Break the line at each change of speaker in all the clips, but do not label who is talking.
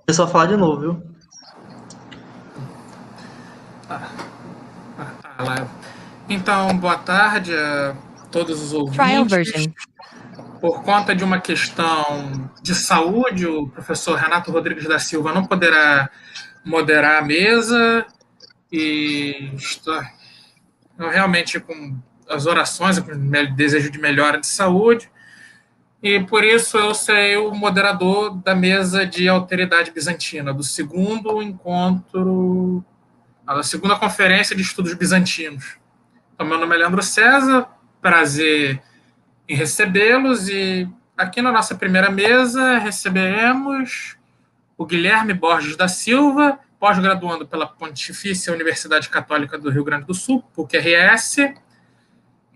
É só falar de novo, viu?
Então, boa tarde a todos os ouvintes. Por conta de uma questão de saúde, o professor Renato Rodrigues da Silva não poderá moderar a mesa e está realmente com as orações, com o desejo de melhora de saúde. E por isso eu serei o moderador da mesa de Alteridade Bizantina, do segundo encontro, da segunda conferência de estudos bizantinos. Então, meu nome é Leandro César, prazer em recebê-los, e aqui na nossa primeira mesa receberemos o Guilherme Borges da Silva, pós-graduando pela Pontifícia Universidade Católica do Rio Grande do Sul, PUC-RS,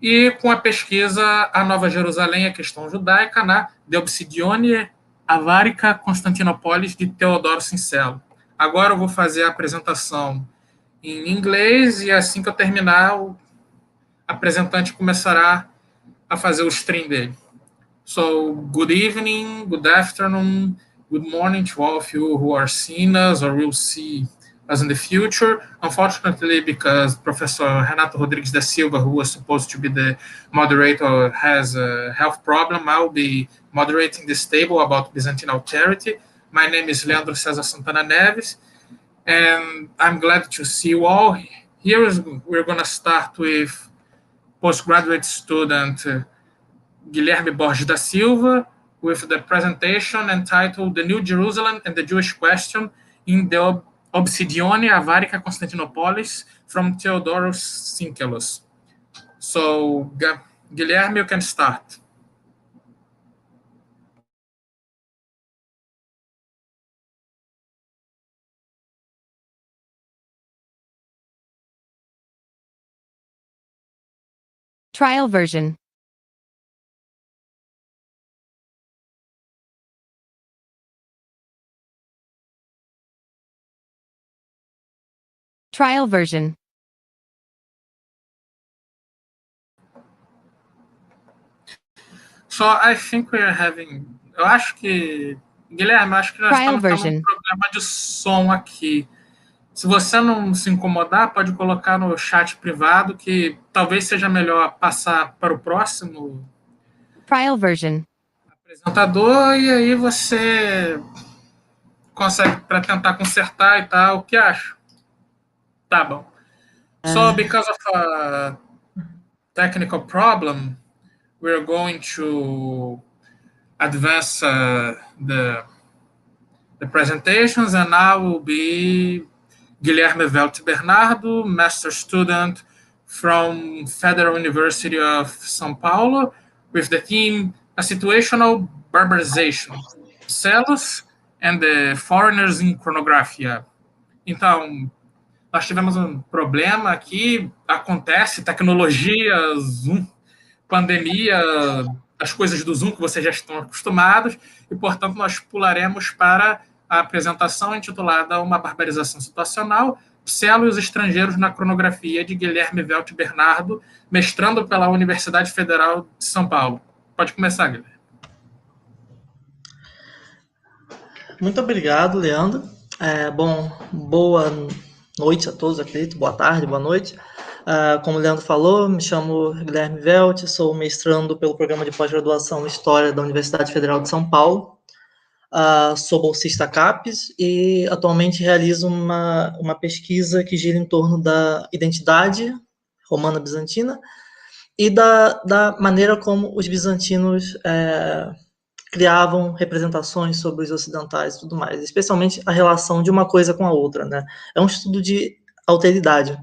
e com a pesquisa A Nova Jerusalém e a Questão Judaica na De Obsidione Avárica Constantinopolis, de Teodoro Cincelo. Agora eu vou fazer a apresentação em inglês, e assim que eu terminar, o apresentante começará a fazer o stream dele. So, good evening, good afternoon, good morning to all of you who are seeing us or will see us in the future. Unfortunately, because Professor Renato Rodrigues da Silva, who was supposed to be the moderator, has a health problem, I'll be moderating this table about Byzantine austerity. My name is Leandro César Santana Neves, and I'm glad to see you all. Here we're going to start with postgraduate student Guilherme Borges da Silva with the presentation entitled The New Jerusalem and the Jewish Question in the Obsidione Avárica Constantinopolis from Theodoros Sinkelos. So, Guilherme, you can start.
Trial version. Trial version.
So, I think we're having... Eu acho que... Guilherme, eu acho que nós estamos tendo um problema de som aqui. Se você não se incomodar, pode colocar no chat privado, que talvez seja melhor passar para o próximo
Trial version.
Apresentador, e aí você consegue para tentar consertar e tal. O que acha? Tá bom. So, because of a technical problem, we're going to advance the presentations, and now will be Guilherme Welte Bernardo, master student from Federal University of São Paulo, with the theme A Situational Barbarization, Pselos and the Foreigners in Cronografia. Então, nós tivemos um problema aqui, acontece, tecnologia, Zoom, pandemia, as coisas do Zoom que vocês já estão acostumados, e, portanto, nós pularemos para a apresentação intitulada Uma Barbarização Situacional, Pselo e os Estrangeiros na Cronografia, de Guilherme Welte Bernardo, mestrando pela Universidade Federal de São Paulo. Pode começar, Guilherme.
Muito obrigado, Leandro. Boa noite a todos, acredito. Boa tarde, boa noite. Como o Leandro falou, me chamo Guilherme Welte, sou mestrando pelo programa de pós-graduação em História da Universidade Federal de São Paulo. Sou bolsista CAPES e atualmente realizo uma pesquisa que gira em torno da identidade romana bizantina e da maneira como os bizantinos criavam representações sobre os ocidentais e tudo mais, especialmente a relação de uma coisa com a outra, né? É um estudo de alteridade.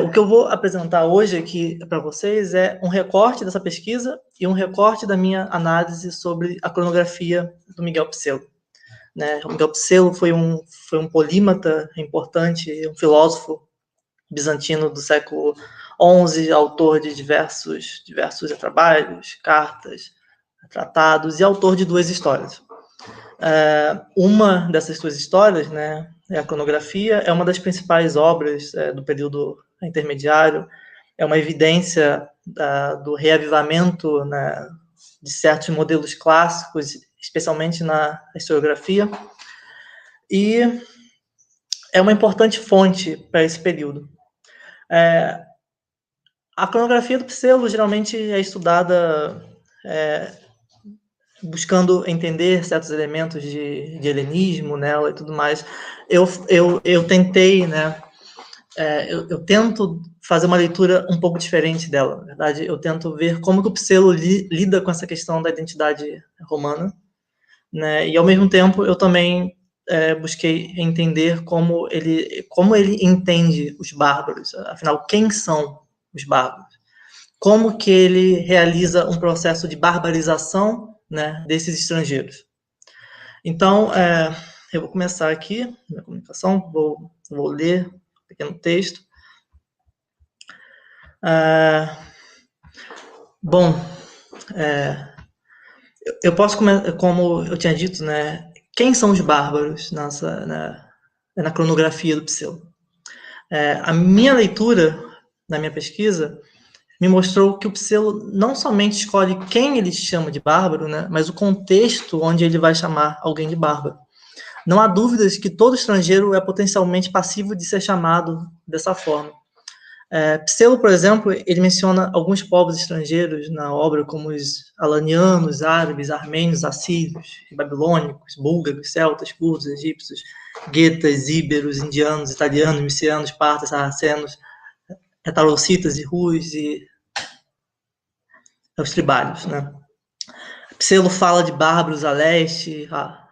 O que eu vou apresentar hoje aqui para vocês é um recorte dessa pesquisa e um recorte da minha análise sobre a cronografia do Miguel Pselo. Né? O Miguel Pselo foi um polímata importante, um filósofo bizantino do século XI, autor de diversos trabalhos, cartas, tratados, e autor de 2 histórias. Uma dessas 2 histórias, né, a Cronografia, é uma das principais obras do período intermediário, é uma evidência do reavivamento, né, de certos modelos clássicos, especialmente na historiografia. e é uma importante fonte para esse período. A cronografia do Pselo geralmente é estudada buscando entender certos elementos de helenismo nela e tudo mais. Eu tentei, né, eu tento fazer uma leitura um pouco diferente dela, na verdade. Eu tento ver como que o Pselo lida com essa questão da identidade romana, né, e ao mesmo tempo eu também busquei entender como ele entende os bárbaros, afinal, quem são os bárbaros? Como que ele realiza um processo de barbarização, né, desses estrangeiros. Então, eu vou começar aqui, minha comunicação, vou ler um pequeno texto. Eu posso começar, como eu tinha dito, né, quem são os bárbaros na cronografia do Pselo? A minha leitura, na minha pesquisa, me mostrou que o Pselo não somente escolhe quem ele chama de bárbaro, né, mas o contexto onde ele vai chamar alguém de bárbaro. Não há dúvidas que todo estrangeiro é potencialmente passivo de ser chamado dessa forma. Pselo, por exemplo, ele menciona alguns povos estrangeiros na obra, como os alanianos, árabes, armênios, assírios, babilônicos, búlgaros, celtas, curdos, egípcios, guetas, íberos, indianos, italianos, micianos, partas, sarracenos, hetarocitas e rus e os tribários, né? Pselo fala de bárbaros a leste, a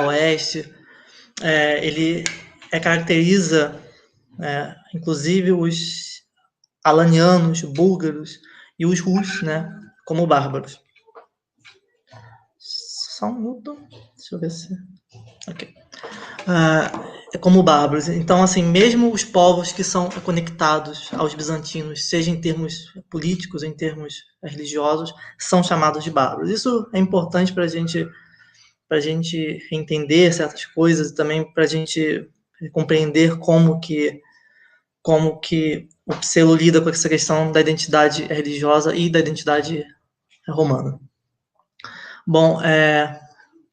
oeste. Ele caracteriza, inclusive, os alanianos, búlgaros e os rus, né, como bárbaros. Só um minuto, deixa eu ver se... Ok. Como bárbaros. Então, assim, mesmo os povos que são conectados aos bizantinos, seja em termos políticos, em termos religiosos, são chamados de bárbaros. Isso é importante para a gente entender certas coisas e também para a gente compreender como que o Pselo lida com essa questão da identidade religiosa e da identidade romana. Bom,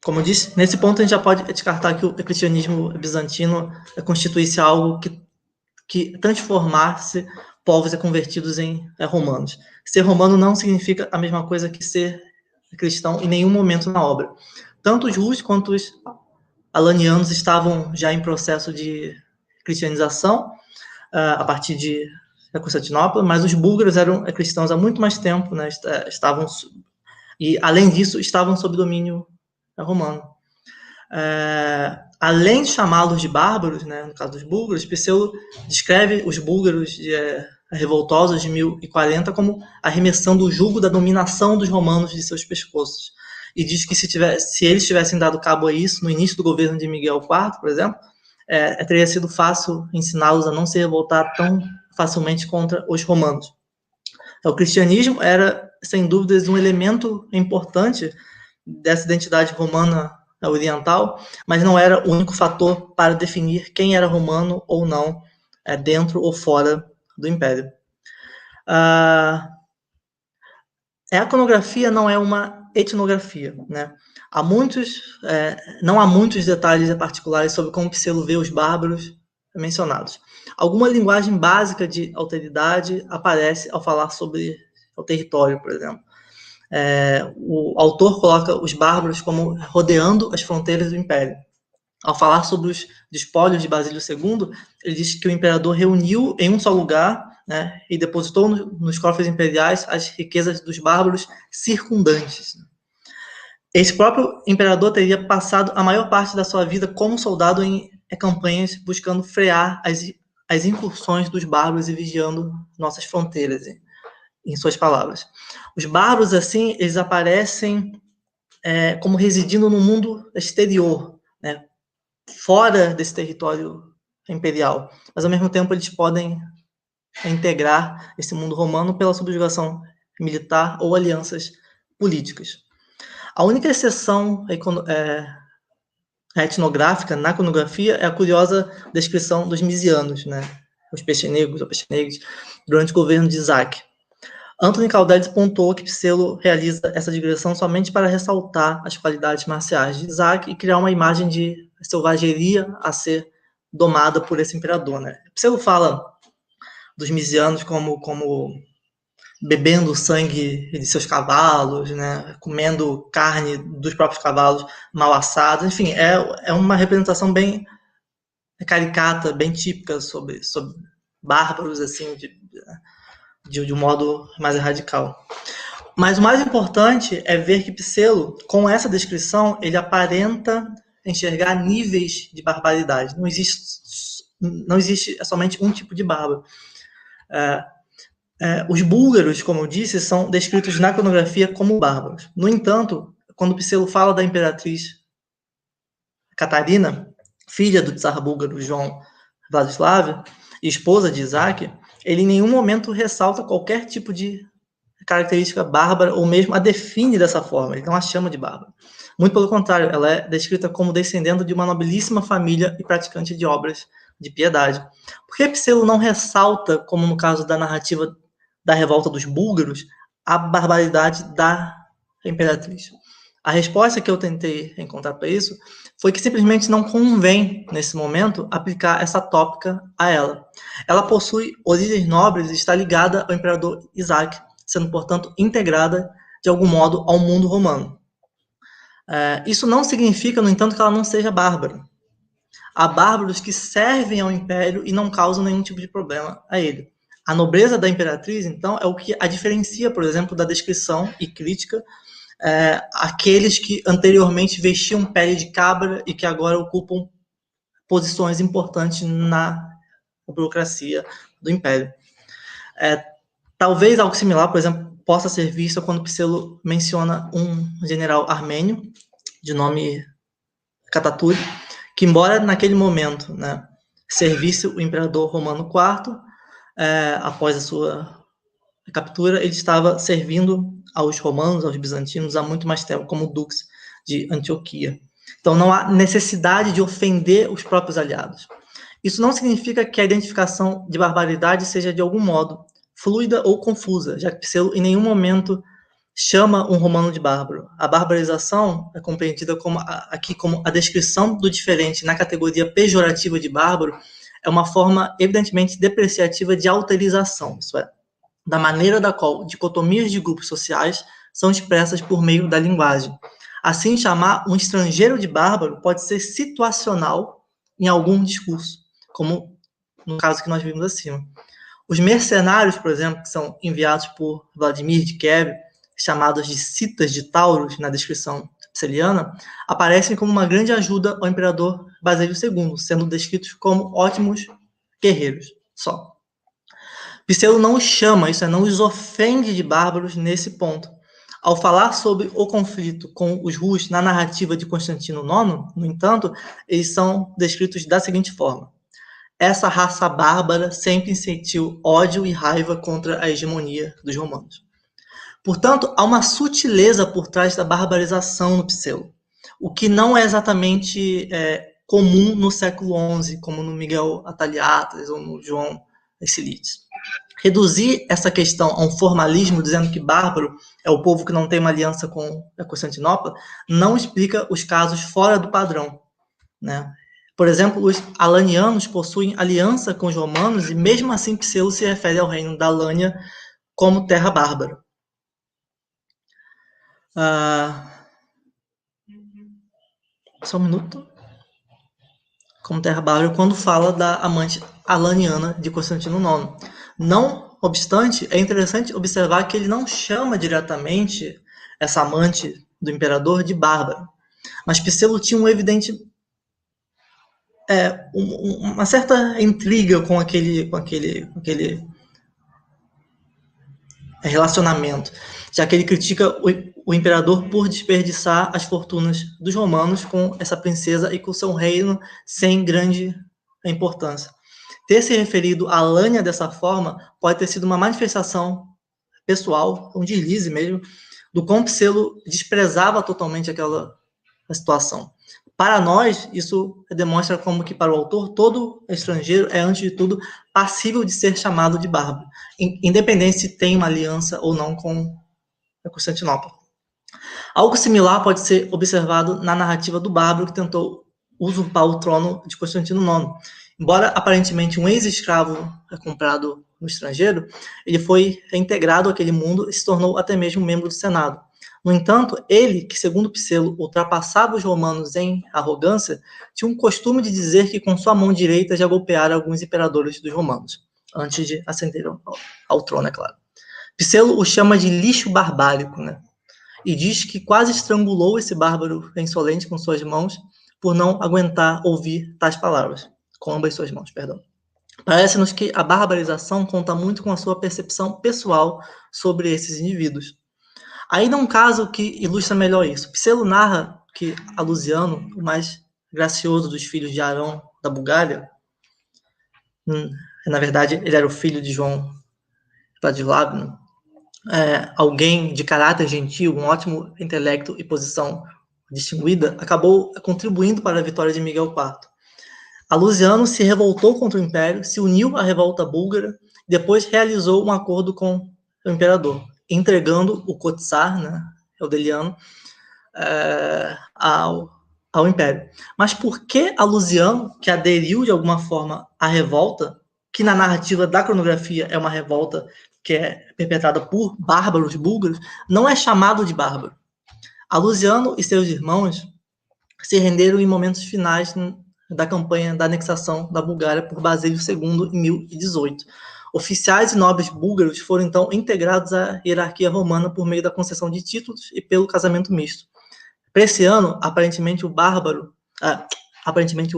como eu disse, nesse ponto a gente já pode descartar que o cristianismo bizantino constituísse algo que transformasse povos convertidos em romanos. Ser romano não significa a mesma coisa que ser cristão em nenhum momento na obra. Tanto os rus quanto os alanianos estavam já em processo de cristianização a partir de Constantinopla, mas os búlgaros eram cristãos há muito mais tempo, né? E, além disso, estavam sob domínio romano. Além de chamá-los de bárbaros, né, no caso dos búlgaros, Pselo descreve os búlgaros revoltosos de 1040 como arremessando o jugo da dominação dos romanos de seus pescoços. E diz que se eles tivessem dado cabo a isso no início do governo de Miguel IV, por exemplo, teria sido fácil ensiná-los a não se revoltar tão facilmente contra os romanos. O cristianismo era, sem dúvidas, um elemento importante dessa identidade romana oriental, mas não era o único fator para definir quem era romano ou não, dentro ou fora do Império. A iconografia não é uma etnografia, né? Não há muitos detalhes particulares sobre como Pselo vê os bárbaros mencionados. Alguma linguagem básica de alteridade aparece ao falar sobre o território, por exemplo. O autor coloca os bárbaros como rodeando as fronteiras do Império. Ao falar sobre os despojos de Basílio II, ele diz que o imperador reuniu em um só lugar, né, e depositou nos cofres imperiais as riquezas dos bárbaros circundantes. Esse próprio imperador teria passado a maior parte da sua vida como soldado em campanhas buscando frear as incursões dos bárbaros e vigiando nossas fronteiras, em suas palavras. Os bárbaros, assim, eles aparecem como residindo no mundo exterior, né, fora desse território imperial, mas ao mesmo tempo eles podem integrar esse mundo romano pela subjugação militar ou alianças políticas. A única exceção etnográfica na cronografia é a curiosa descrição dos misianos, né, os pechenegos ou pechenegos, durante o governo de Isaac. Anthony Caldedes pontuou que Pselo realiza essa digressão somente para ressaltar as qualidades marciais de Isaac e criar uma imagem de selvageria a ser domada por esse imperador, né? Pselo fala dos misianos como bebendo o sangue de seus cavalos, né? Comendo carne dos próprios cavalos mal assados, enfim, é uma representação bem caricata, bem típica sobre bárbaros, assim, de um modo mais radical. Mas o mais importante é ver que Pselo, com essa descrição, ele aparenta enxergar níveis de barbaridade. Não existe somente um tipo de bárbaro. Os búlgaros, como eu disse, são descritos na cronografia como bárbaros. No entanto, quando Pselo fala da imperatriz Catarina, filha do tsar búlgaro João Vladislav e esposa de Isaac, ele em nenhum momento ressalta qualquer tipo de característica bárbara, ou mesmo a define dessa forma, ele não a chama de bárbara. Muito pelo contrário, ela é descrita como descendendo de uma nobilíssima família e praticante de obras de piedade. Por que Pselo não ressalta, como no caso da narrativa da revolta dos búlgaros, a barbaridade da imperatriz? A resposta que eu tentei encontrar para isso foi que simplesmente não convém, nesse momento, aplicar essa tópica a ela. Ela possui origens nobres e está ligada ao imperador Isaac, sendo, portanto, integrada, de algum modo, ao mundo romano. Isso não significa, no entanto, que ela não seja bárbara. Há bárbaros que servem ao império e não causam nenhum tipo de problema a ele. A nobreza da imperatriz, então, é o que a diferencia, por exemplo, da descrição e crítica aqueles que anteriormente vestiam pele de cabra e que agora ocupam posições importantes na burocracia do império. Talvez algo similar, por exemplo, possa ser visto quando Pselo menciona um general armênio de nome Cataturi, que embora naquele momento, né, servisse o imperador romano IV, após a sua captura, ele estava servindo aos romanos, aos bizantinos, há muito mais tempo, como duques de Antioquia. Então, não há necessidade de ofender os próprios aliados. Isso não significa que a identificação de barbaridade seja, de algum modo, fluida ou confusa, já que Pselo em nenhum momento chama um romano de bárbaro. A barbarização é compreendida aqui como a descrição do diferente na categoria pejorativa de bárbaro, é uma forma evidentemente depreciativa de alterização, isso é, da maneira da qual dicotomias de grupos sociais são expressas por meio da linguagem. Assim, chamar um estrangeiro de bárbaro pode ser situacional em algum discurso, como no caso que nós vimos acima. Os mercenários, por exemplo, que são enviados por Vladimir de Kiev, chamados de citas de Tauros na descrição pseliana, aparecem como uma grande ajuda ao imperador Basílio II, sendo descritos como ótimos guerreiros só. Pselo não os chama, isso é, não os ofende de bárbaros nesse ponto. Ao falar sobre o conflito com os russos na narrativa de Constantino IX, no entanto, eles são descritos da seguinte forma: essa raça bárbara sempre sentiu ódio e raiva contra a hegemonia dos romanos. Portanto, há uma sutileza por trás da barbarização no Pselo, o que não é exatamente comum no século XI, como no Miguel Ataliatas ou no João Silites. Reduzir essa questão a um formalismo, dizendo que bárbaro é o povo que não tem uma aliança com a Constantinopla, não explica os casos fora do padrão, né? Por exemplo, os alanianos possuem aliança com os romanos e mesmo assim Pselo se refere ao reino da Alânia como terra bárbara. Só um minuto. Como terra bárbara, quando fala da amante alaniana de Constantino IX. Não obstante, é interessante observar que ele não chama diretamente essa amante do imperador de bárbara, mas Pselo tinha um evidente uma certa intriga com aquele relacionamento, já que ele critica o imperador por desperdiçar as fortunas dos romanos com essa princesa e com seu reino sem grande importância. Ter se referido a Alânia dessa forma pode ter sido uma manifestação pessoal, um deslize mesmo, do quão Pselo desprezava totalmente aquela situação. Para nós, isso demonstra como que, para o autor, todo estrangeiro é, antes de tudo, passível de ser chamado de bárbaro, independente se tem uma aliança ou não com Constantinopla. Algo similar pode ser observado na narrativa do bárbaro que tentou usurpar o trono de Constantino IX. Embora aparentemente um ex-escravo comprado no estrangeiro, ele foi reintegrado àquele mundo e se tornou até mesmo membro do Senado. No entanto, ele, que segundo Pselo ultrapassava os romanos em arrogância, tinha um costume de dizer que com sua mão direita já golpeara alguns imperadores dos romanos, antes de ascender ao trono, é claro. Pselo o chama de lixo barbárico, né? E diz que quase estrangulou esse bárbaro insolente com suas mãos por não aguentar ouvir tais palavras, com ambas suas mãos, perdão. Parece-nos que a barbarização conta muito com a sua percepção pessoal sobre esses indivíduos. Ainda um caso que ilustra melhor isso. Pselo narra que Alusiano, o mais gracioso dos filhos de Arão da Bulgária, na verdade ele era o filho de João Vladislav, alguém de caráter gentil, um ótimo intelecto e posição distinguida, acabou contribuindo para a vitória de Miguel IV. Alusiano se revoltou contra o Império, se uniu à revolta búlgara, depois realizou um acordo com o imperador, entregando o Kotsar, né, Eudeliano, ao Império. Mas por que Alusiano, que aderiu de alguma forma à revolta, que na narrativa da cronografia é uma revolta que é perpetrada por bárbaros búlgaros, não é chamado de bárbaro? Alusiano e seus irmãos se renderam em momentos finais da campanha da anexação da Bulgária por Basílio II em 1018. Oficiais e nobres búlgaros foram então integrados à hierarquia romana por meio da concessão de títulos e pelo casamento misto. Para esse ano, aparentemente o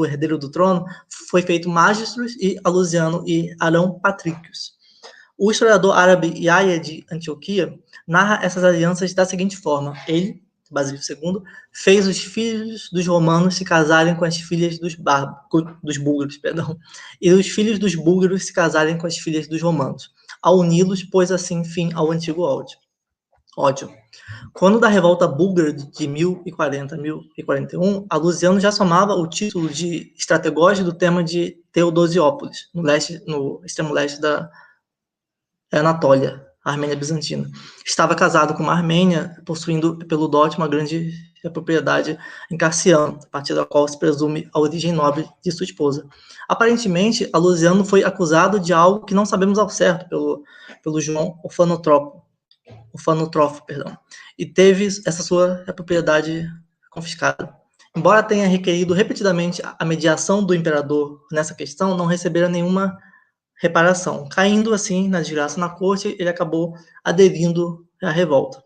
herdeiro do trono foi feito magistros e Alusiano e Arão patrícios. O historiador árabe Yahya de Antioquia narra essas alianças da seguinte forma: ele, Basílio II, fez os filhos dos romanos se casarem com as filhas dos búlgaros, e os filhos dos búlgaros se casarem com as filhas dos romanos. Ao uni-los, pôs assim fim ao antigo ódio. Quando da revolta búlgara de 1040 a 1041, Alusiano já somava o título de estrategóide do tema de Teodosiópolis, no extremo leste da Anatólia, a Armênia Bizantina. Estava casado com uma armênia, possuindo pelo dote uma grande propriedade em Cassiano, a partir da qual se presume a origem nobre de sua esposa. Aparentemente, Alusiano foi acusado de algo que não sabemos ao certo pelo João Orfanotrofo, e teve essa sua propriedade confiscada. Embora tenha requerido repetidamente a mediação do imperador nessa questão, não recebera nenhuma reparação. Caindo assim na desgraça na corte, ele acabou aderindo à revolta.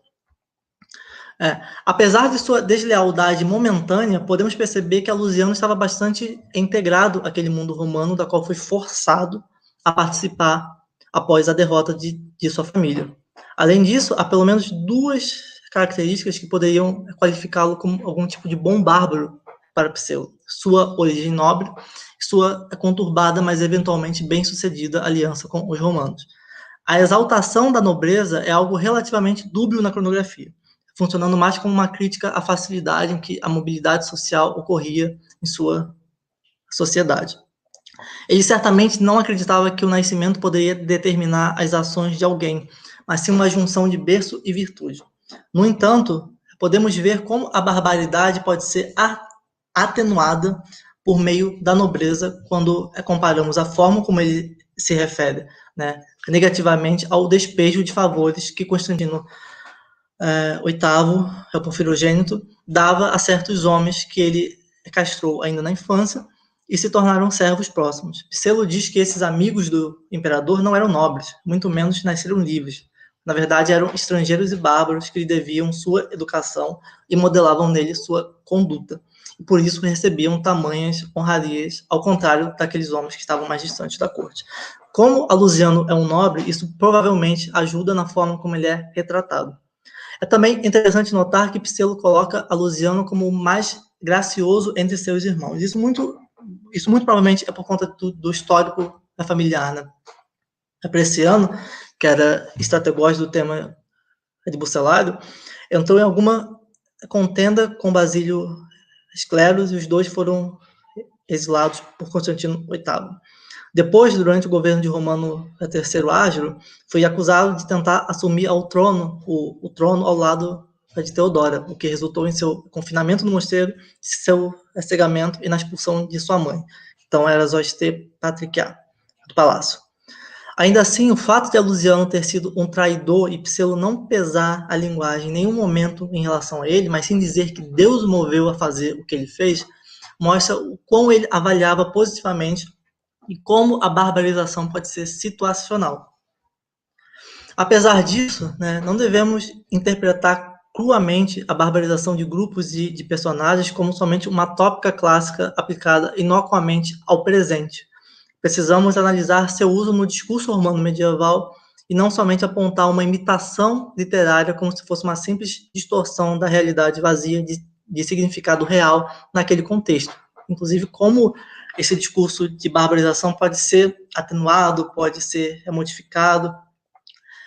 Apesar de sua deslealdade momentânea, podemos perceber que Alusiano estava bastante integrado àquele mundo romano, da qual foi forçado a participar após a derrota de sua família. Além disso, há pelo menos duas características que poderiam qualificá-lo como algum tipo de bom bárbaro para Pselo: sua origem nobre e sua conturbada, mas eventualmente bem-sucedida aliança com os romanos. A exaltação da nobreza é algo relativamente dúbio na cronografia, funcionando mais como uma crítica à facilidade em que a mobilidade social ocorria em sua sociedade. Ele certamente não acreditava que o nascimento poderia determinar as ações de alguém, mas sim uma junção de berço e virtude. No entanto, podemos ver como a barbaridade pode ser atenuada por meio da nobreza quando comparamos a forma como ele se refere, né, negativamente ao despejo de favores que Constantino VIII, o porfirogênito, dava a certos homens que ele castrou ainda na infância e se tornaram servos próximos. Pselo diz que esses amigos do imperador não eram nobres, muito menos nasceram livres. Na verdade, eram estrangeiros e bárbaros que lhe deviam sua educação e modelavam nele sua conduta. E por isso recebiam tamanhas honrarias, ao contrário daqueles homens que estavam mais distantes da corte. Como Alusiano é um nobre, isso provavelmente ajuda na forma como ele é retratado. É também interessante notar que Pselo coloca Alusiano como o mais gracioso entre seus irmãos. Isso muito provavelmente é por conta do histórico familiar, né? Apreciano, que era estrategóide do tema de Bucelário, entrou em alguma contenda com Basílio escleros, e os dois foram exilados por Constantino VIII. Depois, durante o governo de Romano III Ágiro, foi acusado de tentar assumir o trono ao lado de Teodora, o que resultou em seu confinamento no mosteiro, seu cegamento e na expulsão de sua mãe. Então, era Zoste Patricia, do palácio. Ainda assim, o fato de Alusiano ter sido um traidor e Pselo não pesar a linguagem em nenhum momento em relação a ele, mas sim dizer que Deus o moveu a fazer o que ele fez, mostra o quão ele avaliava positivamente e como a barbarização pode ser situacional. Apesar disso, né, não devemos interpretar cruamente a barbarização de grupos de personagens como somente uma tópica clássica aplicada inocuamente ao presente. Precisamos analisar seu uso no discurso romano medieval e não somente apontar uma imitação literária como se fosse uma simples distorção da realidade vazia de significado real naquele contexto. Inclusive, como esse discurso de barbarização pode ser atenuado, pode ser modificado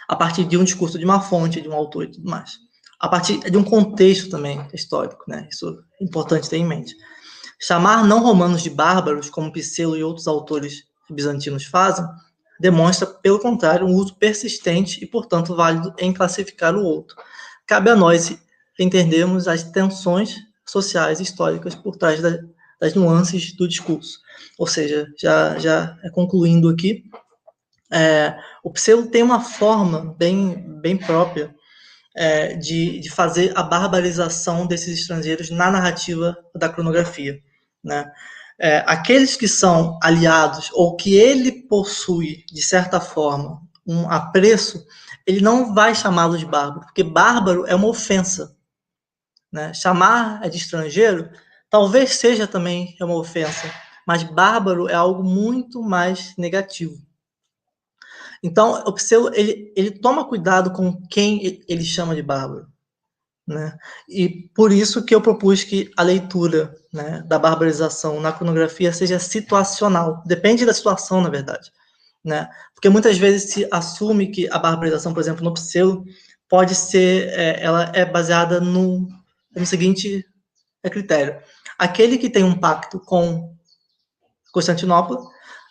a partir de um discurso de uma fonte, de um autor e tudo mais. A partir de um contexto também histórico, né? Isso é importante ter em mente. Chamar não-romanos de bárbaros, como Pselo e outros autores bizantinos fazem, demonstra, pelo contrário, um uso persistente e, portanto, válido em classificar o outro. Cabe a nós entendermos as tensões sociais e históricas por trás das nuances do discurso. Ou seja, já concluindo aqui, o Pselo tem uma forma bem própria de fazer a barbarização desses estrangeiros na narrativa da cronografia, né? Aqueles que são aliados ou que ele possui, de certa forma, um apreço, ele não vai chamá-los de bárbaro, porque bárbaro é uma ofensa, né? Chamar de estrangeiro talvez seja também uma ofensa, mas bárbaro é algo muito mais negativo. Então, o Pselo, ele toma cuidado com quem ele chama de bárbaro, né? E por isso que eu propus que a leitura, né, da barbarização na cronografia seja situacional. Depende da situação, na verdade, né? Porque muitas vezes se assume que a barbarização, por exemplo, no Pselo, pode ser, ela é baseada no seguinte critério. Aquele que tem um pacto com Constantinopla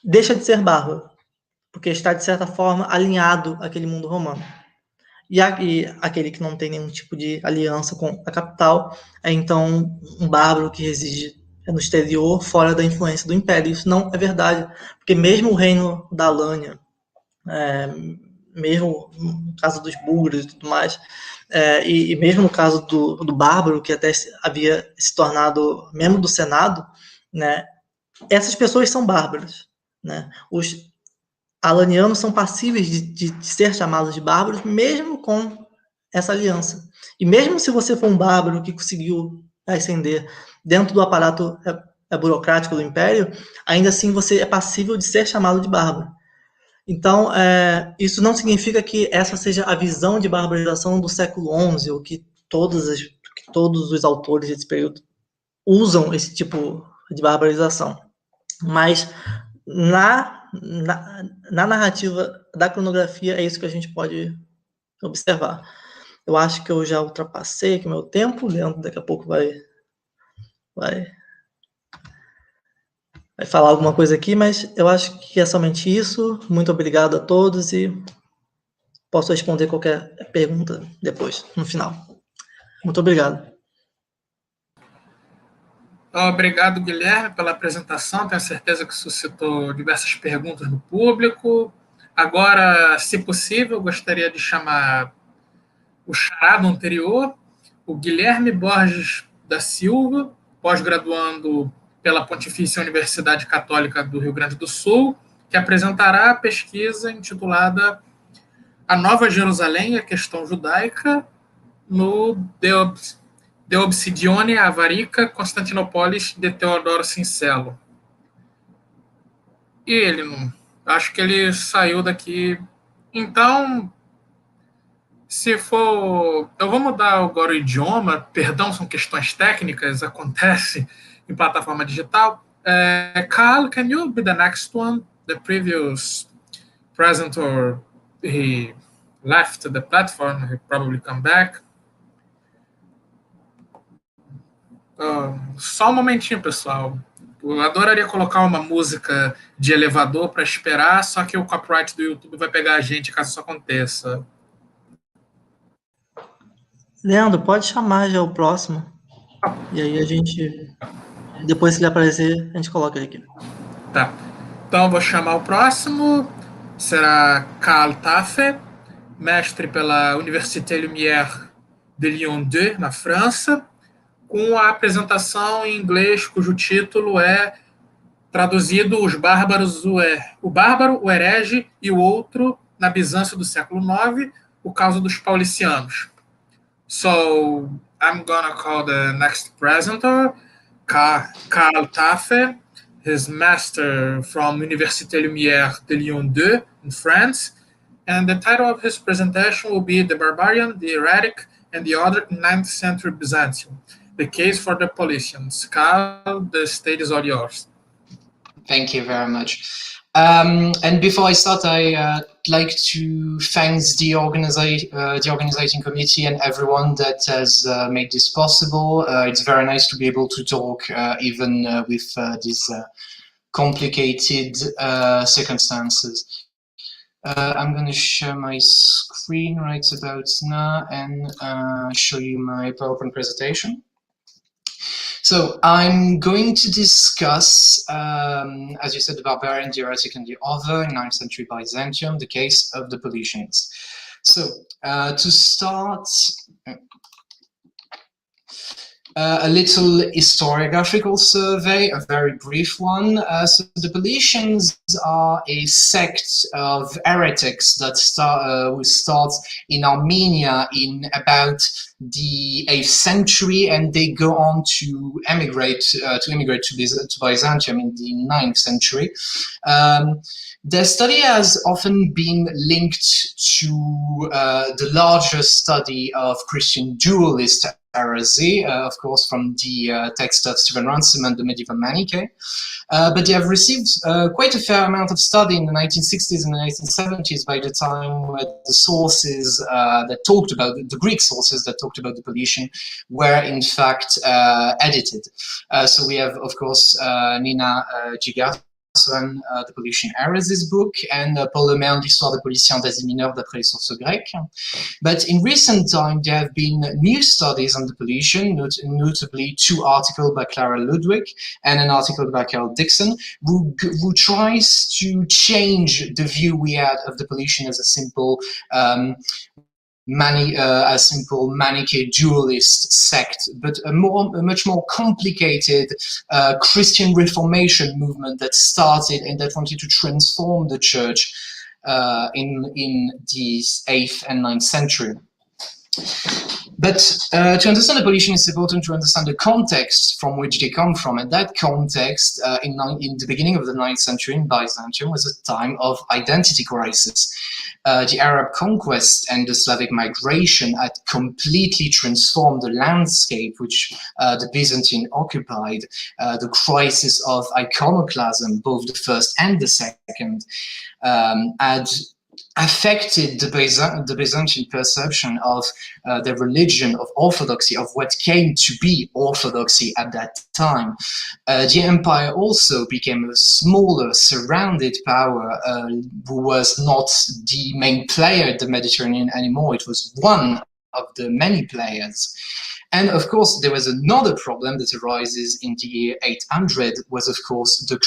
deixa de ser bárbaro, porque está, de certa forma, alinhado àquele mundo romano. E aquele que não tem nenhum tipo de aliança com a capital é, então, um bárbaro que reside no exterior, fora da influência do império. Isso não é verdade, porque mesmo o reino da Alânia, mesmo no caso dos búlgaros e tudo mais, e mesmo no caso do bárbaro, que até havia se tornado membro do Senado, né, essas pessoas são bárbaras, né? Os alanianos são passíveis de ser chamados de bárbaros, mesmo com essa aliança. E mesmo se você for um bárbaro que conseguiu ascender dentro do aparato burocrático do Império, ainda assim você é passível de ser chamado de bárbaro. Então, isso não significa que essa seja a visão de barbarização do século XI, ou que todos os autores desse período usam esse tipo de barbarização. Mas na narrativa da cronografia é isso que a gente pode observar. Eu acho que eu já ultrapassei aqui o meu tempo, o Leandro daqui a pouco vai falar alguma coisa aqui, mas eu acho que é somente isso. Muito obrigado a todos e posso responder qualquer pergunta depois, no final. Muito obrigado.
Obrigado, Guilherme, pela apresentação. Tenho certeza que suscitou diversas perguntas no público. Agora, se possível, gostaria de chamar o charado anterior, o Guilherme Borges da Silva, pós-graduando pela Pontifícia Universidade Católica do Rio Grande do Sul, que apresentará a pesquisa intitulada A Nova Jerusalém e a Questão Judaica no De Obsidione Avarica Constantinopolis de Teodoro Cincelo. E ele não... Acho que ele saiu daqui. Então, se for... Eu vou mudar agora o idioma. Perdão, são questões técnicas, acontece em plataforma digital. Cahal, can you be the next one? The previous presenter, he left the platform. He probably come back. Só um momentinho, pessoal. Eu adoraria colocar uma música de elevador para esperar, só que o copyright do YouTube vai pegar a gente caso isso aconteça.
Leandro, pode chamar já o próximo. E aí a gente, depois que ele aparecer, a gente coloca ele aqui.
Tá. Então eu vou chamar o próximo. Será Cahal Taaffe, mestre pela Université lumière de Lyon 2, na França, com a apresentação em inglês, cujo título é traduzido Os Bárbaros, o Bárbaro, o Herege e o Outro na Bizâncio do século IX, o caso dos Paulicianos. So, I'm gonna call the next presenter, Cahal Taaffe, his master from Université Lumière de Lyon 2 in France, and the title of his presentation will be The Barbarian, the Heretic, and the Other in 9th Century Byzantium, the case for the Paulicians. Cahal, the stage is all yours.
Thank you very much. And before I start, I'd like to thank the organizing committee and everyone that has made this possible. It's very nice to be able to talk even with these complicated circumstances. I'm going to share my screen right about now and show you my PowerPoint presentation. So I'm going to discuss, as you said, the barbarian, the heretic, and the other in 9th century Byzantium, the case of the Paulicians. So to start, a little historiographical survey, a very brief one. So the Paulicians are a sect of heretics that starts in Armenia in about the 8th century, and they go on to emigrate to Byzantium in the 9th century. Their study has often been linked to the larger study of Christian dualist heresy, of course, from the text of Stephen Runciman, the Medieval Manichae. But they have received quite a fair amount of study in the 1960s and the 1970s by the time where the sources that talked about, the Greek sources that talked about the Paulician were in fact edited. So we have, of course, Nina Gigas, the Paulician Heresies book, and Paulo l'histoire des Pauliciens d'Asie mineure d'après les sources grecques. But in recent time, there have been new studies on the Paulician, notably 2 articles by Clara Ludwig and an article by Carol Dixon, who tries to change the view we had of the Paulician as a simple Manichae dualist sect, but a much more complicated Christian Reformation movement that started and that wanted to transform the church in the 8th and 9th century. But to understand the Paulician, it's important to understand the context from which they come from, and that context in the beginning of the 9th century in Byzantium was a time of identity crisis. The Arab conquest and the Slavic migration had completely transformed the landscape which the Byzantine occupied. The crisis of iconoclasm, both the first and the second, had affected the Byzantine perception of the religion, of orthodoxy, of what came to be orthodoxy at that time. The empire also became a smaller, surrounded power who was not the main player in the Mediterranean anymore. It was one of the many players. And of course, there was another problem that arises in the year 800, was of course the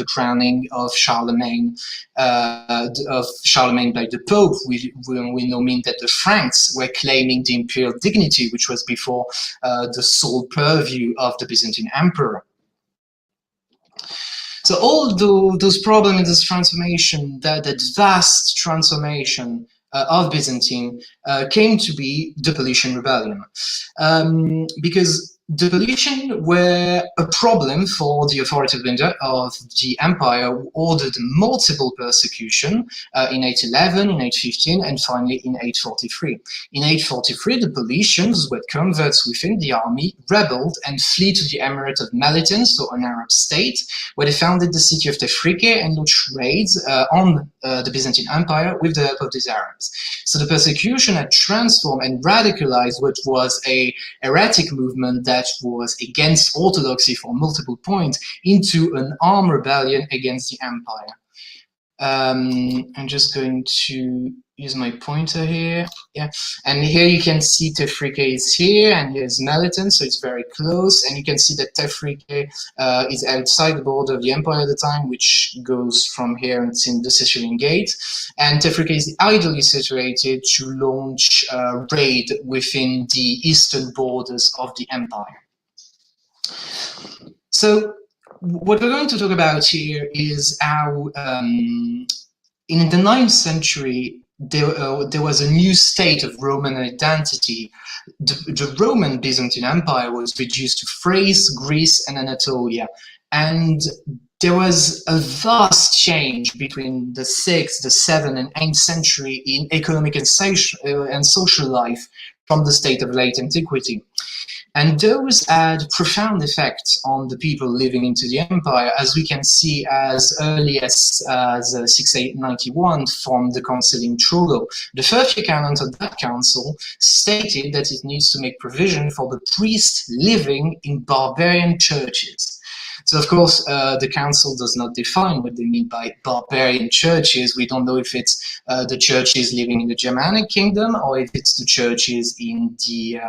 crowning of Charlemagne by the Pope. We now mean that the Franks were claiming the imperial dignity, which was before the sole purview of the Byzantine emperor. So all those problems in this transformation, that vast transformation of Byzantine came to be the Paulician rebellion, because the Paulician were a problem for the authority of the empire, who ordered multiple persecution in 811, in 815, and finally in 843. In 843, the Paulicians, who had converts within the army, rebelled and fled to the Emirate of Melitene, so an Arab state, where they founded the city of Tefrike and launched raids on the Byzantine Empire with the help of these Arabs. So the persecution had transformed and radicalized what was a heretic movement that that was against orthodoxy for multiple points into an armed rebellion against the empire. I'm just going to use my pointer here. Yeah, and here you can see Tefrike is here, and here's Melitene, so it's very close. And you can see that Tefrike is outside the border of the empire at the time, which goes from here and it's in the Sicilian Gate. And Tefrike is ideally situated to launch a raid within the eastern borders of the empire. So what we're going to talk about here is how in the 9th century, there was a new state of Roman identity. The Roman Byzantine Empire was reduced to Thrace, Greece, and Anatolia. And there was a vast change between the 6th, the 7th, and 8th century in economic and social life from the state of late antiquity. And those had profound effects on the people living into the empire, as we can see as early as 691 from the council in Trullo. The first canon of that council stated that it needs to make provision for the priests living in barbarian churches. So, of course, the council does not define what they mean by barbarian churches. We don't know if it's the churches living in the Germanic kingdom or if it's the churches in the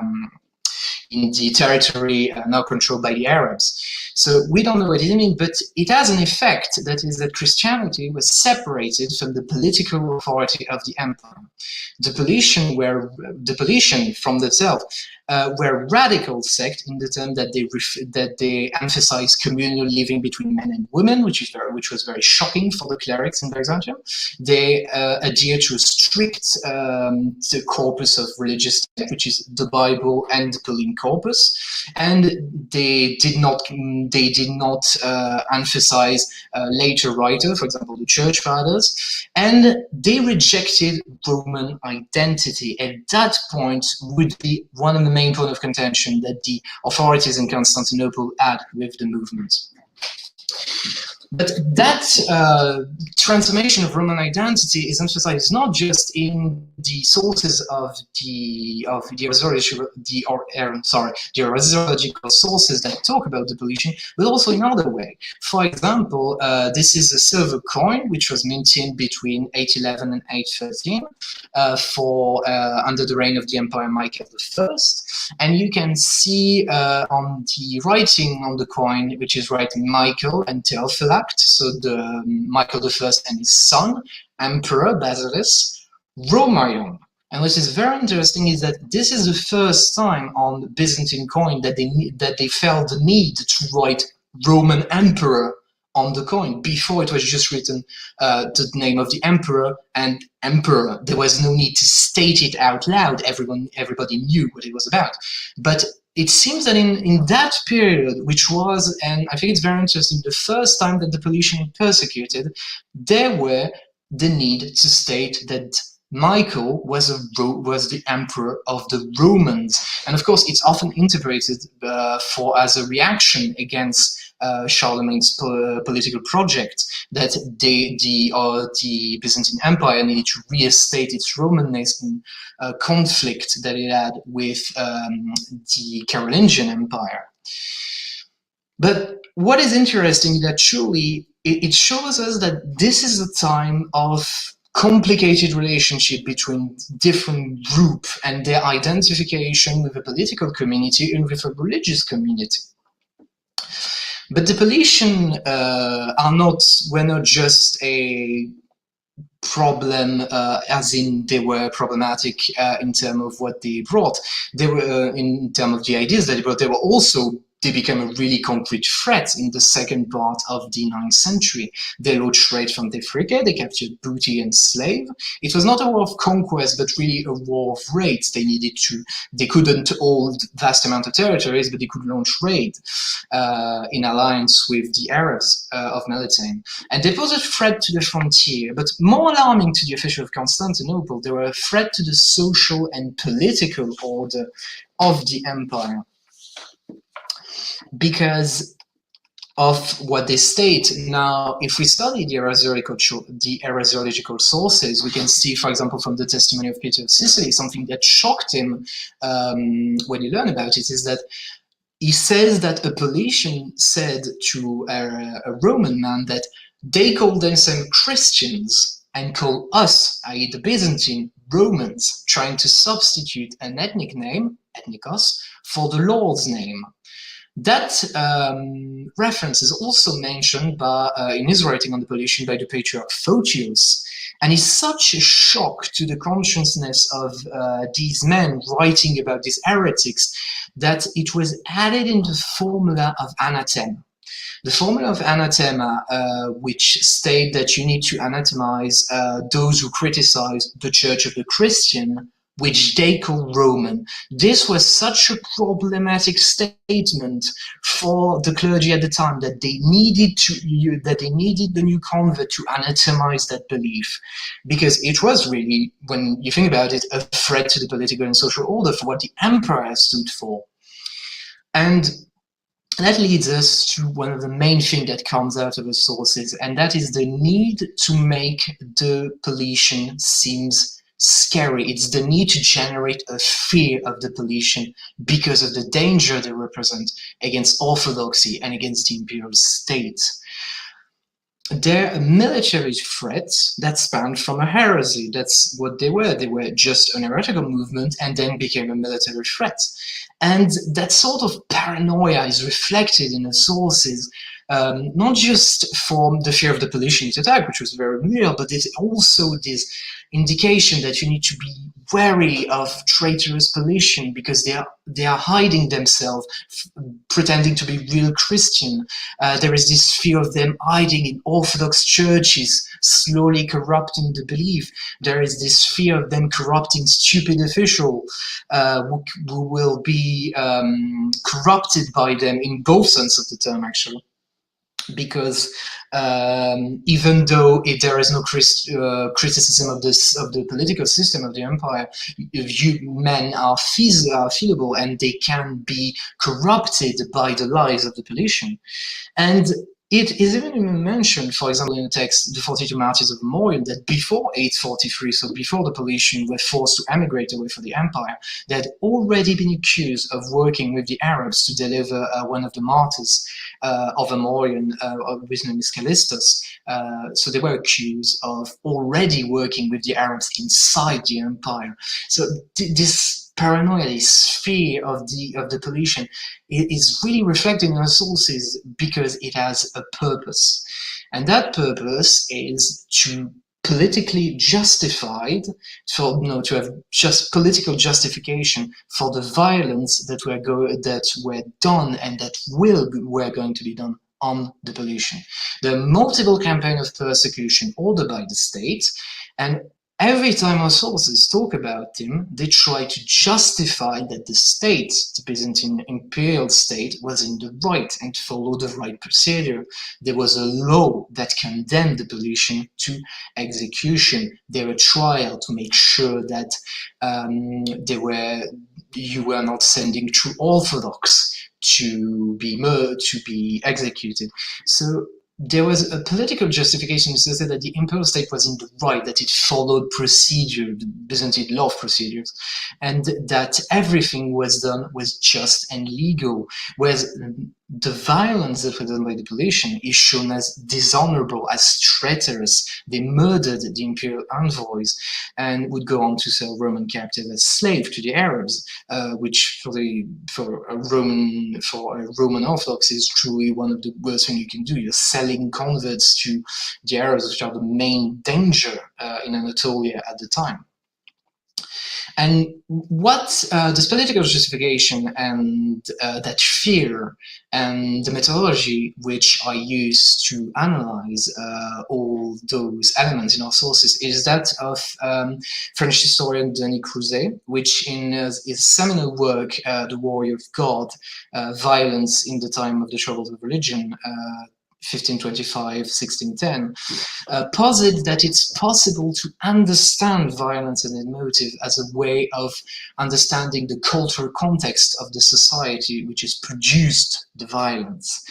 territory now controlled by the Arabs. So we don't know what it means, but it has an effect, that is that Christianity was separated from the political authority of the empire. The Paulicians from themselves were a radical sect in the term that they emphasized communal living between men and women, which was very shocking for the clerics in Byzantium. They adhered to a strict corpus of religious text, which is the Bible and the Pauline corpus, and they did not emphasize later writers, for example, the Church Fathers, and they rejected Roman identity. At that point would be one of the main point of contention that the authorities in Constantinople had with the movement. But that transformation of Roman identity is emphasized not just in the sources of the Erasiological sources that talk about the Paulician, but also in other way. For example, this is a silver coin which was minted between 811 and 813 under the reign of the Emperor Michael I. And you can see on the writing on the coin, which is writing Michael and Theophylact, so the Michael I and his son, Emperor Basileus, Romaion. And what is very interesting is that this is the first time on the Byzantine coin that they felt the need to write Roman Emperor on the coin. Before, it was just written the name of the emperor and emperor. There was no need to state it out loud. Everybody knew what it was about. But it seems that in that period, which was, and I think it's very interesting, the first time that the Paulicians were persecuted, there were the need to state that Michael was the emperor of the Romans. And of course, it's often interpreted as a reaction against Charlemagne's political project, that the Byzantine Empire needed to reinstate its Romanness in conflict that it had with the Carolingian Empire. But what is interesting is that truly it shows us that this is a time of complicated relationship between different groups and their identification with a political community and with a religious community. But the Paulicians were not just a problem, as in they were problematic in terms of what they brought. They were in terms of the ideas that they brought. They became a really concrete threat in the second part of the 9th century. They launched raids from Tefrike, they captured booty and slave. It was not a war of conquest, but really a war of raids. They couldn't hold vast amount of territories, but they could launch raids in alliance with the Arabs of Melitene. And they posed a threat to the frontier, but more alarming to the officials of Constantinople, they were a threat to the social and political order of the empire, because of what they state. Now, if we study the Erasiological sources, we can see, for example, from the testimony of Peter of Sicily, something that shocked him when he learned about it is that he says that a Paulician said to a Roman man that they call themselves Christians and call us, i.e. the Byzantine, Romans, trying to substitute an ethnic name, ethnikos, for the Lord's name. That reference is also mentioned by, in his writing on the Paulician by the patriarch Photios, and is such a shock to the consciousness of these men writing about these heretics that it was added in the formula of anathema. The formula of anathema, which state that you need to anathemize those who criticize the Church of the Christian, which they call Roman. This was such a problematic statement for the clergy at the time that they needed the new convert to anathemize that belief, because it was really, when you think about it, a threat to the political and social order for what the empire stood for. And that leads us to one of the main things that comes out of the sources, and that is the need to make the Paulician seems scary. It's the need to generate a fear of the Paulician because of the danger they represent against orthodoxy and against the imperial state. They're a military threat that spanned from a heresy. That's what they were. They were just an heretical movement and then became a military threat. And that sort of paranoia is reflected in the sources, not just from the fear of the Paulician attack, which was very real, but it's also this indication that you need to be wary of traitorous Paulician because they are hiding themselves, pretending to be real Christian. There is this fear of them hiding in Orthodox churches, slowly corrupting the belief. There is this fear of them corrupting stupid officials who will be corrupted by them in both sense of the term, actually. Because even though there is no criticism of the political system of the empire, men are feasible and they can be corrupted by the lies of the Paulician. And it is even mentioned, for example, in the text, The 42 Martyrs of Memoriam, that before 843, so before the Paulicians were forced to emigrate away from the empire, they had already been accused of working with the Arabs to deliver one of the martyrs of Memoriam, his name is Callistus. So they were accused of already working with the Arabs inside the empire. So this paranoia, this fear of the Paulician is really reflected in our sources because it has a purpose. And that purpose is to politically justified, to have just political justification for the violence that were done and that were going to be done on the Paulician. There are multiple campaigns of persecution ordered by the state, and every time our sources talk about him, they try to justify that the state, the Byzantine imperial state, was in the right and followed the right procedure. There was a law that condemned the Paulician to execution. There was a trial to make sure that you were not sending true Orthodox to be executed. So there was a political justification to say that the imperial state was in the right, that it followed procedure, the Byzantine law procedures, and that everything was done was just and legal, whereas the violence that was done by the Paulician is shown as dishonorable, as treacherous. They murdered the imperial envoys and would go on to sell Roman captives as slaves to the Arabs, which for a Roman Orthodox is truly one of the worst things you can do. You're selling converts to the Arabs, which are the main danger in Anatolia at the time. And what this political justification and that fear and the methodology which I use to analyze all those elements in our sources is that of French historian Denis Crouzet, which in his seminal work, The Warrior of God, Violence in the Time of the Troubles of Religion, 1525-1610, posit that it's possible to understand violence and its motive as a way of understanding the cultural context of the society which has produced the violence.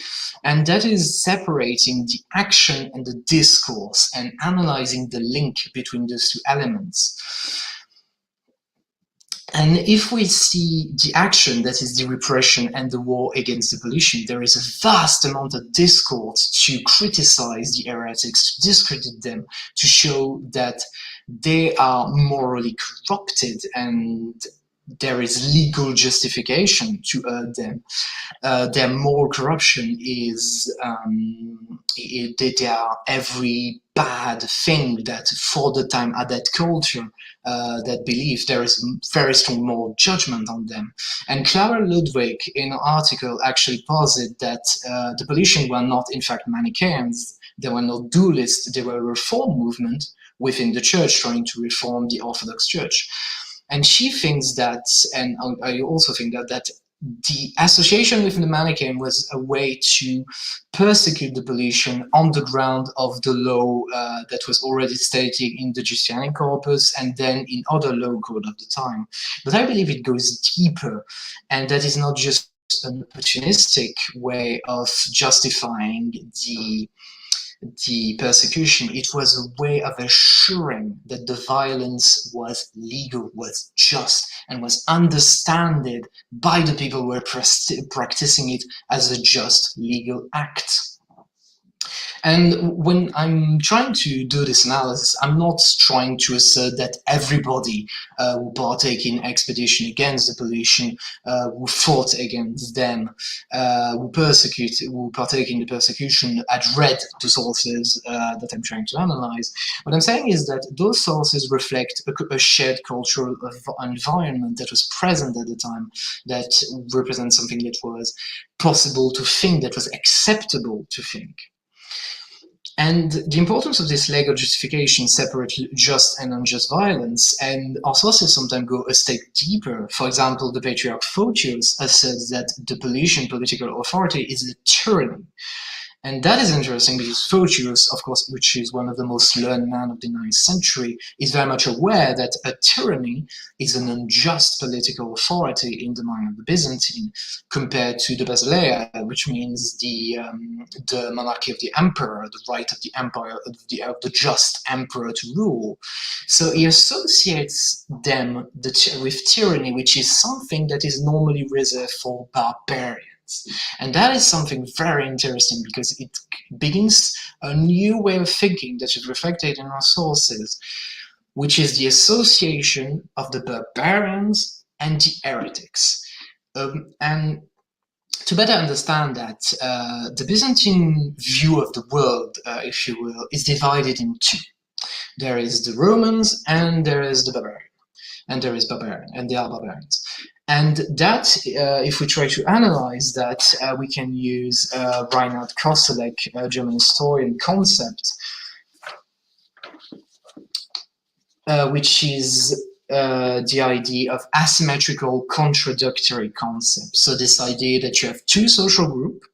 And that is separating the action and the discourse and analyzing the link between those two elements. And if we see the action, that is the repression and the war against the Paulicians, there is a vast amount of discourse to criticize the heretics, to discredit them, to show that they are morally corrupted and there is legal justification to them. Their moral corruption is they are every bad thing that for the time at that culture, that belief, there is very strong moral judgment on them. And Clara Ludwig in an article actually posited that the Paulicians were not in fact Manichaeans, they were not dualists, they were a reform movement within the church trying to reform the Orthodox Church. And she thinks that, and I also think that the association with the Manichaean was a way to persecute the Paulicians on the ground of the law that was already stated in the Justinian corpus and then in other law code of the time. But I believe it goes deeper, and that is not just an opportunistic way of justifying the persecution. It was a way of assuring that the violence was legal, was just, and was understood by the people who were practicing it as a just legal act. And when I'm trying to do this analysis, I'm not trying to assert that everybody who partake in expedition against the Paulicians, who fought against them, who partake in the persecution, had read the sources that I'm trying to analyze. What I'm saying is that those sources reflect a shared cultural environment that was present at the time, that represents something that was possible to think, that was acceptable to think. And the importance of this legal justification separates just and unjust violence, and our sources sometimes go a step deeper. For example, the patriarch Photius asserts that the Paulician political authority is a tyranny. And that is interesting because Photius, of course, which is one of the most learned men of the 9th century, is very much aware that a tyranny is an unjust political authority in the mind of the Byzantine, compared to the basileia, which means the monarchy of the emperor, the right of the empire, of the just emperor to rule. So he associates them with tyranny, which is something that is normally reserved for barbarians. And that is something very interesting because it begins a new way of thinking that is reflected in our sources, which is the association of the barbarians and the heretics. And to better understand that, the Byzantine view of the world, if you will, is divided in two. There is the Romans and there is the barbarian. And there is barbarian, and they are barbarians. And that, if we try to analyze that, we can use Reinhard Koselleck, a German historian, concept, which is the idea of asymmetrical contradictory concepts. So this idea that you have two social groups,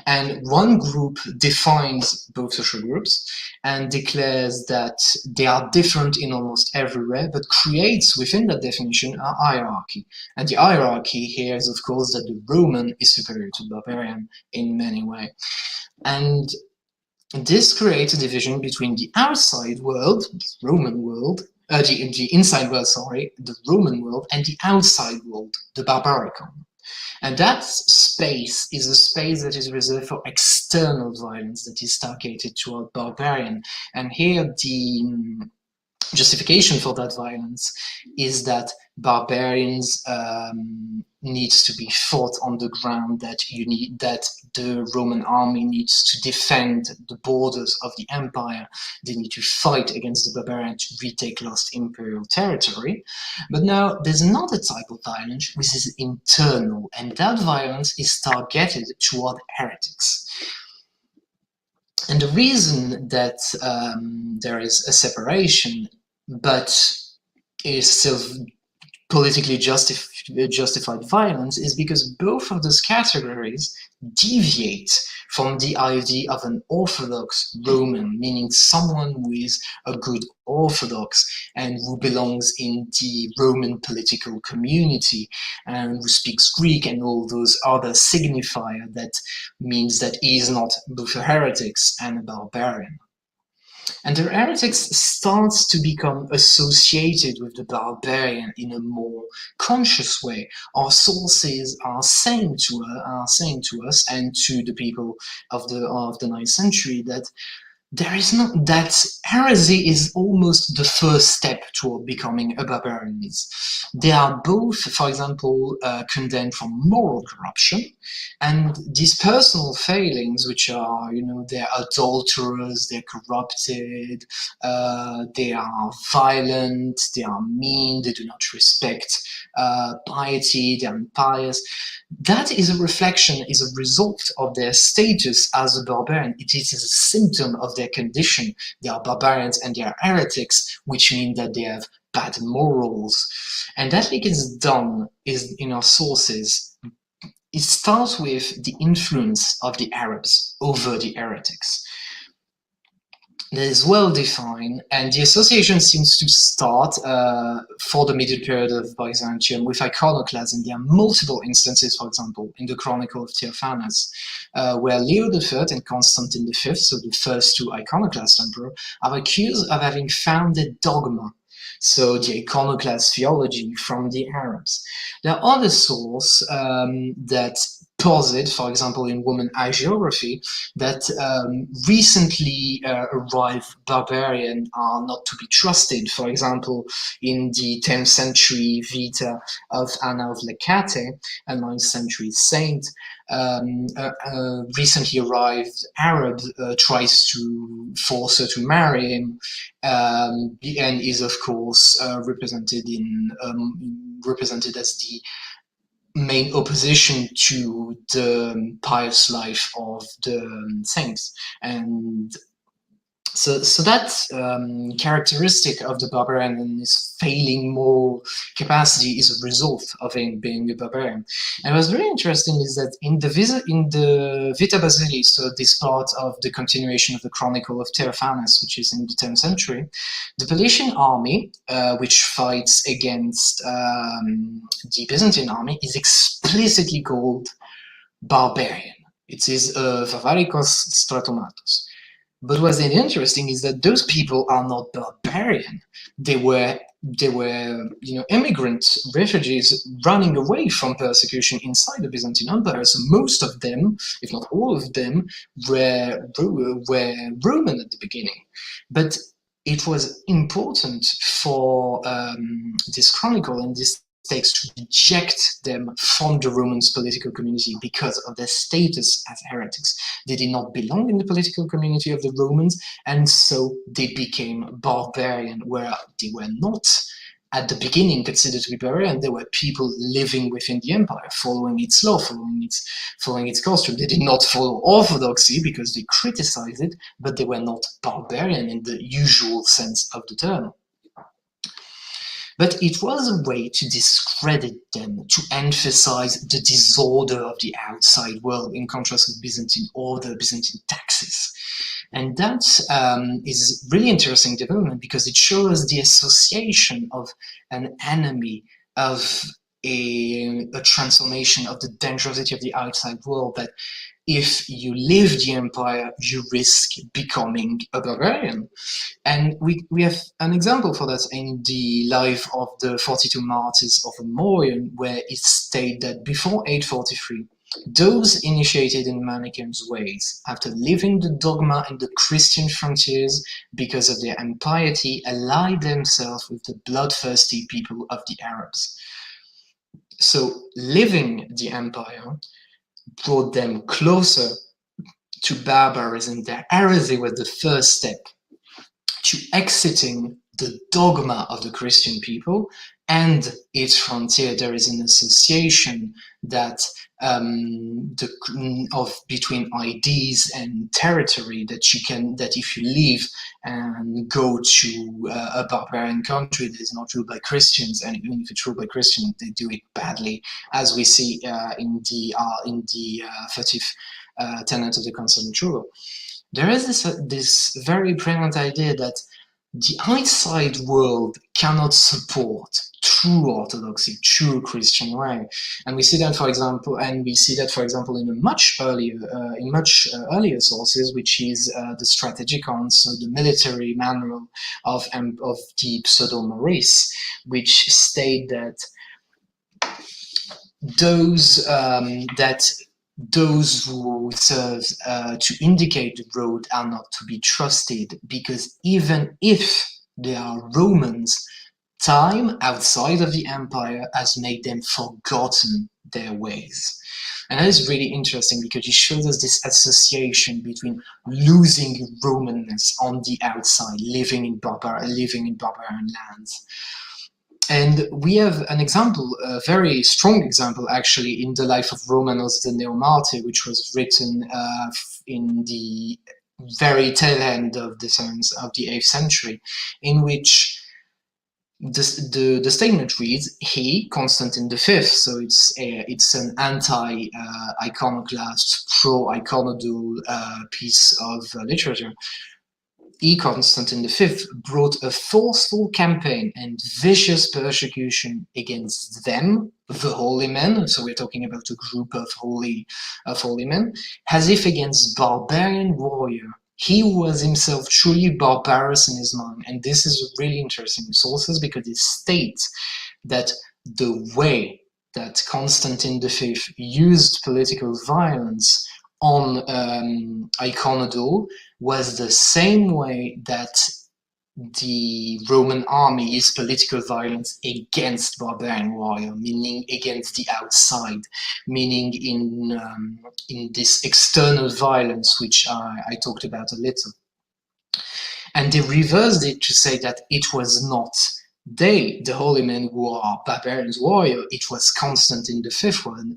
and one group defines both social groups and declares that they are different in almost every way, but creates within that definition a hierarchy. And the hierarchy here is, of course, that the Roman is superior to the barbarian in many ways. And this creates a division between the outside world, the Roman world, the inside world, sorry, the Roman world, and the outside world, the barbaric one. And that space is a space that is reserved for external violence that is targeted toward barbarian. And here the justification for that violence is that barbarians needs to be fought on the ground, that the Roman army needs to defend the borders of the empire. They need to fight against the barbarian to retake lost imperial territory. But now there's another type of violence which is internal, and that violence is targeted toward heretics. And the reason that there is a separation, but is still politically justified violence, is because both of those categories deviate from the idea of an Orthodox Roman, meaning someone who is a good Orthodox and who belongs in the Roman political community and who speaks Greek and all those other signifiers that means that he is not both a heretic and a barbarian. And the heretics starts to become associated with the barbarian in a more conscious way. Our sources are saying to us and to the people of the 9th century that there is not that heresy is almost the first step toward becoming a barbarian. They are both, for example, condemned from moral corruption, and these personal failings, which are, they're adulterers, they're corrupted, they are violent, they are mean, they do not respect piety, they are impious. That is a reflection, is a result of their status as a barbarian. It is a symptom of their condition. They are barbarians and they are heretics, which mean that they have bad morals. And that is done in our sources. It starts with the influence of the Arabs over the heretics. That is well defined, and the association seems to start for the middle period of Byzantium with iconoclasm. There are multiple instances, for example, in the Chronicle of Theophanes, where Leo III and Constantine V, so the first two iconoclast emperors, are accused of having founded dogma, so the iconoclast theology from the Arabs. There are other sources that posit, for example, in woman hagiography, that recently arrived barbarians are not to be trusted. For example, in the 10th century Vita of Anna of Lecate, a 9th century saint, recently arrived Arab tries to force her to marry him, and is of course represented as the main opposition to the pious life of the saints. And so that characteristic of the barbarian and his failing moral capacity is a result of him being a barbarian. And what's very interesting is that in the Vita Basili, so this part of the continuation of the Chronicle of Theophanes, which is in the 10th century, the Paulician army, which fights against the Byzantine army, is explicitly called barbarian. It is Vavarikos Stratomatos. But what's interesting is that those people are not barbarian. They were immigrant refugees running away from persecution inside the Byzantine Empire. So most of them, if not all of them, were Roman at the beginning. But it was important for this chronicle and this text to reject them from the Romans' political community because of their status as heretics. They did not belong in the political community of the Romans, and so they became barbarian, where they were not at the beginning considered to be barbarian. They were people living within the empire, following its law, following its custom. They did not follow orthodoxy because they criticized it, but they were not barbarian in the usual sense of the term. But it was a way to discredit them, to emphasize the disorder of the outside world, in contrast with Byzantine order, Byzantine taxes. And that is really interesting development because it shows the association of an enemy, of a transformation of the dangerosity of the outside world, that if you leave the empire, you risk becoming a barbarian. And we have an example for that in the life of the 42 martyrs of Amorion, where it stated that before 843, those initiated in Manichaeans ways, after leaving the dogma in the Christian frontiers because of their impiety, allied themselves with the bloodthirsty people of the Arabs. So leaving the empire brought them closer to barbarism. Their heresy was the first step to exiting the dogma of the Christian people and its frontier. There is an association that between ideas and territory that if you leave and go to a barbarian country that is not ruled by Christians, and even if it's ruled by Christians, they do it badly, as we see in the 30th tenet of the Constant Rule. There is this very prevalent idea that the outside world cannot support true orthodoxy, true Christian way. And we see that, for example, in a much earlier sources, which is the Strategicon, so the military manual of the Pseudo Maurice, which state that those who serve to indicate the road are not to be trusted, because even if they are Romans, time outside of the empire has made them forgotten their ways. And that is really interesting, because it shows us this association between losing Romanness on the outside, living in barbarian lands. And we have an example, a very strong example actually, in the life of Romanos the Neomarte, which was written in the very tail end of the 8th century, in which the statement reads, he, Constantine V, so it's an anti-iconoclast, pro-iconodule piece of literature. He, Constantine V, brought a forceful campaign and vicious persecution against them, the holy men, so we're talking about a group of holy men, as if against barbarian warrior. He was himself truly barbarous in his mind, and this is really interesting sources, because it states that the way that Constantine V used political violence on iconodule was the same way that the Roman army used political violence against barbarian warrior, meaning against the outside, meaning in this external violence, which I talked about a little. And they reversed it to say that it was not they, the holy men, who are barbarians warrior, it was Constantine V,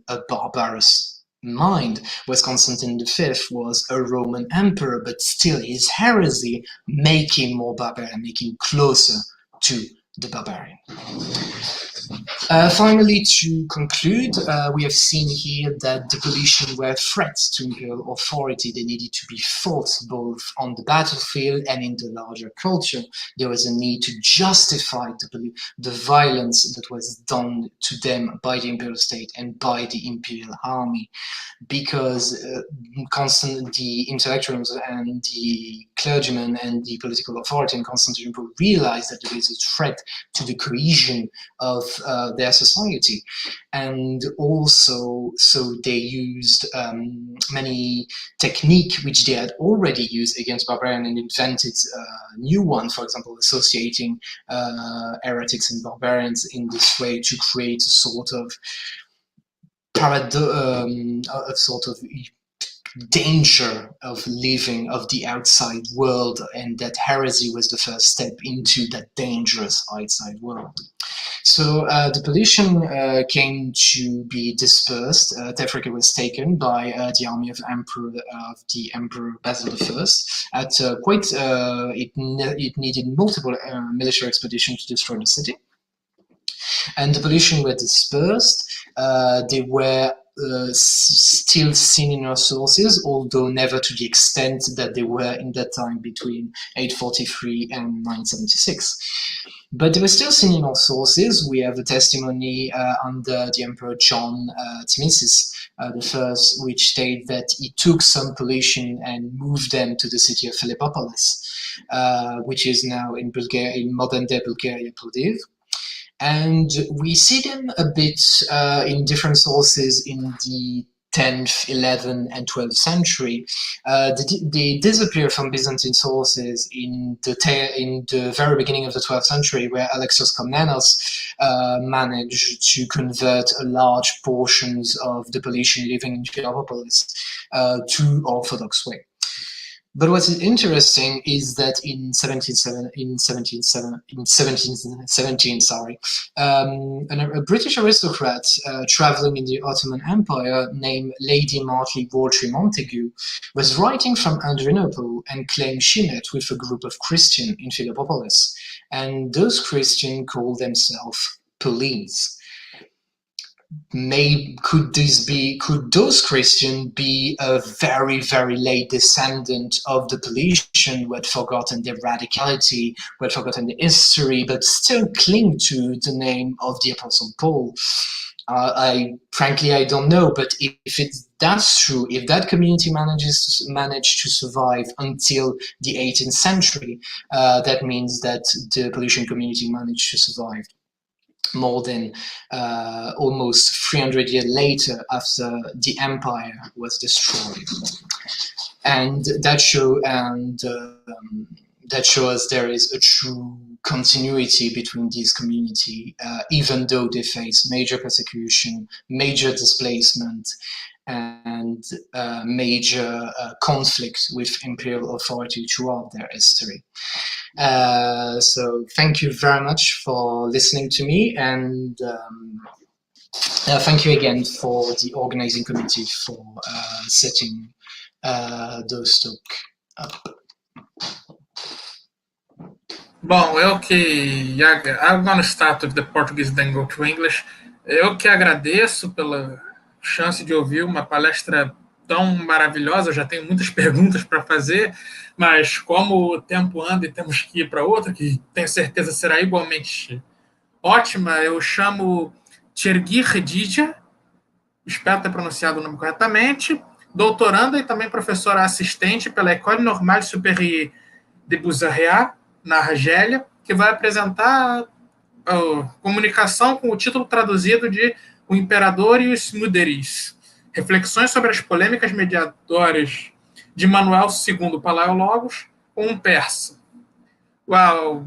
a barbarous mind, whereas Constantine V was a Roman emperor, but still his heresy make him more barbarian, make him closer to the barbarian. Finally, to conclude, we have seen here that the Paulicians were threats to imperial authority. They needed to be fought both on the battlefield and in the larger culture. There was a need to justify the violence that was done to them by the imperial state and by the imperial army, because the intellectuals and the clergymen and the political authority in Constantinople realized that there is a threat to the cohesion of their society. And also, so they used many techniques which they had already used against barbarian and invented a new one, for example, associating heretics and barbarians in this way to create a sort of danger of living of the outside world, and that heresy was the first step into that dangerous outside world. So the Paulician came to be dispersed. Africa was taken by the army of the Emperor Basil I. At it needed multiple military expeditions to destroy the city. And the Paulicians were dispersed. They were still seen in our sources, although never to the extent that they were in that time between 843 and 976. But they were still seen in our sources. We have a testimony under the Emperor John Tzimisces I, which states that he took some Paulicians and moved them to the city of Philippopolis, which is now in Bulgaria, in modern-day Bulgaria, Plovdiv. And we see them a bit in different sources in the 10th, 11th, and 12th century. They disappear from Byzantine sources in the very beginning of the 12th century, where Alexios Komnenos managed to convert large portions of the Paulician living in Philippopolis to Orthodox way. But what's interesting is that in 1717, a British aristocrat traveling in the Ottoman Empire named Lady Martley Waltree Montagu was writing from Adrianople and claimed she met with a group of Christians in Philippopolis, and those Christians called themselves police. could those Christians be a very, very late descendant of the Paulicians who had forgotten their radicality, who had forgotten the history, but still cling to the name of the Apostle Paul? Frankly, I don't know, but if that's true, if that community managed to survive until the 18th century, that means that the Paulician community managed to survive more than almost 300 years later, after the empire was destroyed. And that shows there is a true continuity between these communities, even though they face major persecution, major displacement, and major conflict with imperial authority throughout their history. So thank you very much for listening to me, and thank you again for the organizing committee for setting those talk up.
Bom, I'm going to start with the Portuguese, then go to English. Eu que agradeço pela chance de ouvir uma palestra tão maravilhosa. Eu já tenho muitas perguntas para fazer, mas como o tempo anda e temos que ir para outra, que tenho certeza será igualmente ótima, eu chamo Chergui Khedidja, espero ter pronunciado o nome corretamente, doutoranda e também professora assistente pela École Normale Supérieure de Byzantium, na Argélia, que vai apresentar a comunicação com o título traduzido de O Imperador e os Müderris, reflexões sobre as polêmicas mediatórias de Manuel II Paleologos com um persa. Well,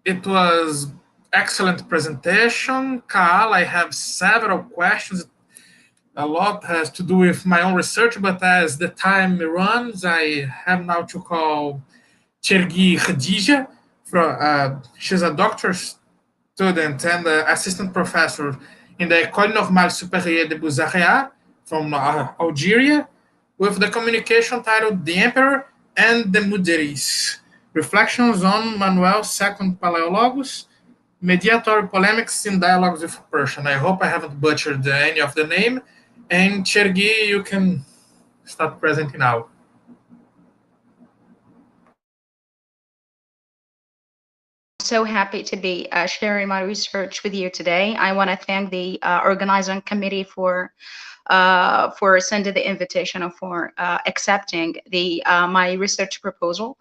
it was excellent presentation, Cahal. I have several questions. A lot has to do with my own research, but as the time runs, I have now to call Chergui Khedidja. She's a doctorate student and assistant professor in the École Normale Supérieure de Byzantium from Algeria, with the communication titled The Emperor and the Müderris, Reflections on Manuel II Paleologos, Mediatory Polemics in Dialogues with Persian. I hope I haven't butchered any of the name. And Chergui, you can start presenting now.
So happy to be sharing my research with you today. I want to thank the organizing committee for sending the invitation and for accepting my research proposal.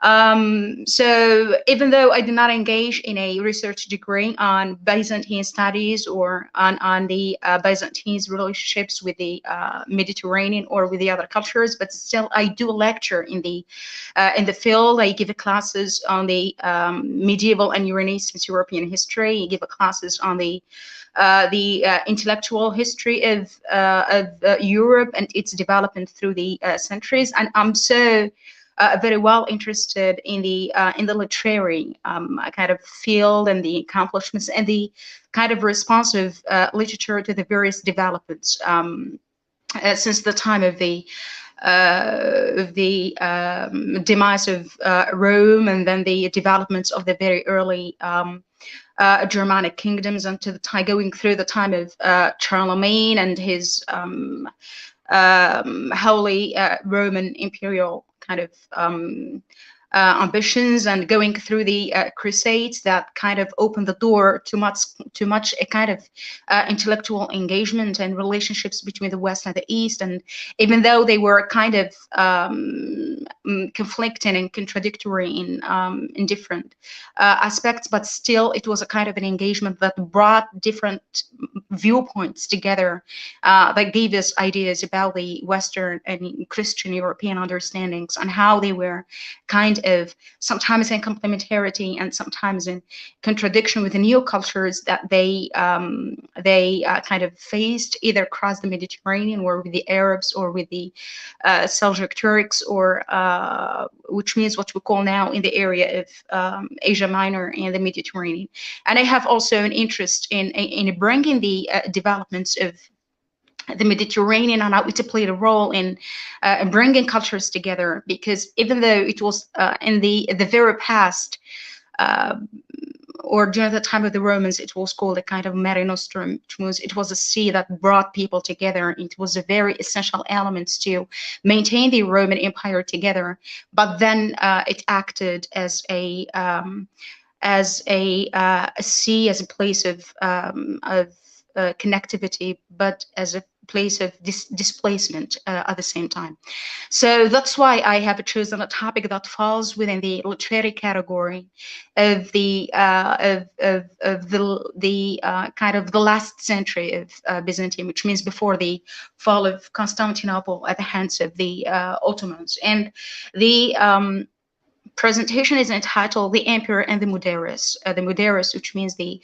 So even though I did not engage in a research degree on Byzantine studies or on the Byzantines relationships with the Mediterranean or with the other cultures, but still I do lecture in the field. I give classes on the medieval and Renaissance European history. I give classes on the intellectual history of Europe and its development through the centuries, and I'm so very well interested in the literary kind of field and the accomplishments and the kind of responsive literature to the various developments since the time of the demise of Rome, and then the developments of the very early Germanic kingdoms, and to the time going through the time of Charlemagne and his Holy Roman Imperial kind of ambitions, and going through the Crusades that kind of opened the door to much a kind of intellectual engagement and relationships between the West and the East. And even though they were kind of conflicting and contradictory in different aspects, but still it was a kind of an engagement that brought different viewpoints together, that gave us ideas about the Western and Christian European understandings and how they were kind of sometimes in complementarity and sometimes in contradiction with the new cultures that they kind of faced, either across the Mediterranean or with the Arabs or with the Seljuk Turks, or which means what we call now in the area of Asia Minor and the Mediterranean. And I have also an interest in bringing the developments of the Mediterranean and how it played a role in bringing cultures together, because even though it was in the very past, or during the time of the Romans, it was called a kind of mare nostrum, which means it was a sea that brought people together. It was a very essential element to maintain the Roman Empire together. But then it acted as a sea, as a place of connectivity, but as a place of displacement at the same time. So that's why I have chosen a topic that falls within the literary category of the kind of the last century of Byzantium, which means before the fall of Constantinople at the hands of the Ottomans. And the presentation is entitled "The Emperor and the Müderris." The Müderris, which means the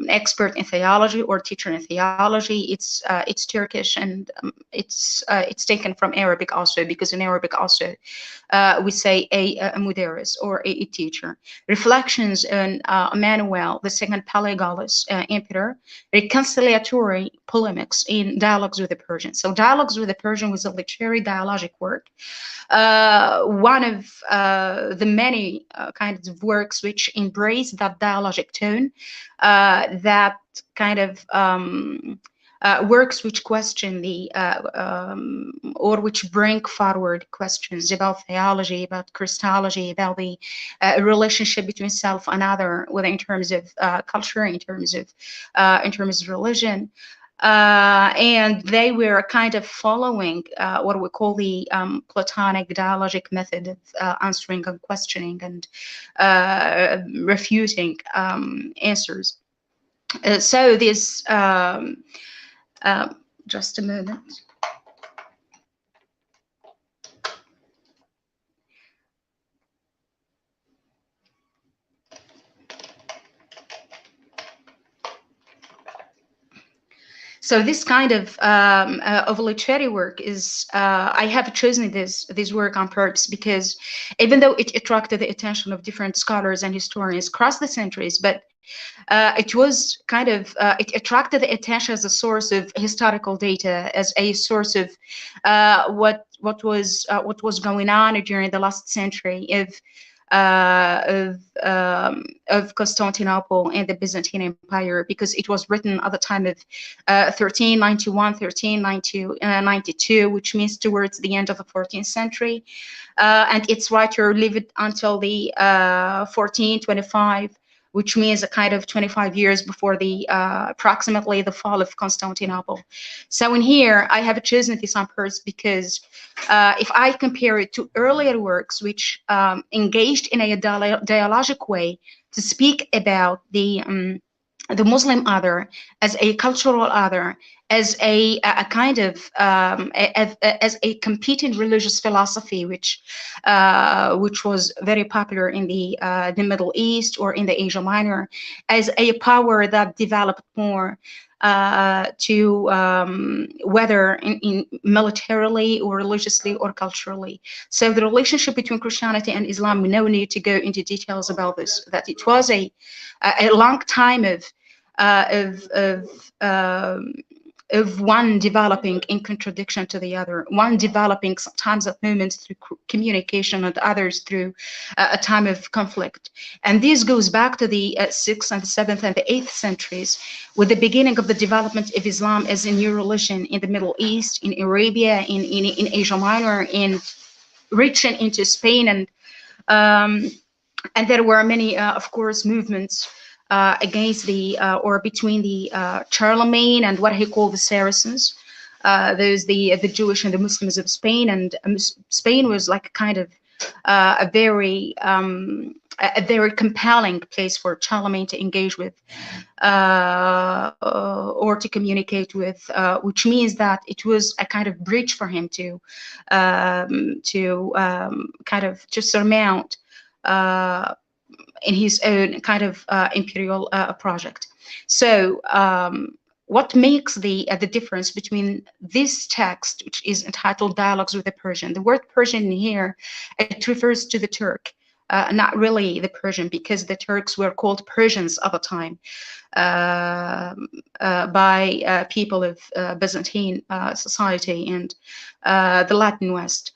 expert in theology or teacher in theology. It's Turkish, and it's taken from Arabic also, because in Arabic also we say a Müderris or a teacher. Reflections on Manuel, the second Paleologos emperor, reconciliatory polemics in Dialogues with the Persian. So Dialogues with the Persian was a literary dialogic work. One of the many kinds of works which embrace that dialogic tone, that kind of works which question the or which bring forward questions about theology, about Christology, about the relationship between self and other, whether in terms of culture, in terms of religion. And they were kind of following what we call the Platonic dialogic method of answering and questioning and refuting answers. So this, just a moment. So this kind of literary work is, I have chosen this work on purpose because even though it attracted the attention of different scholars and historians across the centuries, but it was kind of, it attracted the attention as a source of historical data, as a source of what was going on during the last century of Constantinople and the Byzantine Empire, because it was written at the time of 1391, 1392, which means towards the end of the 14th century. And its writer lived until the 1425, which means a kind of 25 years before the approximately the fall of Constantinople. So in here, I have chosen this on purpose because if I compare it to earlier works which engaged in a dialogic way to speak about the Muslim other as a cultural other, as a kind of as a competing religious philosophy, which was very popular in the Middle East or in the Asia Minor, as a power that developed more to whether in militarily or religiously or culturally. So the relationship between Christianity and Islam, we no need to go into details about this, that it was a long time of one developing in contradiction to the other, one developing sometimes at moments through communication and others through a time of conflict. And this goes back to the 6th and 7th and the 8th centuries, with the beginning of the development of Islam as a new religion in the Middle East, in Arabia, in Asia Minor, in reaching into Spain, and there were many, of course, movements against the or between the Charlemagne and what he called the Saracens. There's the Jewish and the Muslims of Spain, and Spain was like a kind of a very compelling place for Charlemagne to engage with or to communicate with, which means that it was a kind of bridge for him to kind of just surmount in his own kind of imperial project. So what makes the difference between this text, which is entitled Dialogues with the Persian? The word Persian here, it refers to the Turk, not really the Persian, because the Turks were called Persians at the time by people of Byzantine society and the Latin West.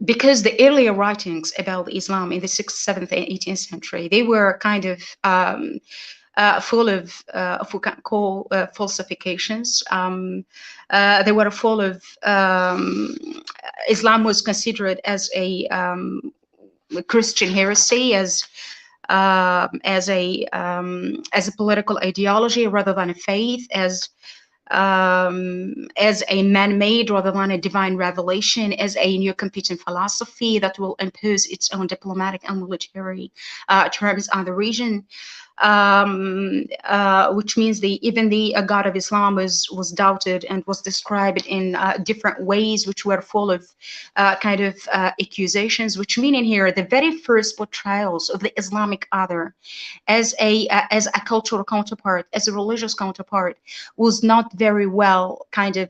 because the earlier writings about Islam in the 6th, 7th, and 18th century, they were kind of full of we can call falsifications. They were full of Islam was considered as a Christian heresy, as a political ideology rather than a faith, as a man-made rather than a divine revelation, as a new competing philosophy that will impose its own diplomatic and military terms on the region. Which means even the God of Islam was doubted and was described in different ways, which were full of kind of accusations, which mean in here the very first portrayals of the Islamic other as a cultural counterpart, as a religious counterpart, was not very well kind of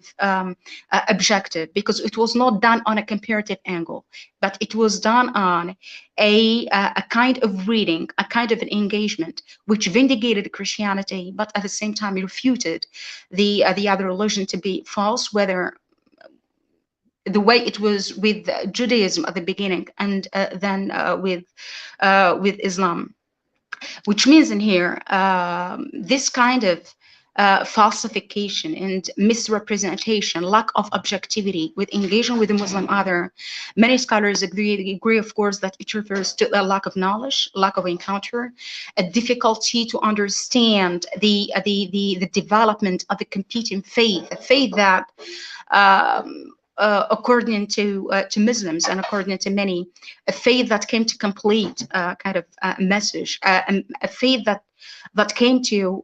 objective, because it was not done on a comparative angle, but it was done on a kind of reading, a kind of an engagement, which vindicated Christianity, but at the same time refuted the other religion to be false, whether the way it was with Judaism at the beginning and then with Islam, which means in here this kind of falsification and misrepresentation, lack of objectivity with engagement with the Muslim other. Many scholars agree, of course, that it refers to a lack of knowledge, lack of encounter, a difficulty to understand the development of the competing faith, a faith that according to Muslims and according to many, a faith that came to complete kind of message, a faith that came to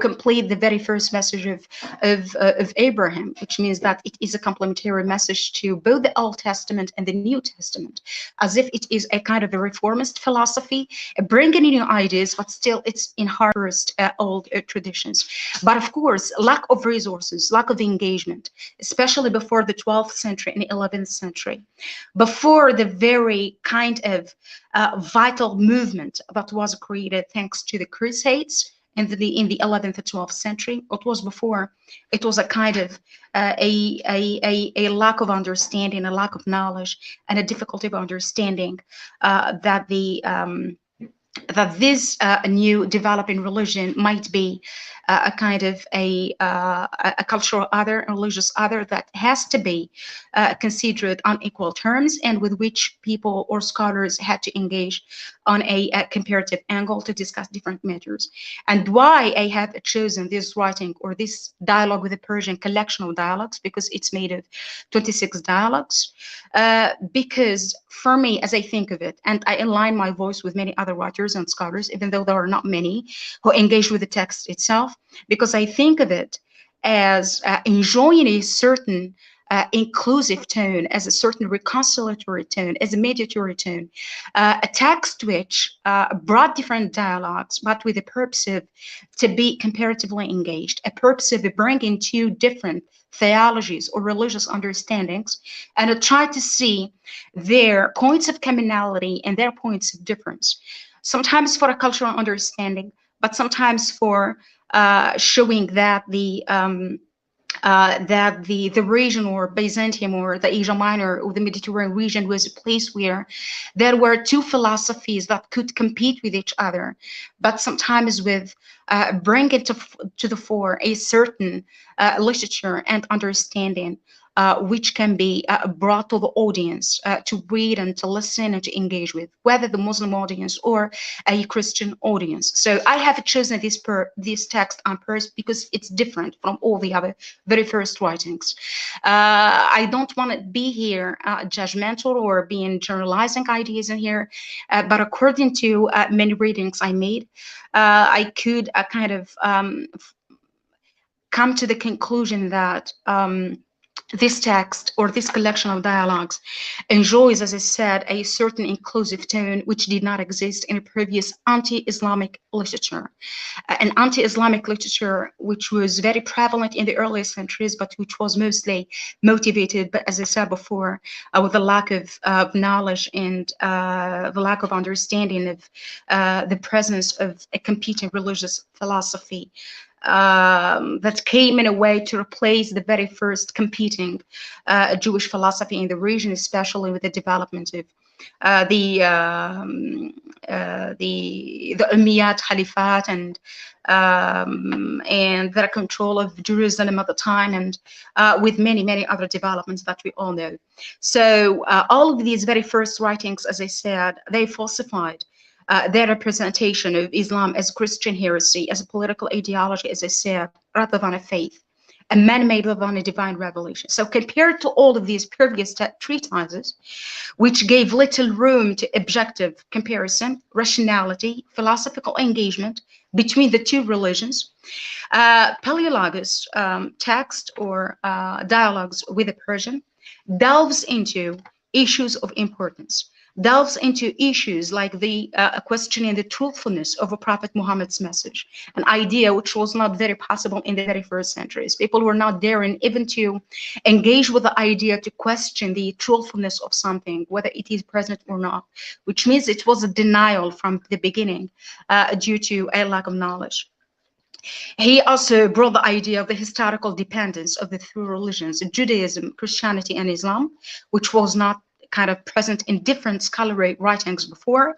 complete the very first message of Abraham, which means that it is a complementary message to both the Old Testament and the New Testament, as if it is a kind of a reformist philosophy, bringing new ideas, but still it's in harvest old traditions. But of course, lack of resources, lack of engagement, especially before the 12th century and 11th century, before the very kind of vital movement that was created thanks to the Crusades in the 11th and 12th century. What was before, it was a kind of a lack of understanding, a lack of knowledge, and a difficulty of understanding that this new developing religion might be a kind of a cultural other, a religious other that has to be considered on equal terms, and with which people or scholars had to engage on a comparative angle to discuss different matters. And why I have chosen this writing or this dialogue with the Persian collection of dialogues, because it's made of 26 dialogues, because for me, as I think of it, and I align my voice with many other writers and scholars, even though there are not many who engage with the text itself, because I think of it as enjoying a certain inclusive tone, as a certain reconciliatory tone, as a mediatory tone, a text which brought different dialogues, but with the purpose of to be comparatively engaged, a purpose of bringing two different theologies or religious understandings, and to try to see their points of commonality and their points of difference, sometimes for a cultural understanding, but sometimes for showing that the region, or Byzantium, or the Asia Minor, or the Mediterranean region, was a place where there were two philosophies that could compete with each other, but sometimes with bringing to the fore a certain literature and understanding which can be brought to the audience to read and to listen and to engage with, whether the Muslim audience or a Christian audience. So I have chosen this text on purpose because it's different from all the other very first writings. I don't want to be here judgmental or being generalizing ideas in here, but according to many readings I made, I could kind of come to the conclusion that this text or this collection of dialogues enjoys, as I said, a certain inclusive tone which did not exist in a previous anti-Islamic literature. An anti-Islamic literature which was very prevalent in the early centuries, but which was mostly motivated, but as I said before, with the lack of knowledge and the lack of understanding of the presence of a competing religious philosophy that came in a way to replace the very first competing Jewish philosophy in the region, especially with the development of the Umayyad Caliphate and their control of Jerusalem at the time, and with many other developments that we all know. So all of these very first writings, as I said, they falsified their representation of Islam as Christian heresy, as a political ideology, as I said, rather than a faith, a man-made rather than a divine revelation. So compared to all of these previous treatises, which gave little room to objective comparison, rationality, philosophical engagement between the two religions, Paleologos text or dialogues with the Persian delves into issues of importance, delves into issues like the questioning the truthfulness of a Prophet Muhammad's message, an idea which was not very possible in the very first centuries. People were not daring even to engage with the idea to question the truthfulness of something, whether it is present or not, which means it was a denial from the beginning due to a lack of knowledge. He also brought the idea of the historical dependence of the three religions, Judaism, Christianity, and Islam, which was not kind of present in different scholarly writings before,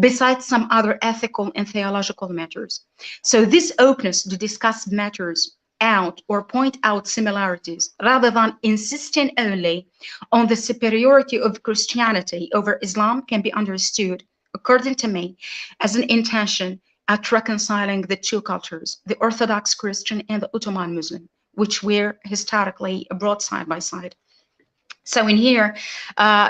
besides some other ethical and theological matters. So this openness to discuss matters out or point out similarities, rather than insisting only on the superiority of Christianity over Islam, can be understood, according to me, as an intention at reconciling the two cultures, the Orthodox Christian and the Ottoman Muslim, which were historically brought side by side. So in here,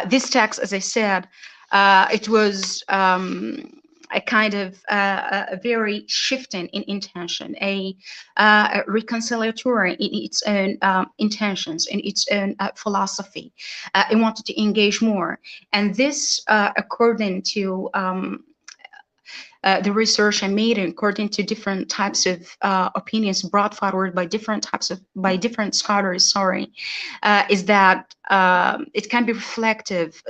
this text, as I said, it was a kind of a very shifting in intention, a reconciliatory in its own intentions, in its own philosophy. It wanted to engage more. And this, according to the research I made, according to different types of opinions brought forward by different scholars, is that it can be reflective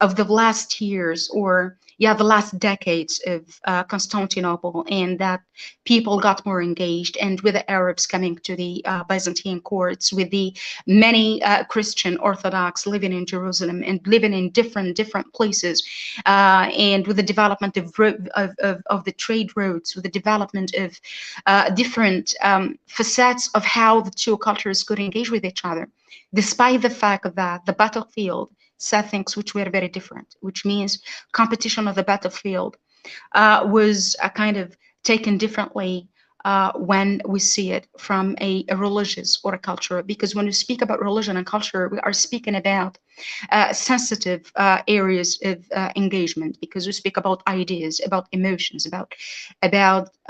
of the last years, or the last decades of Constantinople, and that people got more engaged, and with the Arabs coming to the Byzantine courts, with the many Christian Orthodox living in Jerusalem and living in different places, and with the development of the trade routes, with the development of different facets of how the two cultures could engage with each other, despite the fact that the battlefield said things which were very different, which means competition of the battlefield was kind of taken differently when we see it from a religious or a culture. Because when we speak about religion and culture, we are speaking about sensitive areas of engagement, because we speak about ideas, about emotions, about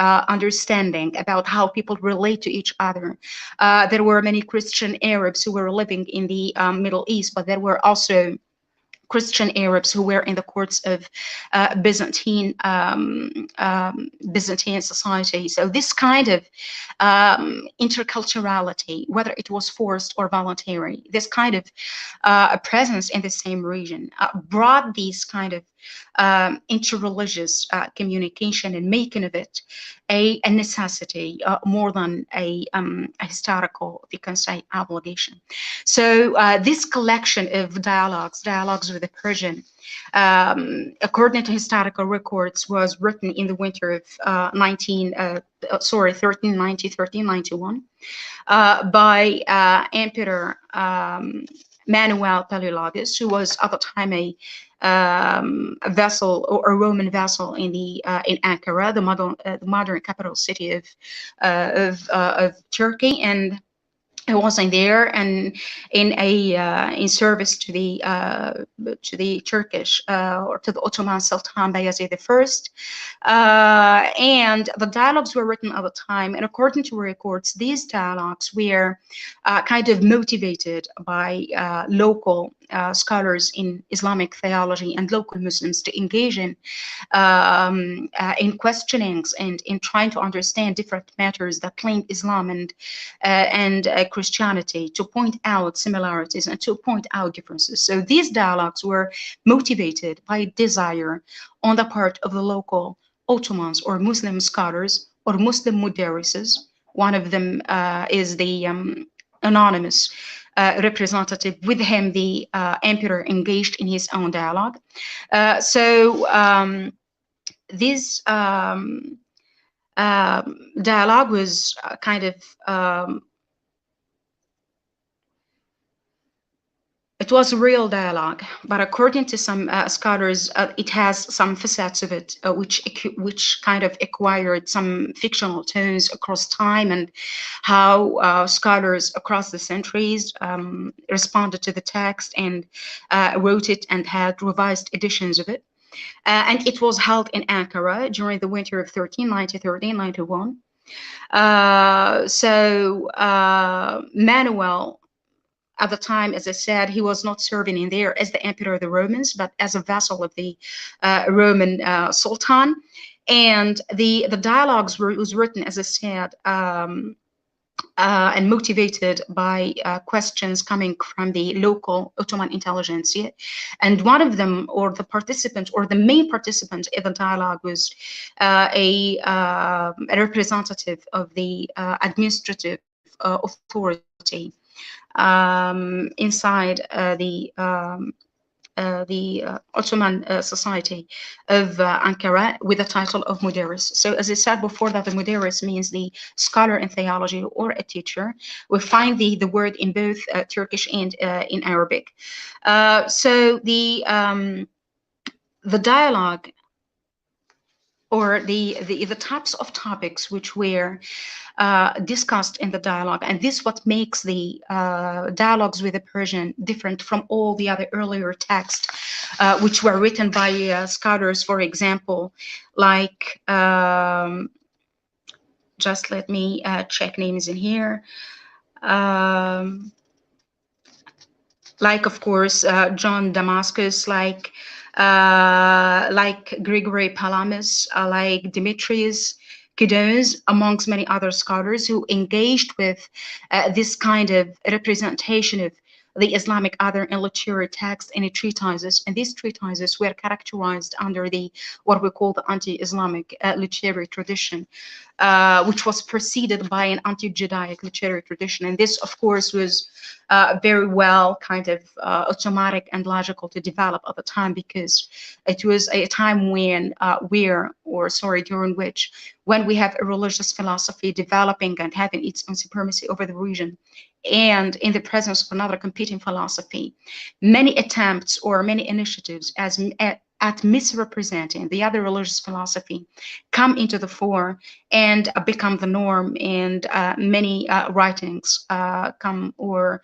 understanding, about how people relate to each other. There were many Christian Arabs who were living in the Middle East, but there were also Christian Arabs who were in the courts of Byzantine society. So this kind of interculturality, whether it was forced or voluntary, this kind of presence in the same region brought these kind of interreligious communication, and making of it a necessity more than a historical, we can say, obligation. So this collection of dialogues with the Persian, according to historical records, was written in the winter of 1390-1391 by Emperor Manuel Paleologos, who was at the time a vessel, or a Roman vessel, in Ankara, the modern capital city of Turkey, and I was in there and in service to the Turkish or to the Ottoman Sultan Bayezid I, and the dialogues were written at the time. And according to records, these dialogues were kind of motivated by local scholars in Islamic theology and local Muslims to engage in questionings and in trying to understand different matters that claim Islam and Christianity, to point out similarities and to point out differences. So these dialogues were motivated by desire on the part of the local Ottomans or Muslim scholars or Muslim Müderrises, One of them is the anonymous representative. With him, the emperor engaged in his own dialogue. This dialogue was kind of it was a real dialogue, but according to some scholars, it has some facets of it which kind of acquired some fictional tones across time, and how scholars across the centuries responded to the text and wrote it and had revised editions of it. And it was held in Ankara during the winter of 1390-1391. Manuel, at the time, as I said, he was not serving in there as the emperor of the Romans, but as a vassal of the Roman Sultan. And the dialogues was written, as I said, and motivated by questions coming from the local Ottoman intelligentsia. And one of them, or the participant, or the main participant in the dialogue, was a representative of the administrative authority inside the Ottoman society of Ankara, with the title of Müderris. So as I said before, that the Müderris means the scholar in theology or a teacher. We find the word in both Turkish and in Arabic. So the dialogue, or the types of topics which were discussed in the dialogue, and this what makes the dialogues with the Persian different from all the other earlier texts which were written by scholars, for example, like just let me check names in here, like of course John Damascus, like Gregory Palamas, like Demetrius Kidons, amongst many other scholars who engaged with this kind of representation of the Islamic other in literary texts and treatises. And these treatises were characterized under the what we call the anti-Islamic literary tradition, which was preceded by an anti-Judaic literary tradition. And this, of course, was very well kind of automatic and logical to develop at the time, because it was a time when during which, when we have a religious philosophy developing and having its own supremacy over the region, and in the presence of another competing philosophy, many attempts or many initiatives at misrepresenting the other religious philosophy come into the fore and become the norm, and many writings come or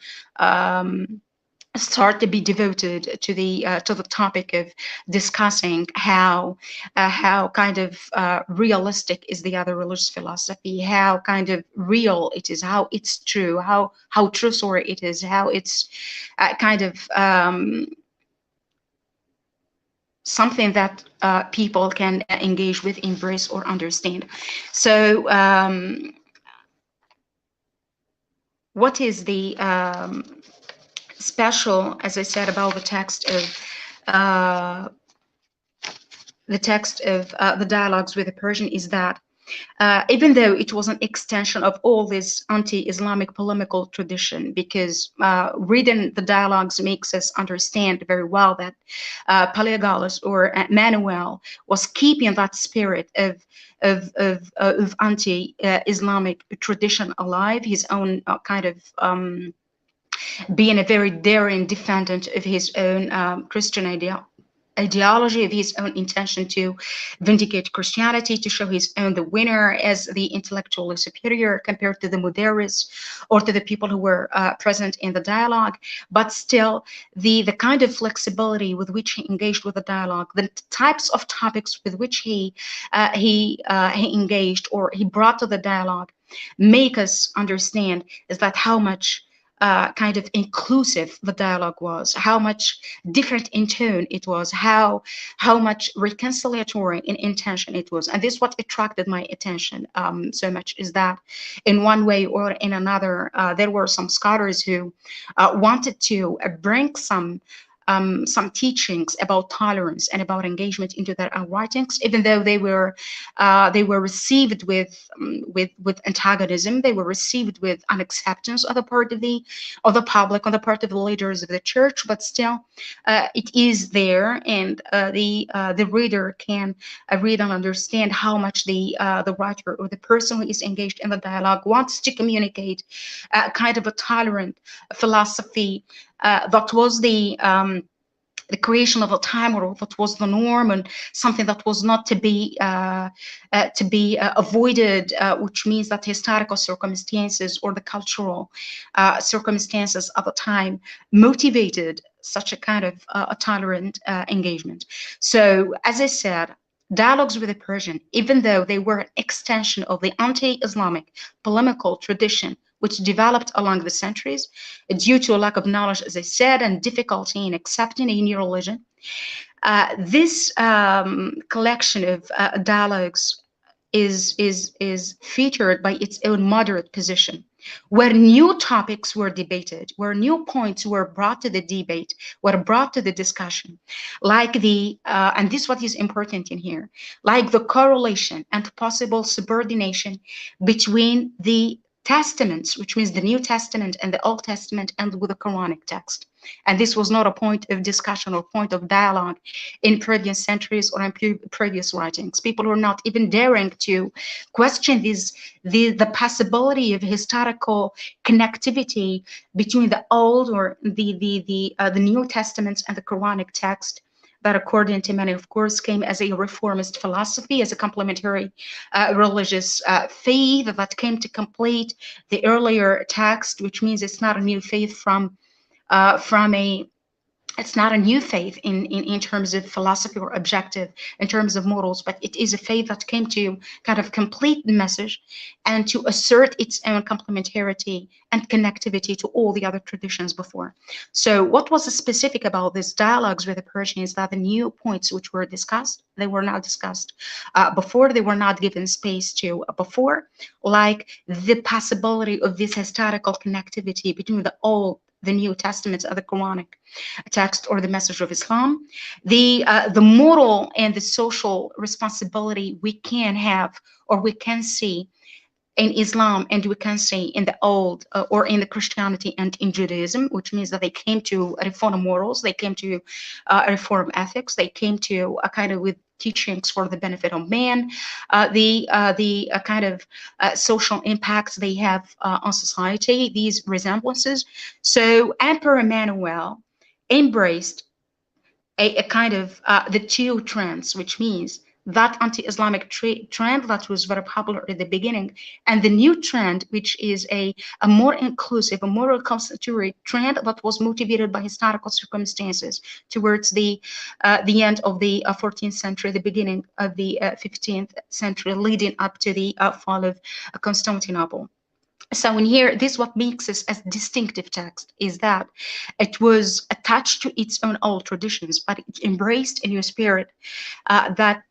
start to be devoted to the topic of discussing how kind of realistic is the other religious philosophy, how kind of real it is, how it's true, how trustworthy it is, how it's kind of something that people can engage with, embrace, or understand. So what is the special, as I said, about the text of the dialogues with the Persian is that even though it was an extension of all this anti-Islamic polemical tradition, because reading the dialogues makes us understand very well that Paleologos or Manuel was keeping that spirit of anti-Islamic tradition alive, his own kind of being a very daring defendant of his own Christian ideology, of his own intention to vindicate Christianity, to show his own the winner as the intellectually superior compared to the Müderris or to the people who were present in the dialogue. But still, the kind of flexibility with which he engaged with the dialogue, the types of topics with which he engaged or he brought to the dialogue, make us understand is that how much kind of inclusive the dialogue was, how much different in tone it was, how much reconciliatory in intention it was. And this is what attracted my attention so much, is that in one way or in another, there were some scholars who wanted to bring some some teachings about tolerance and about engagement into their writings, even though they were received with antagonism. They were received with unacceptance on the part of the public, on the part of the leaders of the church. But still, it is there, and the reader can read and understand how much the writer or the person who is engaged in the dialogue wants to communicate kind of a tolerant philosophy that was the creation of a time where that was the norm, and something that was not to be avoided, which means that historical circumstances or the cultural circumstances of the time motivated such a kind of a tolerant engagement. So, as I said, dialogues with the Persian, even though they were an extension of the anti-Islamic polemical tradition which developed along the centuries due to a lack of knowledge, as I said, and difficulty in accepting a new religion. This collection of dialogues is featured by its own moderate position, where new topics were debated, where new points were brought to the debate, were brought to the discussion, like and this is what is important in here, like the correlation and possible subordination between the Testaments, which means the New Testament and the Old Testament, and with the Quranic text. And this was not a point of discussion or point of dialogue in previous centuries or in previous writings. People were not even daring to question the possibility of historical connectivity between the Old or the New Testaments and the Quranic text, that according to many, of course, came as a reformist philosophy, as a complementary religious faith that came to complete the earlier text, which means it's not a new faith it's not a new faith in terms of philosophy or objective, in terms of morals, but it is a faith that came to kind of complete the message and to assert its own complementarity and connectivity to all the other traditions before. So what was specific about these dialogues with the Persian is that the new points which were discussed, they were not discussed before, they were not given space to before, like the possibility of this historical connectivity between the Old, the New Testaments of the Quranic text or the message of Islam, the moral and the social responsibility we can have or we can see in Islam and we can see in the Old or in the Christianity and in Judaism, which means that they came to reform morals, they came to reform ethics, they came to a kind of with teachings for the benefit of man, the kind of social impacts they have on society, these resemblances. So Emperor Manuel embraced a kind of the two trends, which means that anti-Islamic trend that was very popular at the beginning, and the new trend, which is a more inclusive, a more constitutory trend that was motivated by historical circumstances towards the end of the 14th century, the beginning of the 15th century, leading up to the fall of Constantinople. So in here, this what makes it as distinctive text is that it was attached to its own old traditions, but it embraced a new spirit that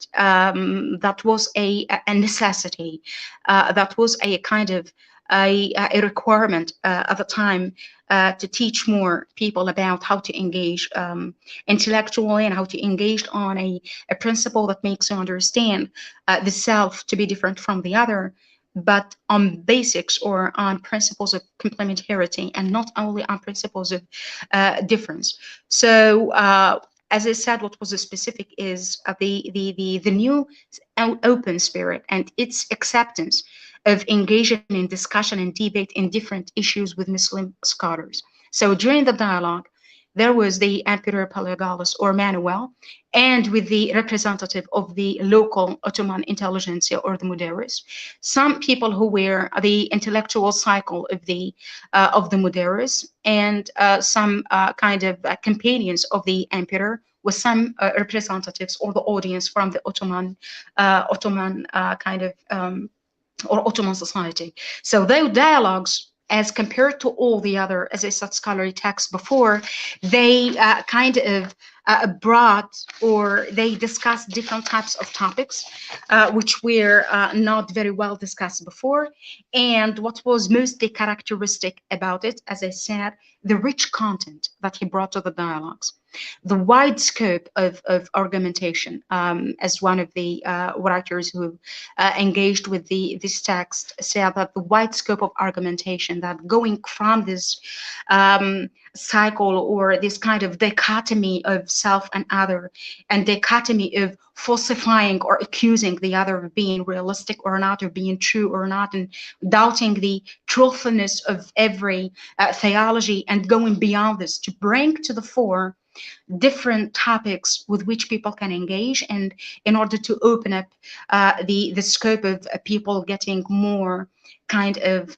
was a necessity, that was a kind of a requirement at the time to teach more people about how to engage intellectually and how to engage on a principle that makes you understand the self to be different from the other, but on basics or on principles of complementarity and not only on principles of difference. So as I said, what was specific is the new open spirit and its acceptance of engaging in discussion and debate in different issues with Muslim scholars. So during the dialogue, there was the Emperor Paleologos or Manuel, and with the representative of the local Ottoman intelligentsia or the Müderris, some people who were the intellectual cycle of the Müderris, and some kind of companions of the emperor, with some representatives or the audience from the Ottoman kind of or Ottoman society. So those dialogues, as compared to all the other, as I said, scholarly texts before, they kind of brought or they discussed different types of topics which were not very well discussed before. And what was mostly characteristic about it, as I said, the rich content that he brought to the dialogues. the wide scope of argumentation, as one of the writers who engaged with this text said, that the wide scope of argumentation, that going from this cycle or this kind of dichotomy of self and other, and dichotomy of falsifying or accusing the other of being realistic or not, or being true or not, and doubting the truthfulness of every theology, and going beyond this to bring to the fore different topics with which people can engage, and in order to open up the scope of people getting more kind of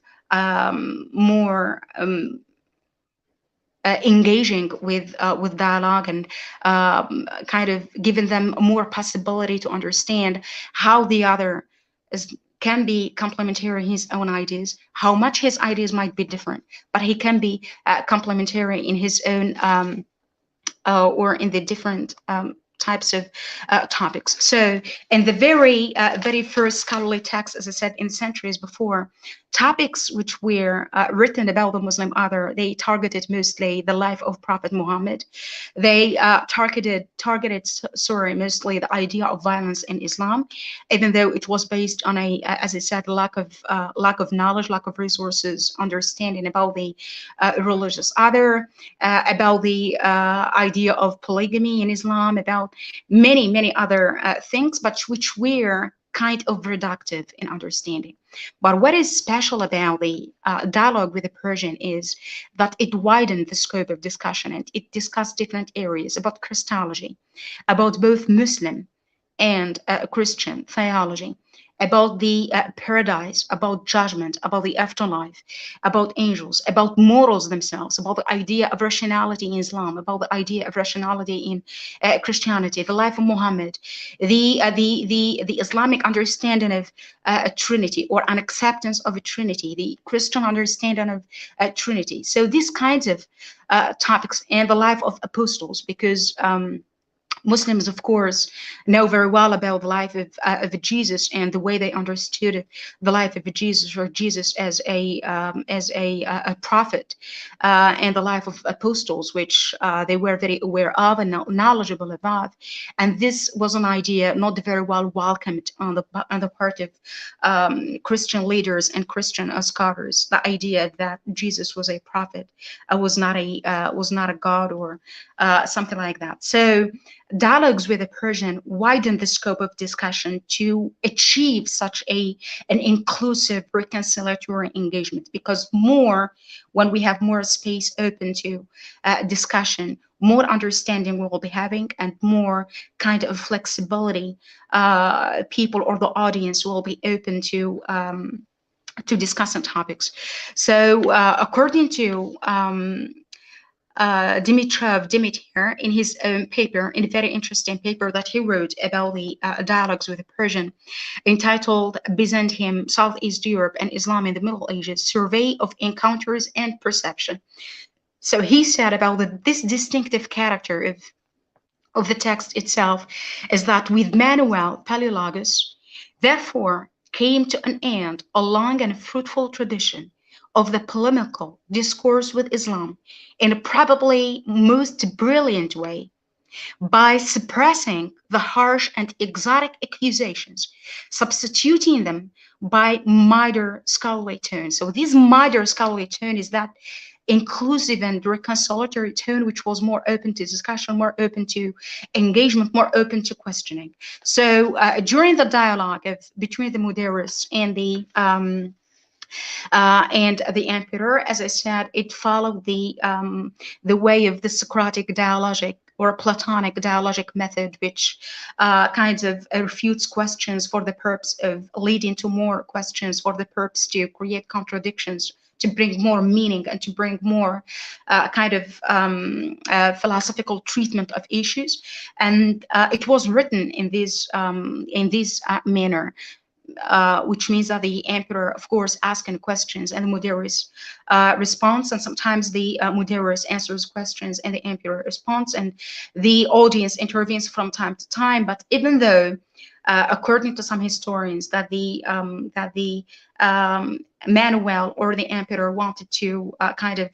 engaging with dialogue, and kind of giving them more possibility to understand how the other can be complementary in his own ideas, how much his ideas might be different, but he can be complementary in his own or in the different types of topics. So in the very first scholarly text, as I said, in centuries before, topics which were written about the Muslim other, they targeted mostly the life of Prophet Muhammad. They targeted mostly the idea of violence in Islam, even though it was based on a, as I said, lack of knowledge, lack of resources, understanding about the religious other, about the idea of polygamy in Islam, about many other things, but which were kind of reductive in understanding. But what is special about the dialogue with the Persian is that it widened the scope of discussion, and it discussed different areas about Christology, about both Muslim and Christian theology, about the paradise, about judgment, about the afterlife, about angels, about morals themselves, about the idea of rationality in Islam, about the idea of rationality in Christianity, the life of Muhammad, the Islamic understanding of a Trinity, or an acceptance of a Trinity, the Christian understanding of a Trinity. So these kinds of topics, and the life of apostles, because Muslims, of course, know very well about the life of Jesus, and the way they understood the life of Jesus, or Jesus as a prophet, and the life of apostles, which they were very aware of and knowledgeable about. And this was an idea not very well welcomed on the part of Christian leaders and Christian scholars. The idea that Jesus was a prophet, was not a god, or something like that. So dialogues with the Persian widened the scope of discussion to achieve such an inclusive reconciliatory engagement, because when we have more space open to discussion, more understanding we will be having, and more kind of flexibility people or the audience will be open to discussing topics. So according to Demeter, in his own paper, in a very interesting paper that he wrote about the dialogues with the Persian, entitled Byzantium, Southeast Europe, and Islam in the Middle Ages, Survey of Encounters and Perception. So he said about this distinctive character of the text itself is that with Manuel, Paleologos, therefore came to an end a long and fruitful tradition of the polemical discourse with Islam in a probably most brilliant way, by suppressing the harsh and exotic accusations, substituting them by milder scholarly tone. So this milder scholarly tone is that inclusive and reconciliatory tone, which was more open to discussion, more open to engagement, more open to questioning. So during the dialogue between the Müderris and the emperor, as I said, it followed the way of the Socratic dialogic or Platonic dialogic method, which kinds of refutes questions for the purpose of leading to more questions, for the purpose to create contradictions, to bring more meaning, and to bring more kind of philosophical treatment of issues. And it was written in this manner. Which means that the emperor, of course, asking questions, and the Müderris responds, and sometimes the Müderris answers questions and the emperor responds, and the audience intervenes from time to time. But even though according to some historians, that the Manuel or the emperor wanted to kind of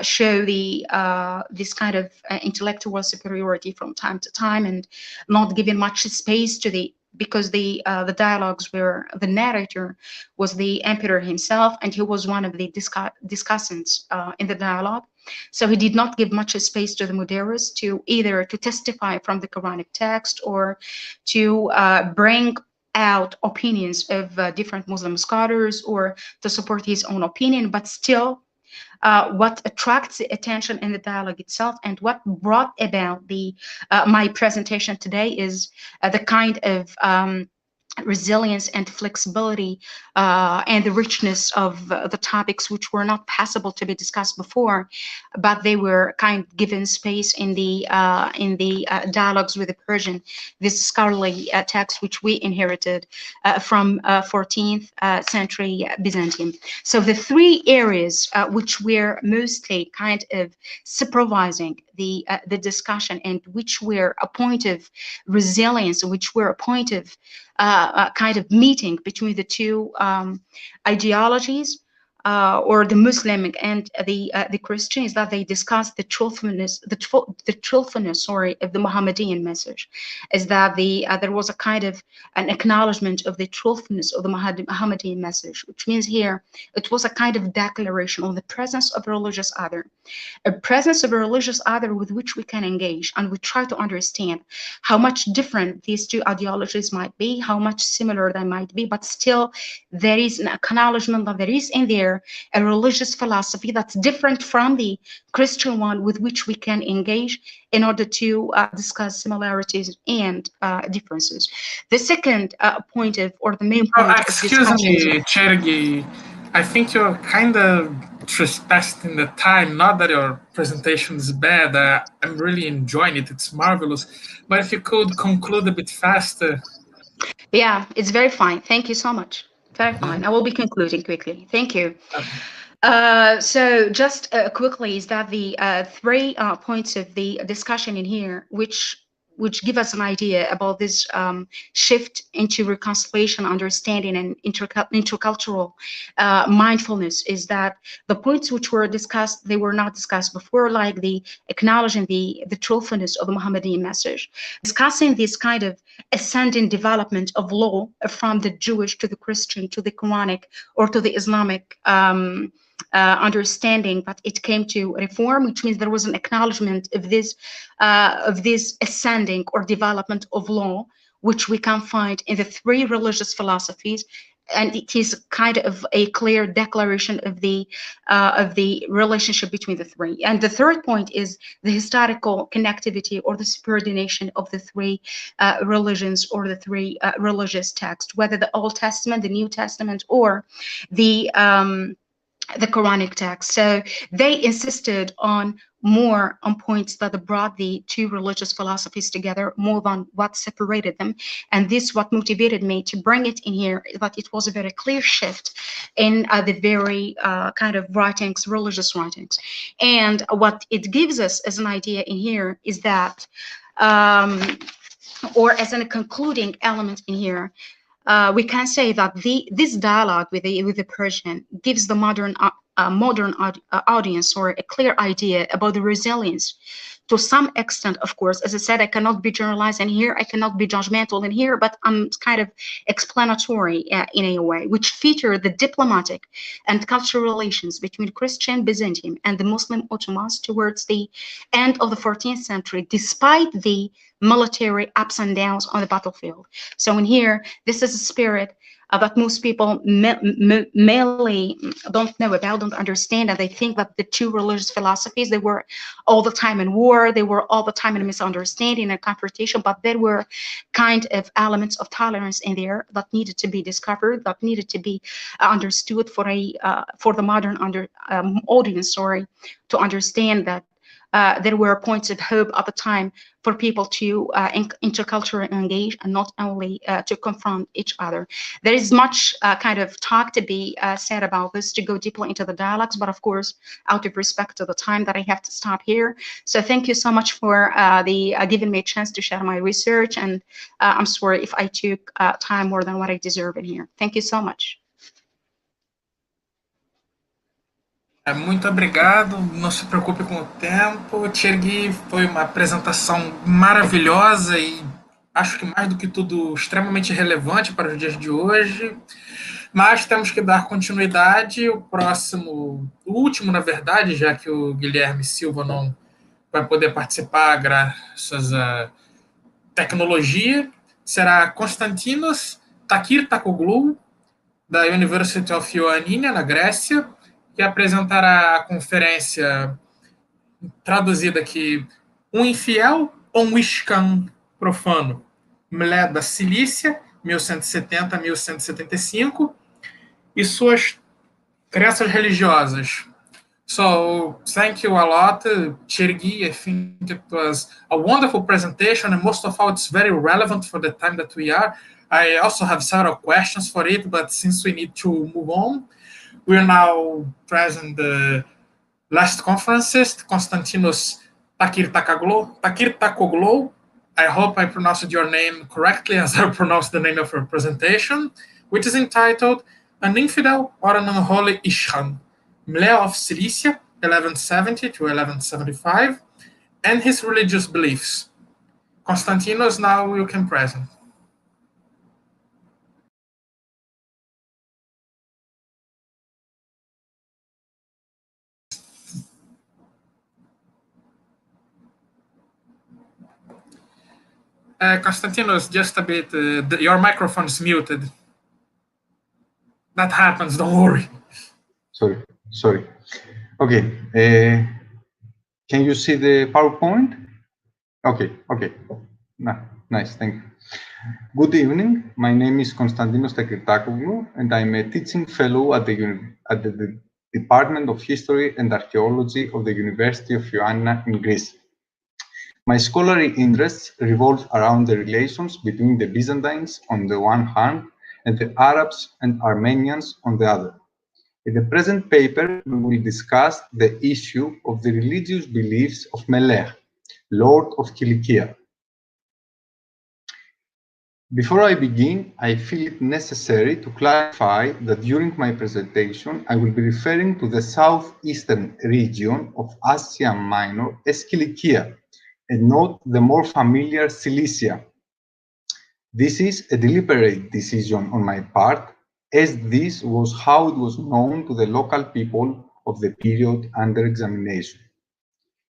show this kind of intellectual superiority from time to time, and not giving much space to because the dialogues were, the narrator was the emperor himself, and he was one of the discussants in the dialogue. So he did not give much space to the Müderris to either to testify from the Quranic text or to bring out opinions of different Muslim scholars or to support his own opinion. But still, what attracts the attention in the dialogue itself, and what brought about the my presentation today, is the kind of resilience and flexibility and the richness of the topics which were not possible to be discussed before, but they were kind of given space in the dialogues with the Persian, this scholarly text which we inherited from 14th century Byzantium. So the three areas which were mostly kind of supervising the discussion, and which were a point of resilience, which were a point of kind of meeting between the two ideologies, or the Muslim and the Christian, is that they discussed the truthfulness, sorry, of the Mohammedan message. Is that there was a kind of an acknowledgement of the truthfulness of the Mohammedan message, which means here it was a kind of declaration on the presence of a religious other, a presence of a religious other with which we can engage, and we try to understand how much different these two ideologies might be, how much similar they might be, but still there is an acknowledgement that there is in there a religious philosophy that's different from the Christian one, with which we can engage in order to discuss similarities and differences. The second point of, or the main point of
excuse me, Chergui, I think you're kind of trespassing the time. Not that your presentation is bad, I'm really enjoying it, it's marvelous, but if you could conclude a bit faster.
Yeah, it's very fine, thank you so much. Very fine. I will be concluding quickly. Thank you. So just quickly, is that the three points of the discussion in here, which give us an idea about this shift into reconciliation, understanding, and intercultural mindfulness, is that the points which were discussed, they were not discussed before, like the acknowledging the truthfulness of the Mohammedan message, discussing this kind of ascending development of law from the Jewish to the Christian to the Quranic or to the Islamic understanding, but it came to reform, which means there was an acknowledgement of this ascending or development of law, which we can find in the three religious philosophies, and it is kind of a clear declaration of the relationship between the three. And the third point is the historical connectivity or the subordination of the three religions or the three religious texts, whether the Old Testament, the New Testament, or the Quranic text. So they insisted on more on points that brought the two religious philosophies together more than what separated them. And this what motivated me to bring it in here, that it was a very clear shift in the very kind of writings, religious writings. And what it gives us as an idea in here is that, or as a concluding element in here, we can say that this dialogue with the Persian gives the modern audience or a clear idea about the resilience. To some extent, of course, as I said, I cannot be generalized in here, I cannot be judgmental in here, but I'm kind of explanatory in a way, which feature the diplomatic and cultural relations between Christian Byzantium and the Muslim Ottomans towards the end of the 14th century, despite the military ups and downs on the battlefield. So in here, this is a spirit that most people mainly don't know about, don't understand, and they think that the two religious philosophies, they were all the time in war, they were all the time in misunderstanding and confrontation, but there were kind of elements of tolerance in there that needed to be discovered, that needed to be understood for the modern audience, sorry, to understand that there were points of hope at the time for people to interculturally engage and not only to confront each other. There is much kind of talk to be said about this, to go deeply into the dialogues, but of course, out of respect to the time that I have to stop here. So thank you so much for giving me a chance to share my research, and I'm sorry if I took time more than what I deserve in here. Thank you so much.
Muito obrigado, não se preocupe com o tempo. Chergui, foi uma apresentação maravilhosa e acho que mais do que tudo extremamente relevante para os dias de hoje. Mas temos que dar continuidade. O último, na verdade, já que o Guilherme Silva não vai poder participar graças à tecnologia, será Konstantinos Takirtakoglou, da University of Ioannina, na Grécia, que apresentará a conferência traduzida aqui, Um Infiel ou um Iscan Profano, Mulher da Cilícia, 1170 a 1175, e suas crenças religiosas. So, thank you a lot, Chergui. I think it was a wonderful presentation, and most of all, it's very relevant for the time that we are. I also have several questions for it, but since we need to move on, we're now present the last conferences, Konstantinos Takirtakoglou. I hope I pronounced your name correctly as I pronounced the name of your presentation, which is entitled An Infidel or an Unholy Ishan, Mulher of Cilicia, 1170 to 1175, and his religious beliefs. Konstantinos, now you can present. Konstantinos, just a bit, your microphone is muted. That happens, don't worry.
Sorry. Okay, can you see the PowerPoint? Okay. Nice, thank you. Good evening, my name is Konstantinos Takirtakoglou, and I'm a teaching fellow at the Department of History and Archaeology of the University of Ioannina in Greece. My scholarly interests revolve around the relations between the Byzantines on the one hand and the Arabs and Armenians on the other. In the present paper, we will discuss the issue of the religious beliefs of Melech, Lord of Cilicia. Before I begin, I feel it necessary to clarify that during my presentation, I will be referring to the southeastern region of Asia Minor as Cilicia, and not the more familiar Cilicia. This is a deliberate decision on my part, as this was how it was known to the local people of the period under examination.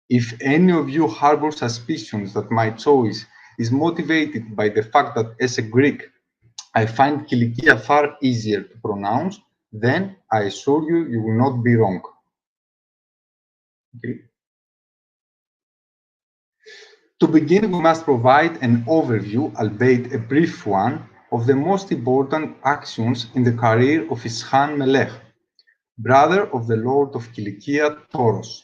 If any of you harbor suspicions that my choice is motivated by the fact that as a Greek, I find Cilicia far easier to pronounce, then I assure you, you will not be wrong. Okay. To begin, we must provide an overview, albeit a brief one, of the most important actions in the career of Ishan Melech, brother of the Lord of Cilicia, Toros.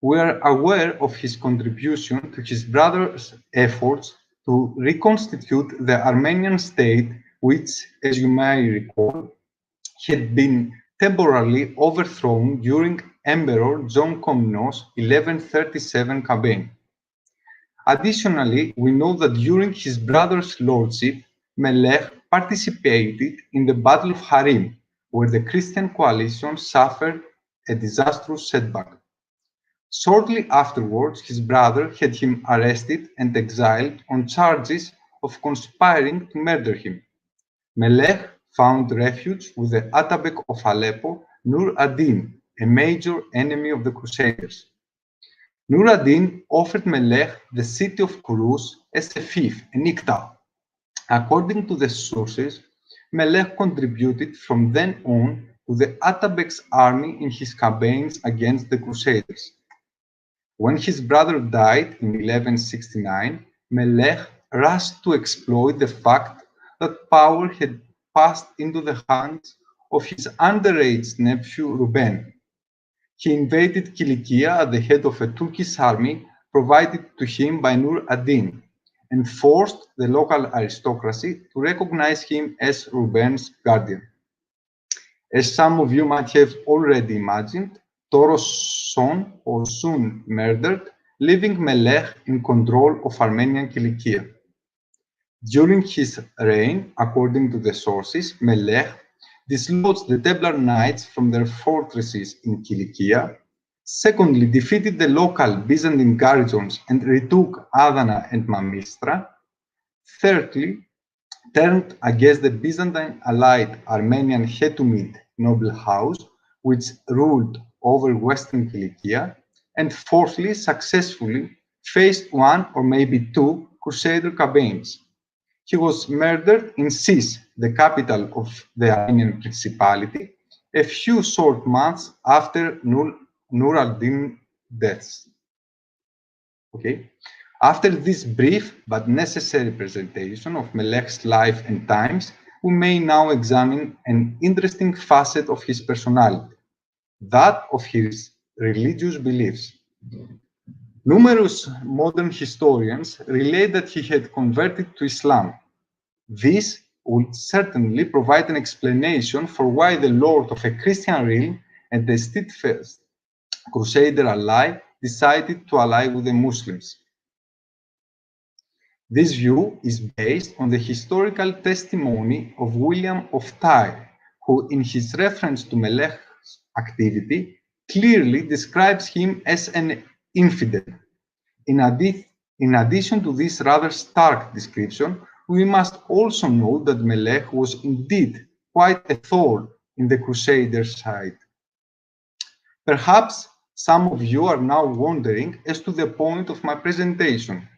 We are aware of his contribution to his brother's efforts to reconstitute the Armenian state, which, as you may recall, had been temporarily overthrown during Emperor John Komnenos' 1137 campaign. Additionally, we know that during his brother's lordship, Melech participated in the Battle of Harim, where the Christian coalition suffered a disastrous setback. Shortly afterwards, his brother had him arrested and exiled on charges of conspiring to murder him. Melech found refuge with the Atabek of Aleppo, Nur ad-Din, a major enemy of the Crusaders. Nur ad-Din offered Melech the city of Kurus as a fief, an ikta. According to the sources, Melech contributed from then on to the Atabek's army in his campaigns against the Crusaders. When his brother died in 1169, Melech rushed to exploit the fact that power had passed into the hands of his underage nephew Reuben. he invaded Cilicia at the head of a Turkish army provided to him by Nur ad-Din, and forced the local aristocracy to recognize him as Reuben's guardian. As some of you might have already imagined, Toros' son was soon murdered, leaving Melech in control of Armenian Cilicia. During his reign, according to the sources, Melech dislodged the Templar Knights from their fortresses in Cilicia, secondly, defeated the local Byzantine garrisons and retook Adana and Mamistra, thirdly, turned against the Byzantine allied Armenian Hetumid noble house, which ruled over western Cilicia, and fourthly, successfully faced one or maybe two Crusader campaigns. He was murdered in Sis, the capital of the Armenian Principality, a few short months after Nur al-Din's death. Okay. After this brief but necessary presentation of Melech's life and times, we may now examine an interesting facet of his personality, that of his religious beliefs. Numerous modern historians relate that he had converted to Islam. This would certainly provide an explanation for why the lord of a Christian realm and the steadfast Crusader ally decided to ally with the Muslims. This view is based on the historical testimony of William of Tyre, who, in his reference to Melech's activity, clearly describes him as an infidel. In addition to this rather stark description, we must also note that Melech was indeed quite a thorn in the Crusaders' side. Perhaps some of you are now wondering as to the point of my presentation,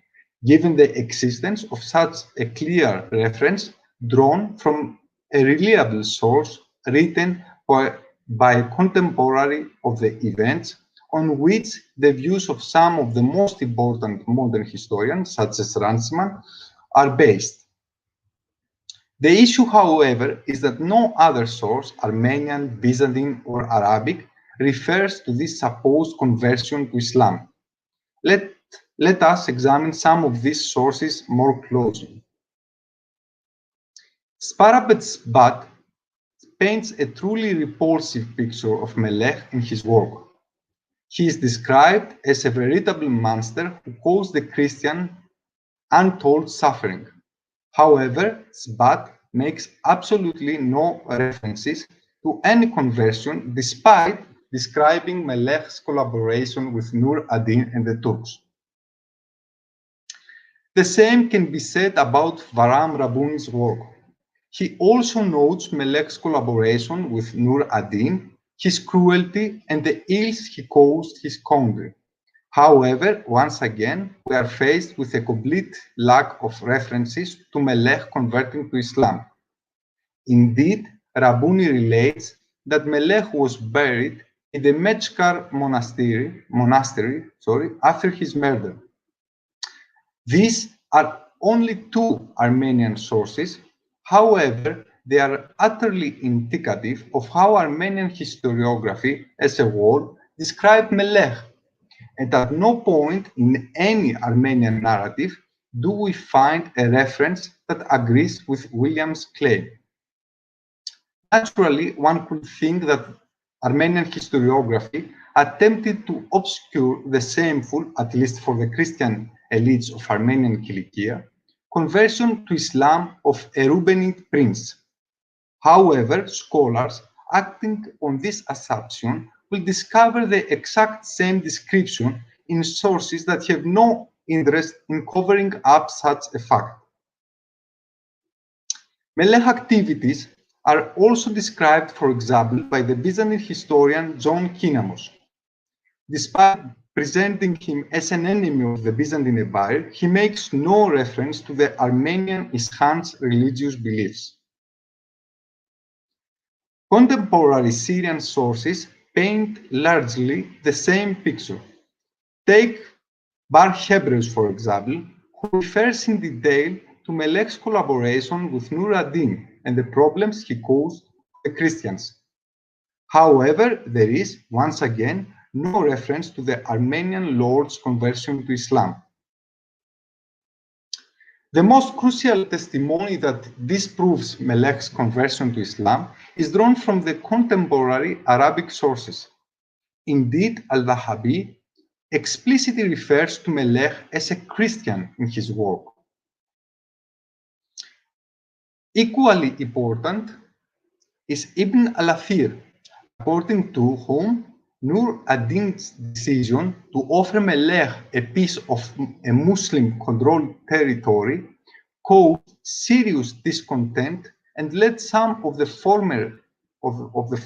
given the existence of such a clear reference drawn from a reliable source written by a contemporary of the events, on which the views of some of the most important modern historians, such as Ransman, are based. The issue, however, is that no other source, Armenian, Byzantine, or Arabic, refers to this supposed conversion to Islam. Let us examine some of these sources more closely. Sparabet's Bat paints a truly repulsive picture of Melech in his work. He is described as a veritable monster who caused the Christian untold suffering. However, Sbat makes absolutely no references to any conversion, despite describing Melech's collaboration with Nur ad-Din and the Turks. The same can be said about Varam Rabuni's work. He also notes Melech's collaboration with Nur ad-Din, his cruelty, and the ills he caused his country. However, once again, we are faced with a complete lack of references to Melech converting to Islam. Indeed, Rabuni relates that Melech was buried in the Mechkar monastery after his murder. These are only two Armenian sources. However, they are utterly indicative of how Armenian historiography as a whole described Melech, and at no point in any Armenian narrative do we find a reference that agrees with William's claim. Naturally, one could think that Armenian historiography attempted to obscure the shameful, at least for the Christian elites of Armenian Cilicia, conversion to Islam of a Rubenid prince. However, scholars acting on this assumption will discover the exact same description in sources that have no interest in covering up such a fact. Melech activities are also described, for example, by the Byzantine historian John Kinamos. Despite presenting him as an enemy of the Byzantine Empire, he makes no reference to the Armenian Ishan's religious beliefs. Contemporary Syrian sources paint largely the same picture. Take Bar Hebrews, for example, who refers in detail to Melech's collaboration with Nur ad-Din and the problems he caused the Christians. However, there is, once again, no reference to the Armenian lord's conversion to Islam. The most crucial testimony that disproves Melech's conversion to Islam is drawn from the contemporary Arabic sources. Indeed, Al-Dhahabi explicitly refers to Melech as a Christian in his work. Equally important is Ibn al-Athir, according to whom Nur ad-Din's decision to offer Melech a piece of a Muslim-controlled territory caused serious discontent and led some of the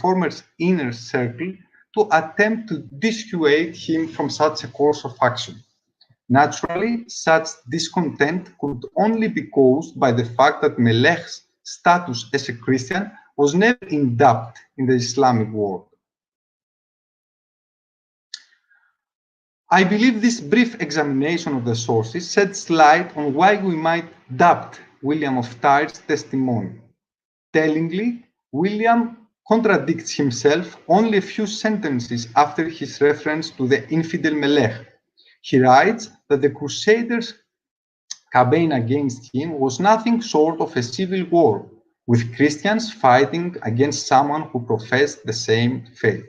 former's inner circle to attempt to dissuade him from such a course of action. Naturally, such discontent could only be caused by the fact that Melech's status as a Christian was never in doubt in the Islamic world. I believe this brief examination of the sources sheds light on why we might doubt William of Tyre's testimony. Tellingly, William contradicts himself only a few sentences after his reference to the infidel Melech. He writes that the Crusaders' campaign against him was nothing short of a civil war, with Christians fighting against someone who professed the same faith.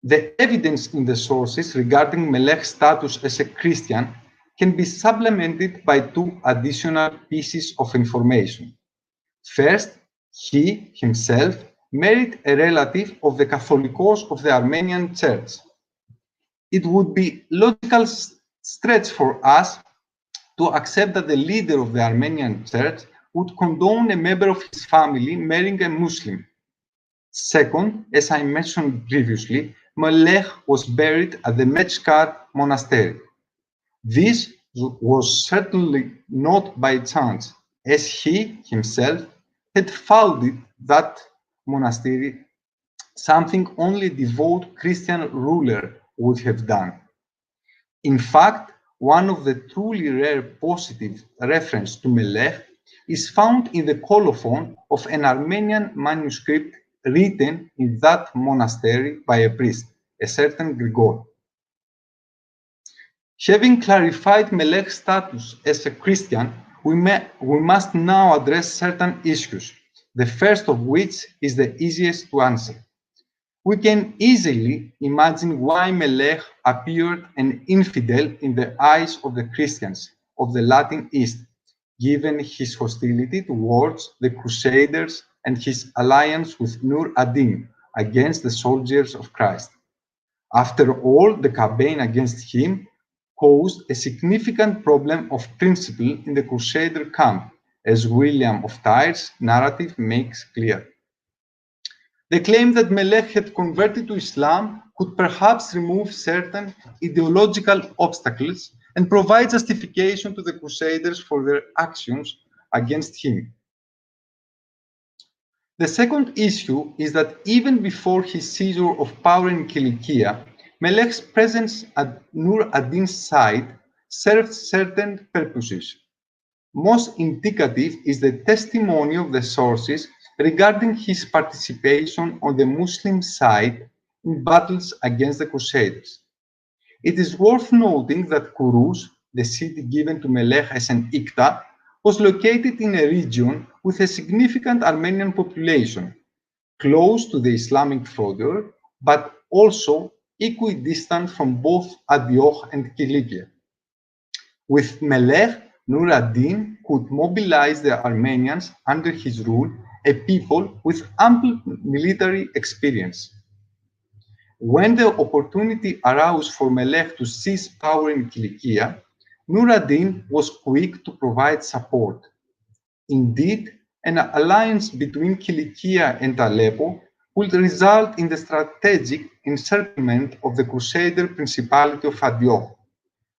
The evidence in the sources regarding Melech's status as a Christian can be supplemented by two additional pieces of information. First, he himself married a relative of the Catholicos of the Armenian Church. It would be logical stretch for us to accept that the leader of the Armenian Church would condone a member of his family marrying a Muslim. Second, as I mentioned previously, Melech was buried at the Mechkar monastery. This was certainly not by chance, as he himself had founded that monastery, something only a devout Christian ruler would have done. In fact, one of the truly rare positive references to Melech is found in the colophon of an Armenian manuscript written in that monastery by a priest, a certain Grigor. Having clarified Melech's status as a Christian, we must now address certain issues, the first of which is the easiest to answer. We can easily imagine why Melech appeared an infidel in the eyes of the Christians of the Latin East, given his hostility towards the Crusaders and his alliance with Nur ad-Din against the soldiers of Christ. After all, the campaign against him caused a significant problem of principle in the Crusader camp, as William of Tyre's narrative makes clear. The claim that Melech had converted to Islam could perhaps remove certain ideological obstacles and provide justification to the Crusaders for their actions against him. The second issue is that even before his seizure of power in Cilicia, Melech's presence at Nur ad-Din's side served certain purposes. Most indicative is the testimony of the sources regarding his participation on the Muslim side in battles against the Crusaders. It is worth noting that Kuruz, the city given to Melech as an Ikta, was located in a region with a significant Armenian population, close to the Islamic frontier, but also equidistant from both Antioch and Cilicia. With Melech, Nur ad-Din could mobilize the Armenians under his rule, a people with ample military experience. When the opportunity arose for Melech to seize power in Cilicia, Nur ad-Din was quick to provide support. Indeed, an alliance between Cilicia and Aleppo would result in the strategic encirclement of the Crusader Principality of Antioch,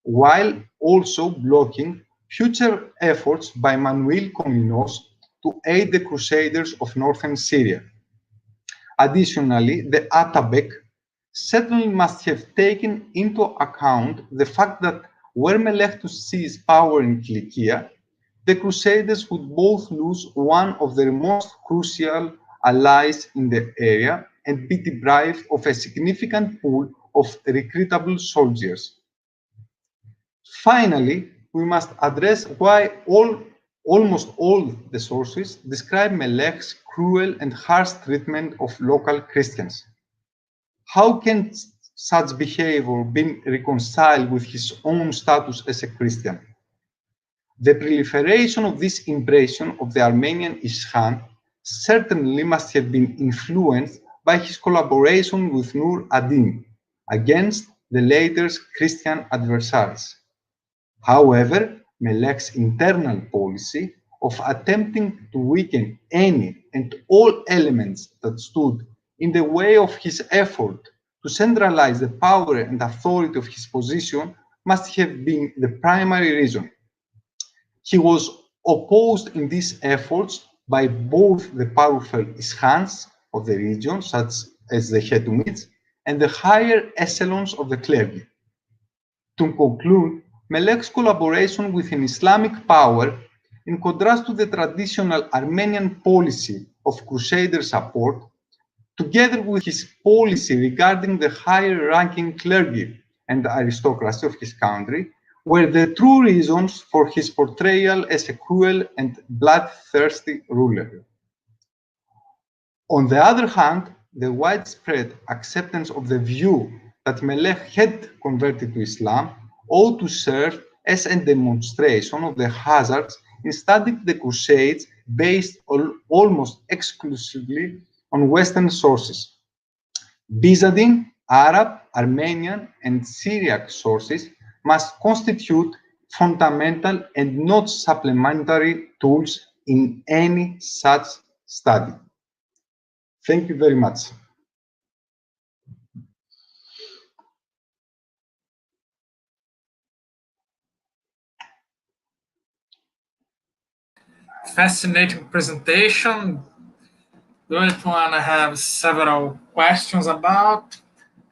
while also blocking future efforts by Manuel Komnenos to aid the Crusaders of northern Syria. Additionally, the Atabek certainly must have taken into account the fact that were Melech to seize power in Cilicia, the Crusaders would both lose one of their most crucial allies in the area and be deprived of a significant pool of recruitable soldiers. Finally, we must address why almost all the sources describe Melech's cruel and harsh treatment of local Christians. How can such behavior be reconciled with his own status as a Christian? The proliferation of this impression of the Armenian Ishan certainly must have been influenced by his collaboration with Nur ad-Din against the latter's Christian adversaries. However, Melech's internal policy of attempting to weaken any and all elements that stood in the way of his effort to centralize the power and authority of his position must have been the primary reason. He was opposed in these efforts by both the powerful Ishans of the region, such as the Hetumids, and the higher echelons of the clergy. To conclude, Melech's collaboration with an Islamic power, in contrast to the traditional Armenian policy of crusader support, together with his policy regarding the higher-ranking clergy and aristocracy of his country, were the true reasons for his portrayal as a cruel and bloodthirsty ruler. On the other hand, the widespread acceptance of the view that Melech had converted to Islam ought to serve as a demonstration of the hazards in studying the Crusades based almost exclusively on Western sources. Byzantine, Arab, Armenian, and Syriac sources must constitute fundamental and not supplementary tools in any such study. Thank you very much.
Fascinating presentation. Good one I have several questions about.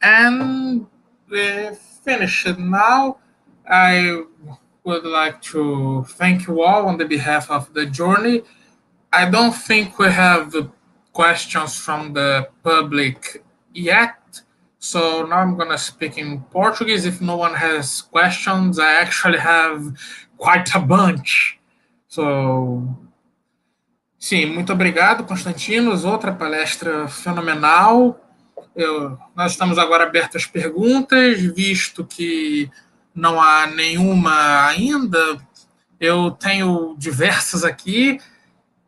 And we finish it now. I would like to thank you all on the behalf of the journey. I don't think we have questions from the public yet. So now I'm going to speak in Portuguese. If no one has questions, I actually have quite a bunch. So, sim, muito obrigado, Constantinos. Outra palestra fenomenal. Nós estamos agora abertos às perguntas, visto que não há nenhuma ainda. Eu tenho diversas aqui.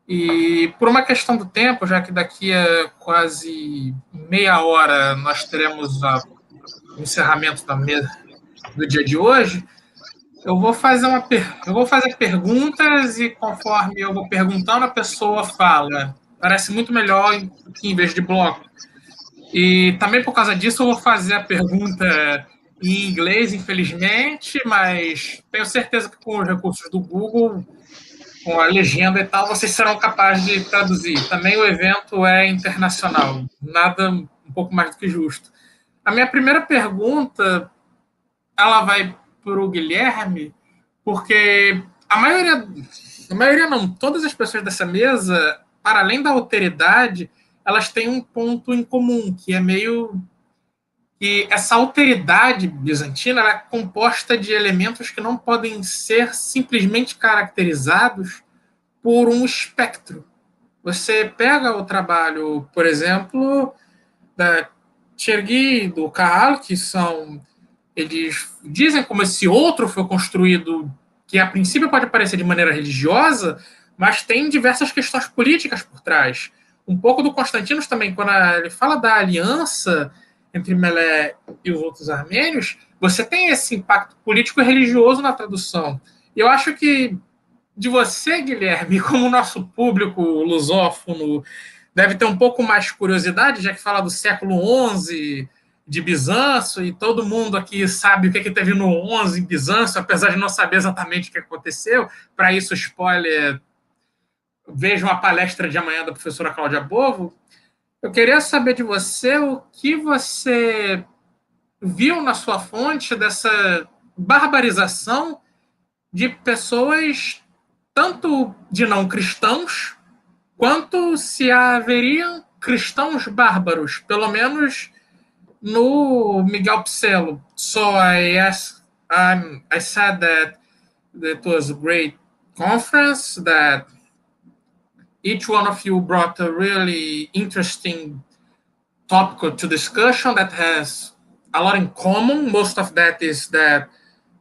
E por uma questão do tempo, já que daqui a quase meia hora nós teremos o encerramento do dia de hoje, eu vou fazer perguntas e conforme eu vou perguntando, a pessoa fala. Parece muito melhor em vez de bloco. E também por causa disso eu vou fazer a pergunta em inglês, infelizmente, mas tenho certeza que com os recursos do Google, com a legenda e tal, vocês serão capazes de traduzir. Também o evento é internacional, nada um pouco mais do que justo. A minha primeira pergunta, ela vai para o Guilherme, porque a maioria não, todas as pessoas dessa mesa, para além da alteridade, elas têm um ponto em comum, que é meio que essa alteridade bizantina ela é composta de elementos que não podem ser simplesmente caracterizados por um espectro. Você pega o trabalho, por exemplo, da Chergui, do Cahal, que eles dizem como esse outro foi construído, que a princípio pode parecer de maneira religiosa, mas tem diversas questões políticas por trás. Um pouco do Constantinos também, quando ele fala da aliança entre Melech e os outros armênios, você tem esse impacto político e religioso na tradução. E eu acho que de você, Guilherme, como o nosso público lusófono deve ter um pouco mais curiosidade, já que fala do século XI, de Bizâncio, e todo mundo aqui sabe o que teve no XI em Bizâncio, apesar de não saber exatamente o que aconteceu. Para isso, spoiler, vejam a palestra de amanhã da professora Cláudia Bovo. Eu queria saber de você o que você viu na sua fonte dessa barbarização de pessoas, tanto de não cristãos, quanto se haveriam cristãos bárbaros, pelo menos no Miguel Pselo. So I said that it was a great conference, that each one of you brought a really interesting topic to discussion that has a lot in common. Most of that is that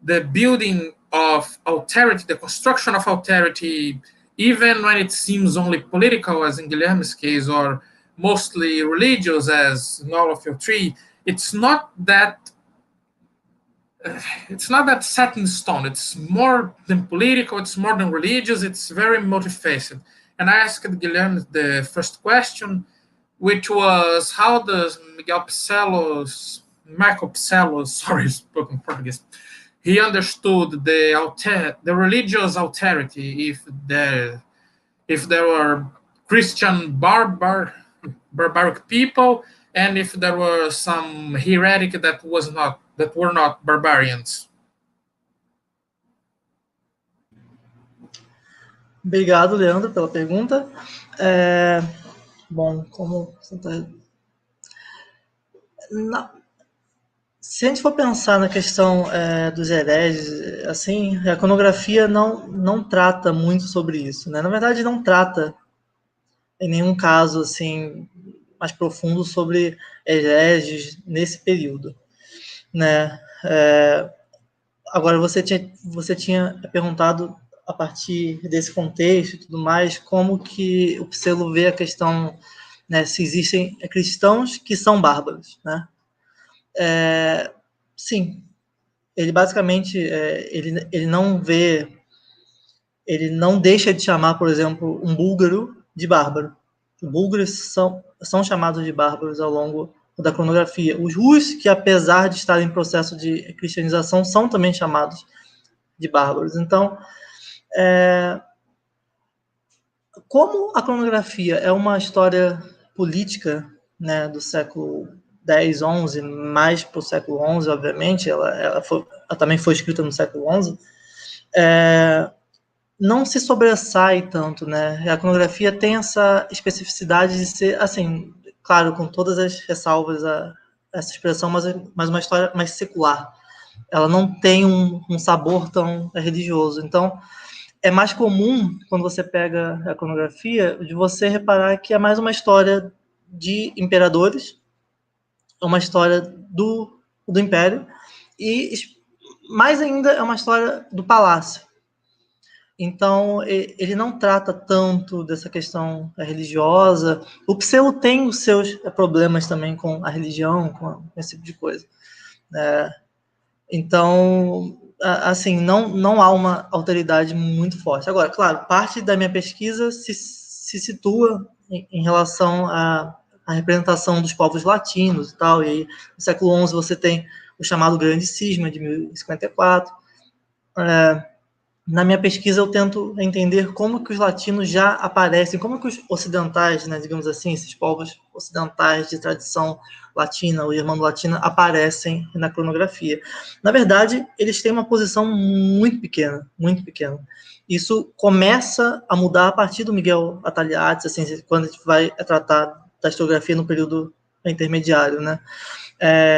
the building of authority, the construction of authority, even when it seems only political, as in Guilherme's case, or mostly religious, as in all of your three, it's not that set in stone. It's more than political, it's more than religious, it's very multifaceted. And I asked Guilherme the first question, which was, how does Michael Pselo, sorry, spoken Portuguese, he understood the religious authority, if there were Christian barbaric people, and if there were some heretic that were not barbarians.
Obrigado, Leandro, pela pergunta. Bom, como se a gente for pensar na questão dos hereges, assim, a cronografia não trata muito sobre isso, né? Na verdade, não trata em nenhum caso assim mais profundo sobre hereges nesse período, né? Agora, você tinha perguntado, a partir desse contexto e tudo mais, como que o Pselo vê a questão, né, se existem cristãos que são bárbaros, né? Sim, ele basicamente ele não deixa de chamar, por exemplo, um búlgaro de bárbaro. Os búlgaros são chamados de bárbaros ao longo da cronografia. Os rus, que apesar de estarem em processo de cristianização, são também chamados de bárbaros. Então, como a cronografia é uma história política, né, do século 10, 11, mais para o século 11, obviamente, ela também foi escrita no século 11, não se sobressai tanto, né? A cronografia tem essa especificidade de ser, assim, claro, com todas as ressalvas a essa expressão, mas uma história mais secular. Ela não tem um sabor tão religioso. Então, é mais comum, quando você pega a cronografia, de você reparar que é mais uma história de imperadores, uma história do império, e mais ainda é uma história do palácio. Então, ele não trata tanto dessa questão religiosa. O Pselo tem os seus problemas também com a religião, com esse tipo de coisa. Então, assim, não há uma alteridade muito forte. Agora, claro, parte da minha pesquisa se situa em relação à representação dos povos latinos e tal. E aí, no século XI, você tem o chamado Grande Cisma, de 1054. Na minha pesquisa, eu tento entender como que os latinos já aparecem, como que os ocidentais, né, digamos assim, esses povos ocidentais de tradição latina ou germano-latina aparecem na cronografia. Na verdade, eles têm uma posição muito pequena, muito pequena. Isso começa a mudar a partir do Miguel Ataliates, assim, quando a gente vai tratar da historiografia no período intermediário, né?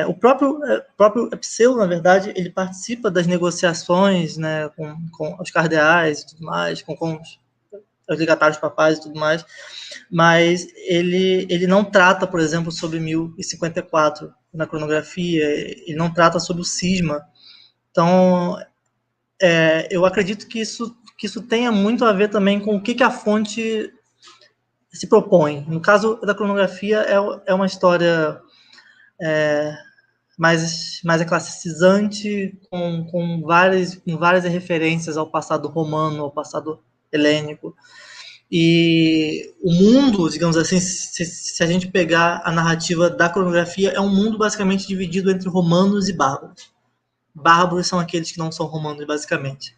O próprio Pselo, na verdade, ele participa das negociações, né, com os cardeais e tudo mais, com os legatários papais e tudo mais, mas ele não trata, por exemplo, sobre 1054 na cronografia, ele não trata sobre o cisma. Então, eu acredito que isso tenha muito a ver também com o que a fonte se propõe. No caso da cronografia, é uma história mais classicizante, com várias referências ao passado romano, ao passado helênico. E o mundo, digamos assim, se a gente pegar a narrativa da cronografia, é um mundo basicamente dividido entre romanos e bárbaros. Bárbaros são aqueles que não são romanos, basicamente.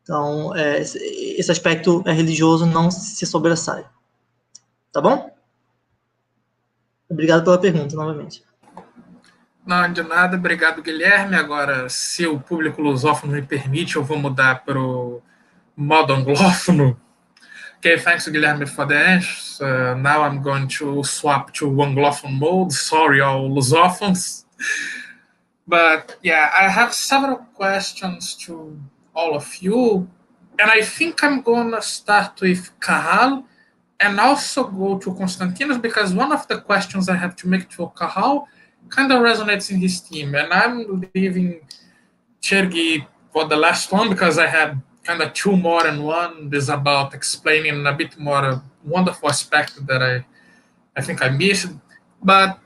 Então, esse aspecto religioso não se sobressai. Tá bom? Obrigado pela pergunta, novamente.
Não, de nada. Obrigado, Guilherme. Agora, se o público lusófono me permite, eu vou mudar para o modo anglófono. Okay, thanks, Guilherme, for the answer. Now I'm going to swap to Anglophone mode. Sorry, all Lusophones. But yeah, I have several questions to all of you. And I think I'm going to start with Cahal and also go to Constantinos, because one of the questions I have to make to Cahal kind of resonates in his team. And I'm leaving Chergui for the last one because I had kind of two more, and one is about explaining a bit more a wonderful aspect that I think I missed. But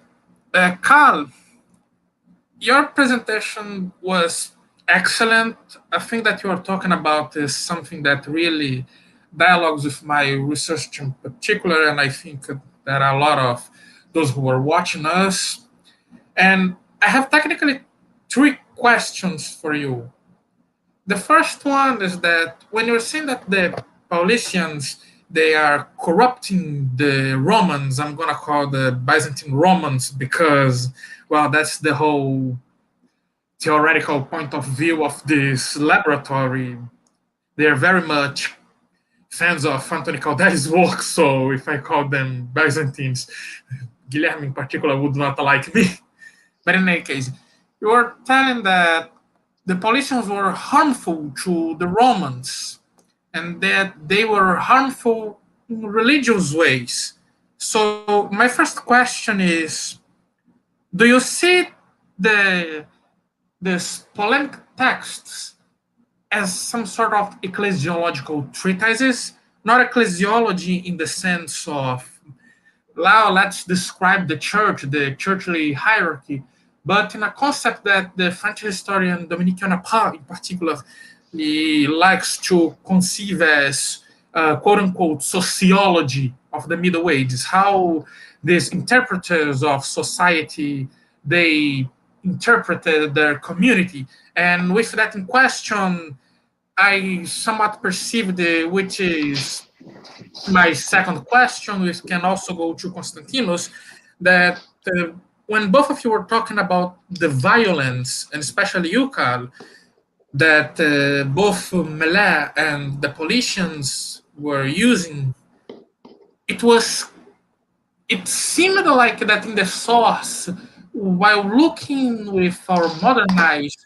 Carl, your presentation was excellent. I think that you are talking about is something that really dialogues with my research in particular, and I think there are a lot of those who are watching us. And I have technically three questions for you. The first one is that when you're saying that the Paulicians, they are corrupting the Romans, I'm going to call the Byzantine Romans because, well, that's the whole theoretical point of view of this laboratory. They're very much fans of Anthony Calderi's work, so if I call them Byzantines, Guilherme in particular would not like me. But in any case, you are telling that the Paulicians were harmful to the Romans and that they were harmful in religious ways. So my first question is, do you see these polemic texts as some sort of ecclesiological treatises? Not ecclesiology in the sense of, now let's describe the church, the churchly hierarchy, but in a concept that the French historian Dominique Yonapar in particular likes to conceive as quote-unquote sociology of the Middle Ages, how these interpreters of society, they interpreted their community. And with that in question, I somewhat perceived, which is my second question, which can also go to Konstantinos, that when both of you were talking about the violence, and especially you, Carl, that both Mela and the Paulicians were using, it seemed like that in the source, while looking with our modern eyes,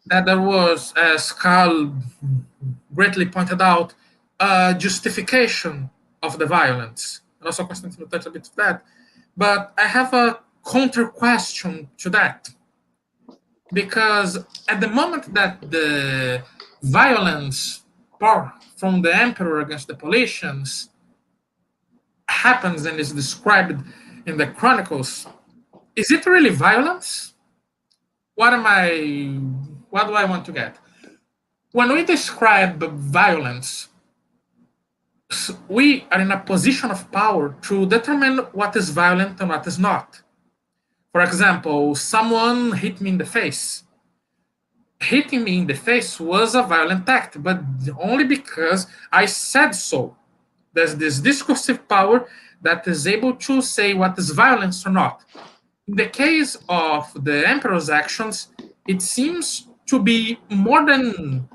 that there was, as Carl greatly pointed out, a justification of the violence. And also Constantino touched a bit of that. But I have a counter question to that. Because at the moment that the violence from the emperor against the Paulicians happens and is described in the chronicles, is it really violence? What do I want to get? When we describe violence, we are in a position of power to determine what is violent and what is not. For example, someone hit me in the face. Hitting me in the face was a violent act, but only because I said so. There's this discursive power that is able to say what is violence or not. In the case of the emperor's actions, it seems to be more than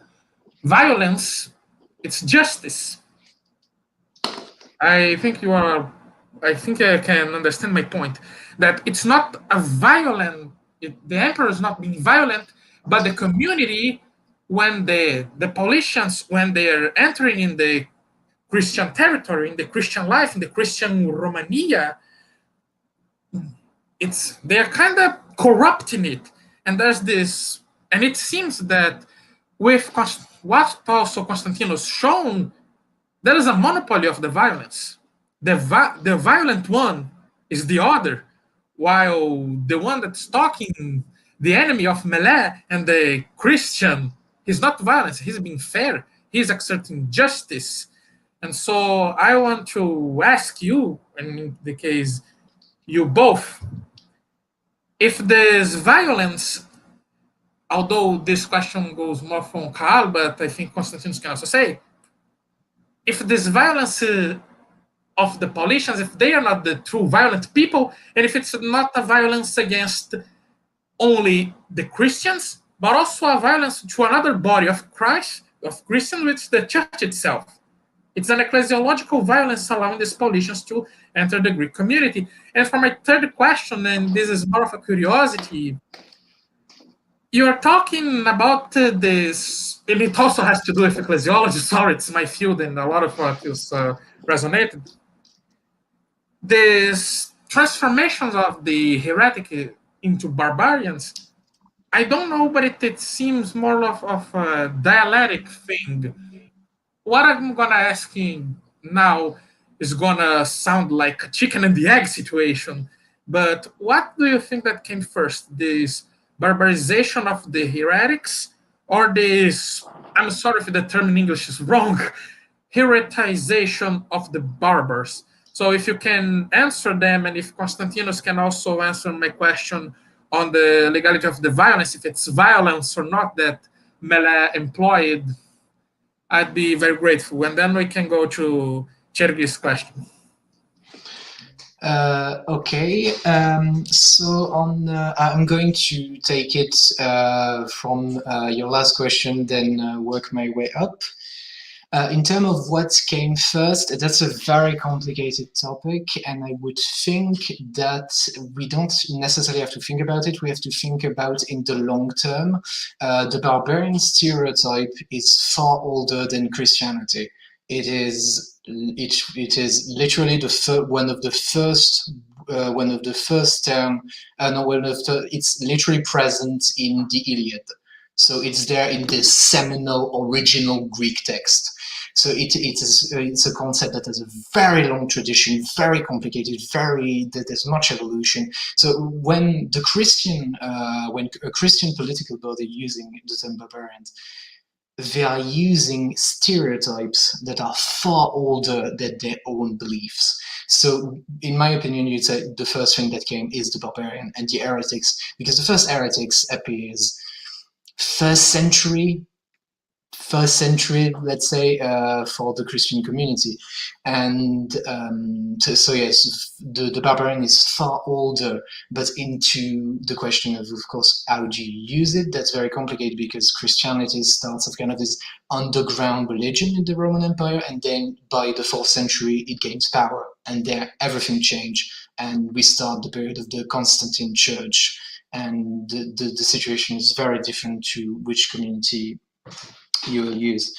violence, it's justice. I think I can understand my point, that it's not a violent, the emperor is not being violent, but the community, when the Paulicians, when they're entering in the Christian territory, in the Christian life, in the Christian Romania, they're kind of corrupting it. And there's this, and it seems that with what also Konstantinos shown, there is a monopoly of the violence. The violent one is the other, while the one that's talking, the enemy of Mela and the Christian, he's not violent, he's being fair, he's exerting justice. And so I want to ask you, and in the case you both, if there's violence, although this question goes more from Cahal, but I think Konstantinos can also say, if this violence of the Paulicians, if they are not the true violent people, and if it's not a violence against only the Christians, but also a violence to another body of Christ, of Christians, which is the church itself. It's an ecclesiological violence allowing these Paulicians to enter the Greek community. And for my third question, and this is more of a curiosity, you're talking about this, and it also has to do with ecclesiology. Sorry, it's my field, and a lot of what is resonated. These transformations of the heretic into barbarians, I don't know, but it seems more of a dialectic thing. What I'm gonna ask you now is gonna sound like a chicken and the egg situation, but what do you think that came first, this barbarization of the heretics, or this, I'm sorry if the term in English is wrong, heretization of the barbars? So if you can answer them, and if Konstantinos can also answer my question on the legality of the violence, if it's violence or not that Mele employed, I'd be very grateful. And then we can go to Cherguy's question.
Okay, so I'm going to take it from your last question, then work my way up. In terms of what came first, that's a very complicated topic, and I would think that we don't necessarily have to think about it. We have to think about in the long term. The barbarian stereotype is far older than Christianity. It is literally one of the first term. It's literally present in the Iliad. So it's there in the seminal original Greek text. So it's a concept that has a very long tradition, very complicated, there's much evolution. So when a Christian political body using the term barbarians, they are using stereotypes that are far older than their own beliefs. So in my opinion, you'd say the first thing that came is the barbarian and the heretics, because the first heretics appears first century, let's say, for the Christian community. And so yes, the barbarian is far older, but into the question of course, how do you use it? That's very complicated, because Christianity starts of kind of this underground religion in the Roman Empire, and then by the 4th century, it gains power, and there everything changed, and we start the period of the Constantine Church, and the situation is very different to which community you will use.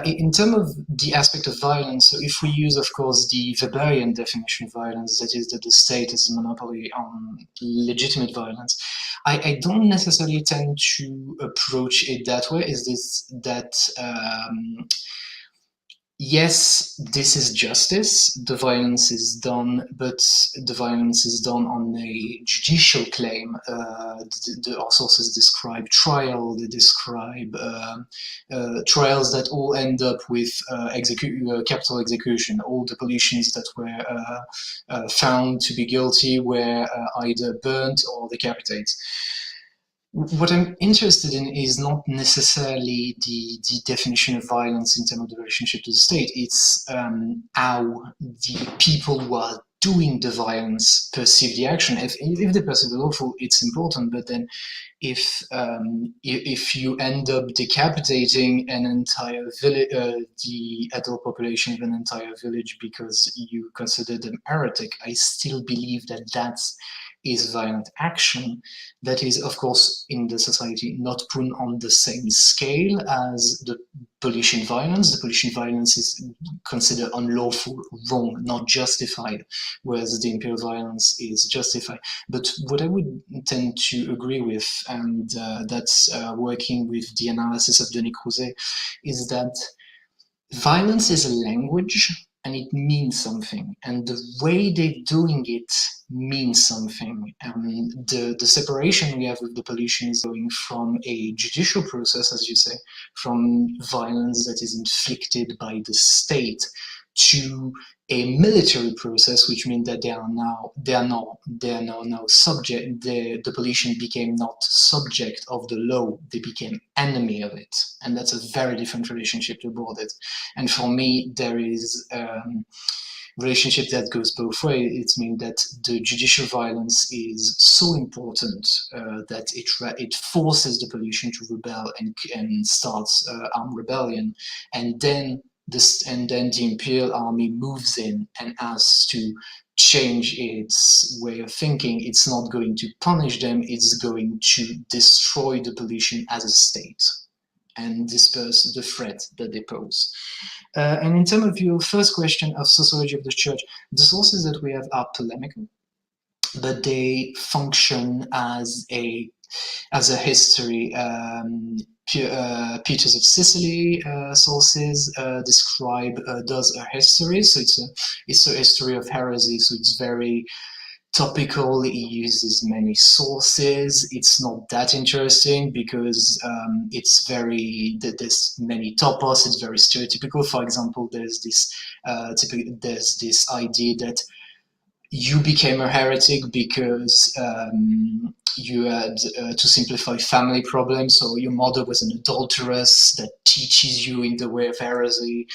In terms of the aspect of violence, so if we use, of course, the Weberian definition of violence, that is that the state has a monopoly on legitimate violence, I don't necessarily tend to approach it that way. Yes, this is justice. The violence is done, but the violence is done on a judicial claim. Our sources describe trial. They describe trials that all end up with capital execution. All the Paulicians that were found to be guilty were either burnt or decapitated. What I'm interested in is not necessarily the definition of violence in terms of the relationship to the state. It's how the people who are doing the violence perceive the action. If they perceive the lawful, it's important. But then, if you end up decapitating an entire village, the adult population of an entire village because you consider them heretic, I still believe that that's is violent action that is, of course, in the society not put on the same scale as the Paulician violence. The Paulician violence is considered unlawful, wrong, not justified, whereas the imperial violence is justified. But what I would tend to agree with, and that's working with the analysis of Denis Crouzet, is that violence is a language, and it means something, and the way they're doing it means something. The separation we have with the Paulicians going from a judicial process, as you say, from violence that is inflicted by the state, to a military process, which means that they are now subject. The Paulicians became not subject of the law; they became enemy of it, and that's a very different relationship toward it. And for me, there is relationship that goes both ways. It means that the judicial violence is so important that it forces the Paulician to rebel and starts armed rebellion, and then and then the imperial army moves in and has to change its way of thinking. It's not going to punish them, it's going to destroy the Paulician as a state and disperse the threat that they pose. And in terms of your first question of sociology of the church, the sources that we have are polemical, but they function as a history. Peters of Sicily sources describe does a history, so it's a history of heresy, so it's very topical. He uses many sources. It's not that interesting because it's very, there's many topos, it's very stereotypical. For example, there's this idea that you became a heretic because you had, to simplify, family problems. So your mother was an adulteress that teaches you in the way of heresy.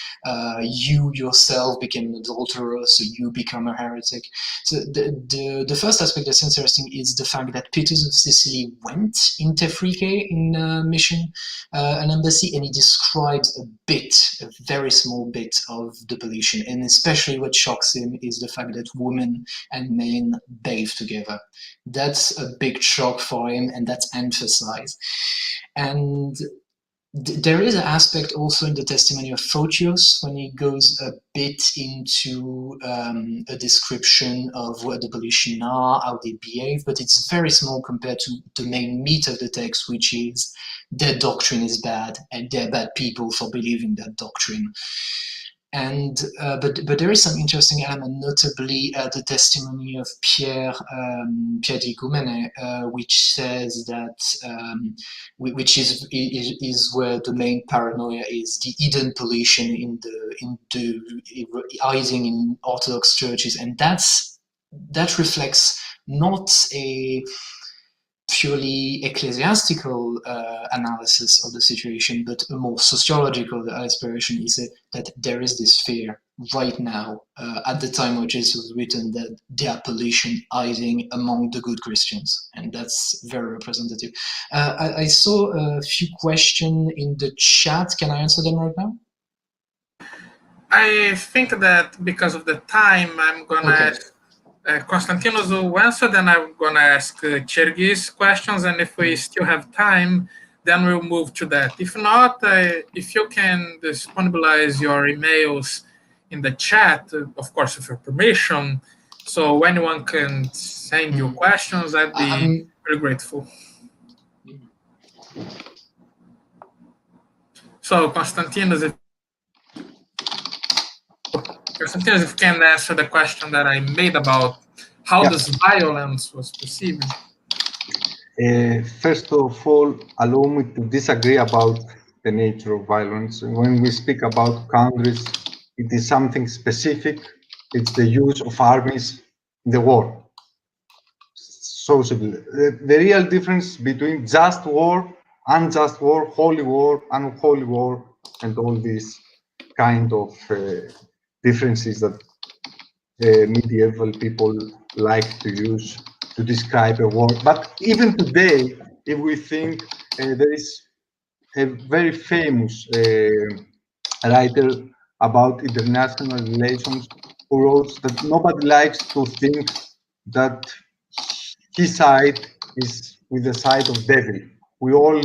You yourself became an adulterer, so you become a heretic. So the first aspect that's interesting is the fact that Peters of Sicily went in Tefrike in mission, an embassy, and he describes a very small bit of the Paulician. And especially what shocks him is the fact that women and men bathe together. That's a big shock for him, and that's emphasized. And there is an aspect also in the testimony of Photios when he goes a bit into a description of what the Paulicians are, how they behave, but it's very small compared to the main meat of the text, which is their doctrine is bad and they're bad people for believing that doctrine. And but there is some interesting element, notably the testimony of Pierre di Gumene, which says that which is where the main paranoia is, the hidden Paulician in hiding in Orthodox churches, and that reflects not a purely ecclesiastical analysis of the situation, but a more sociological aspiration is that there is this fear right now, at the time of Jesus was written, that there are Paulicians hiding among the good Christians, and that's very representative. I saw a few questions in the chat. Can I answer them right now?
I think that because of the time, I'm gonna ask Konstantinos will answer, then I'm going to ask Chergüi's questions, and if we still have time, then we'll move to that. If not, if you can disponibilize your emails in the chat, of course, with your permission, so anyone can send you questions, I'd be very grateful. So, Konstantinos, if you can answer the question that I made about how this violence was perceived.
First of all, allow me to disagree about the nature of violence. When we speak about countries, it is something specific. It's the use of armies in the war. So simple. The real difference between just war, unjust war, holy war, unholy war, and all these kind of differences that medieval people like to use to describe a war. But even today, if we think, there is a very famous writer about international relations who wrote that nobody likes to think that his side is with the side of devil. We all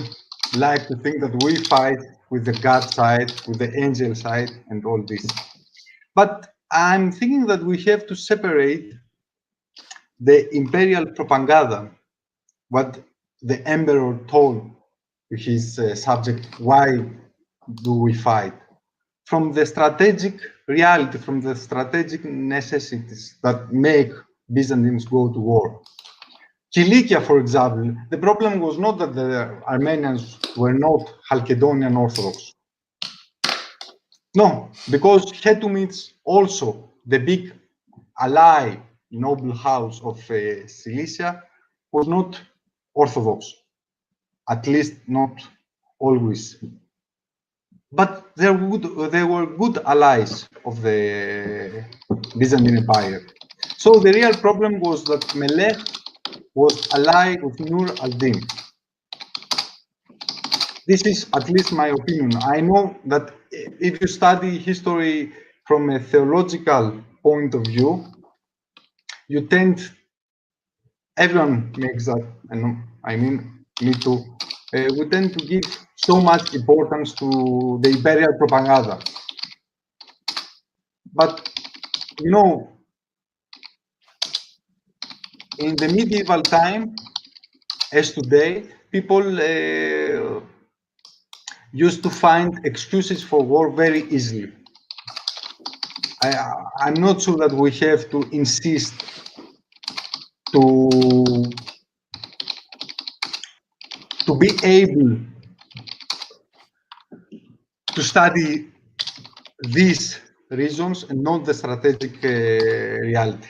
like to think that we fight with the God side, with the angel side, and all this. But I'm thinking that we have to separate the imperial propaganda, what the emperor told his subject, why do we fight, from the strategic reality, from the strategic necessities that make Byzantines go to war. Cilicia, for example, the problem was not that the Armenians were not Chalcedonian Orthodox. No, because Hetumids, also the big ally, noble house of Cilicia, was not Orthodox, at least not always. But they were good allies of the Byzantine Empire. So the real problem was that Melech was allied with Nur al-Din. This is at least my opinion. I know that if you study history from a theological point of view, you tend, everyone makes that, I mean, me too, we tend to give so much importance to the imperial propaganda. But, you know, in the medieval time, as today, people used to find excuses for war very easily. I'm not sure that we have to insist to be able to study these reasons and not the strategic reality.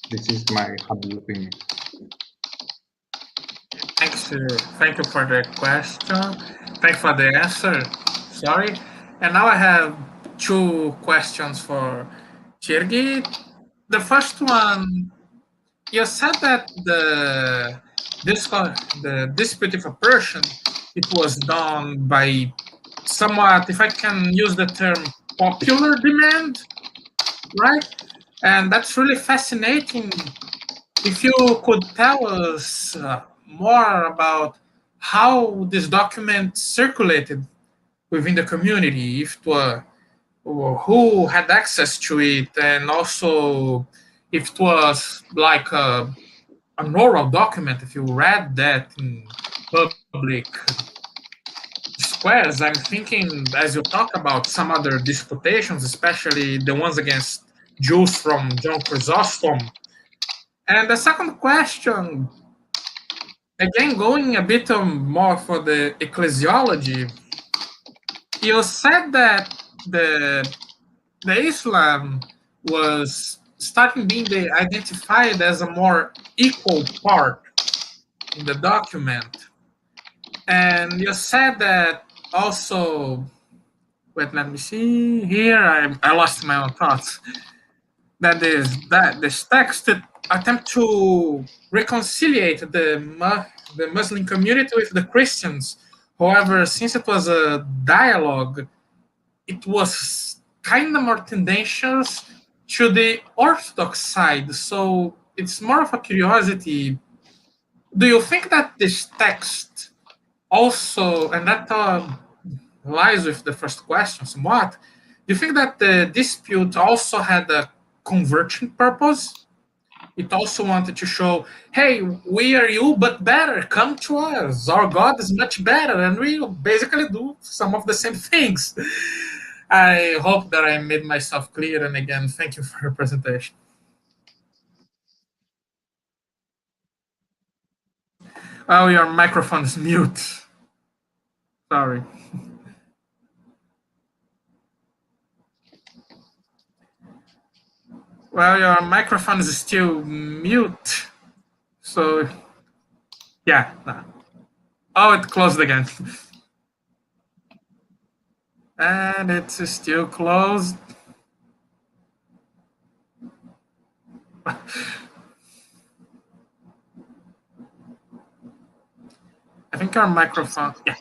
This is my humble opinion.
Thanks. Thank you for the question. Thank you for the answer. Sorry. And now I have two questions for Chergui. The first one, you said that the dispute of a Persian, it was done by somewhat, if I can use the term, popular demand, right? And that's really fascinating. If you could tell us more about how this document circulated within the community, if it were, who had access to it, and also if it was like an oral document, if you read that in public squares. I'm thinking, as you talk about some other disputations, especially the ones against Jews from John Chrysostom. And the second question, again, going a bit more for the ecclesiology, you said that the Islam was starting being identified as a more equal part in the document. And you said that also, wait, let me see here, I lost my own thoughts. That this text attempt to reconcile the Muslim community with the Christians. However, since it was a dialogue, it was kind of more tendentious to the Orthodox side. So it's more of a curiosity. Do you think that this text also, and that lies with the first question somewhat, do you think that the dispute also had a conversion purpose? It also wanted to show, hey, we are you, but better. Come to us. Our God is much better, and we basically do some of the same things. I hope that I made myself clear, and again, thank you for your presentation. Oh, your microphone is mute. Sorry. Well, your microphone is still mute. So, yeah. Oh, it closed again. And it's still closed. I think our microphone, yeah.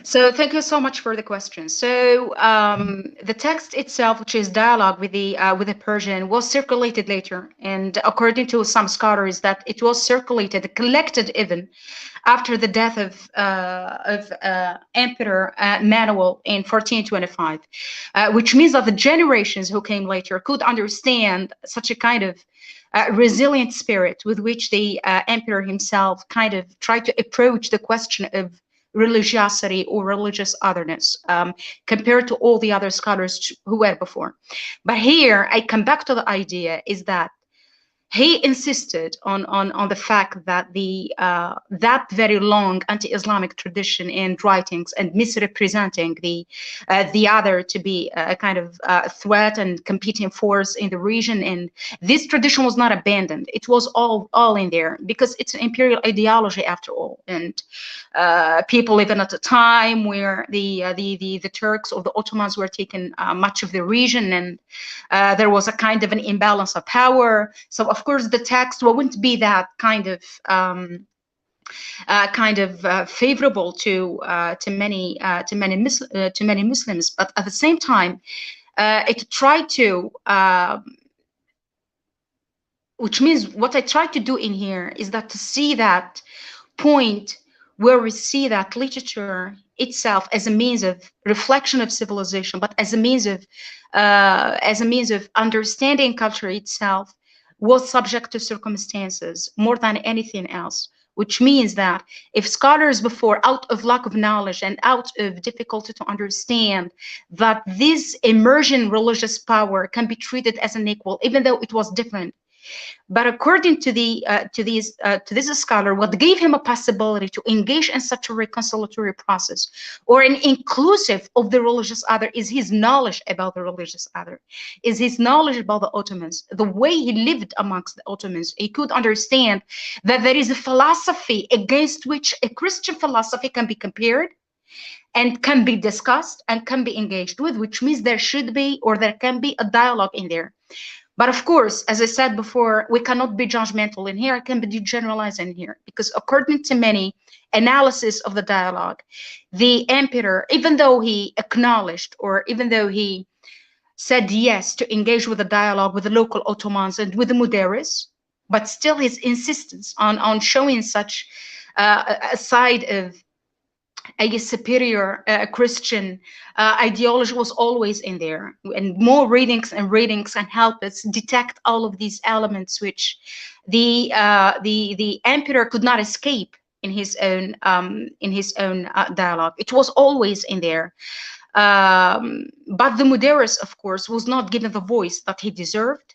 So thank you so much for the question. So the text itself, which is dialogue with the Persian, was circulated later, and according to some scholars, that it was circulated, collected even after the death of Emperor Manuel in 1425, which means that the generations who came later could understand such a kind of resilient spirit with which the emperor himself kind of tried to approach the question of religiosity or religious otherness compared to all the other scholars who were before. But here I come back to the idea is that he insisted on the fact that that very long anti-Islamic tradition and writings and misrepresenting the other to be a kind of threat and competing force in the region, and this tradition was not abandoned. It was all in there because it's an imperial ideology after all, and people even at a time where the Turks or the Ottomans were taking much of the region, and there was a kind of an imbalance of power. So of course the text wouldn't be that kind of favorable to many Muslims, but at the same time, it tried to, which means what I tried to do in here is that to see that point where we see that literature itself as a means of reflection of civilization, but as a means of understanding culture itself, was subject to circumstances more than anything else. Which means that if scholars before, out of lack of knowledge and out of difficulty to understand that this emerging religious power can be treated as an equal, even though it was different, but according to this scholar, what gave him a possibility to engage in such a reconciliatory process or an inclusive of the religious other is his knowledge about the religious other, is his knowledge about the Ottomans, the way he lived amongst the Ottomans. He could understand that there is a philosophy against which a Christian philosophy can be compared and can be discussed and can be engaged with, which means there should be, or there can be, a dialogue in there. But of course, as I said before, we cannot be judgmental in here. I can be generalized in here, because according to many analysis of the dialogue, the emperor, even though he acknowledged, or even though he said yes to engage with the dialogue with the local Ottomans and with the Müderris, but still his insistence on showing such a side of a superior Christian ideology was always in there, and more readings can help us detect all of these elements which the emperor could not escape in his own dialogue. It was always in there, but the Müderris, of course, was not given the voice that he deserved.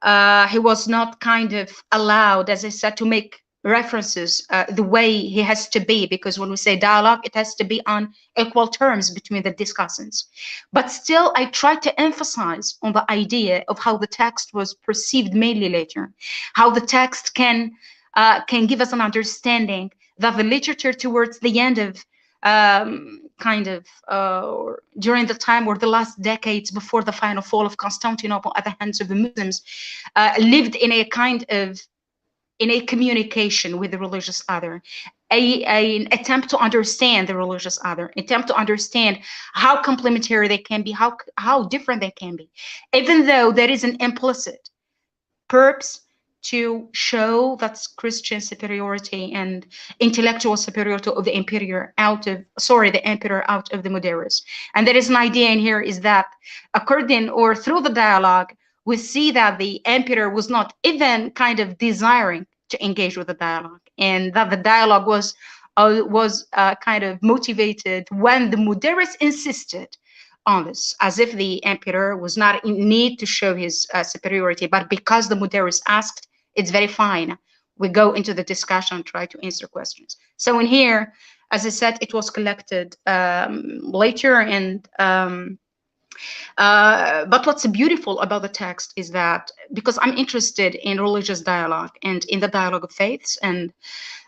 He was not kind of allowed, as I said, to make references the way he has to be, because when we say dialogue, it has to be on equal terms between the discussants. But still, I try to emphasize on the idea of how the text was perceived mainly later, how the text can give us an understanding that the literature towards the end of during the time or the last decades before the final fall of Constantinople at the hands of the Muslims, lived in a kind of communication with the religious other, an attempt to understand the religious other, attempt to understand how complementary they can be, how different they can be, even though there is an implicit purpose to show that's Christian superiority and intellectual superiority of the emperor out of the Müderris. And there is an idea in here is that according or through the dialogue, we see that the emperor was not even kind of desiring to engage with the dialogue, and that the dialogue was kind of motivated when the Müderris insisted on this, as if the emperor was not in need to show his superiority, but because the Müderris asked, it's very fine. We go into the discussion, try to answer questions. So in here, as I said, it was collected later, and but what's beautiful about the text is that, because I'm interested in religious dialogue and in the dialogue of faiths, and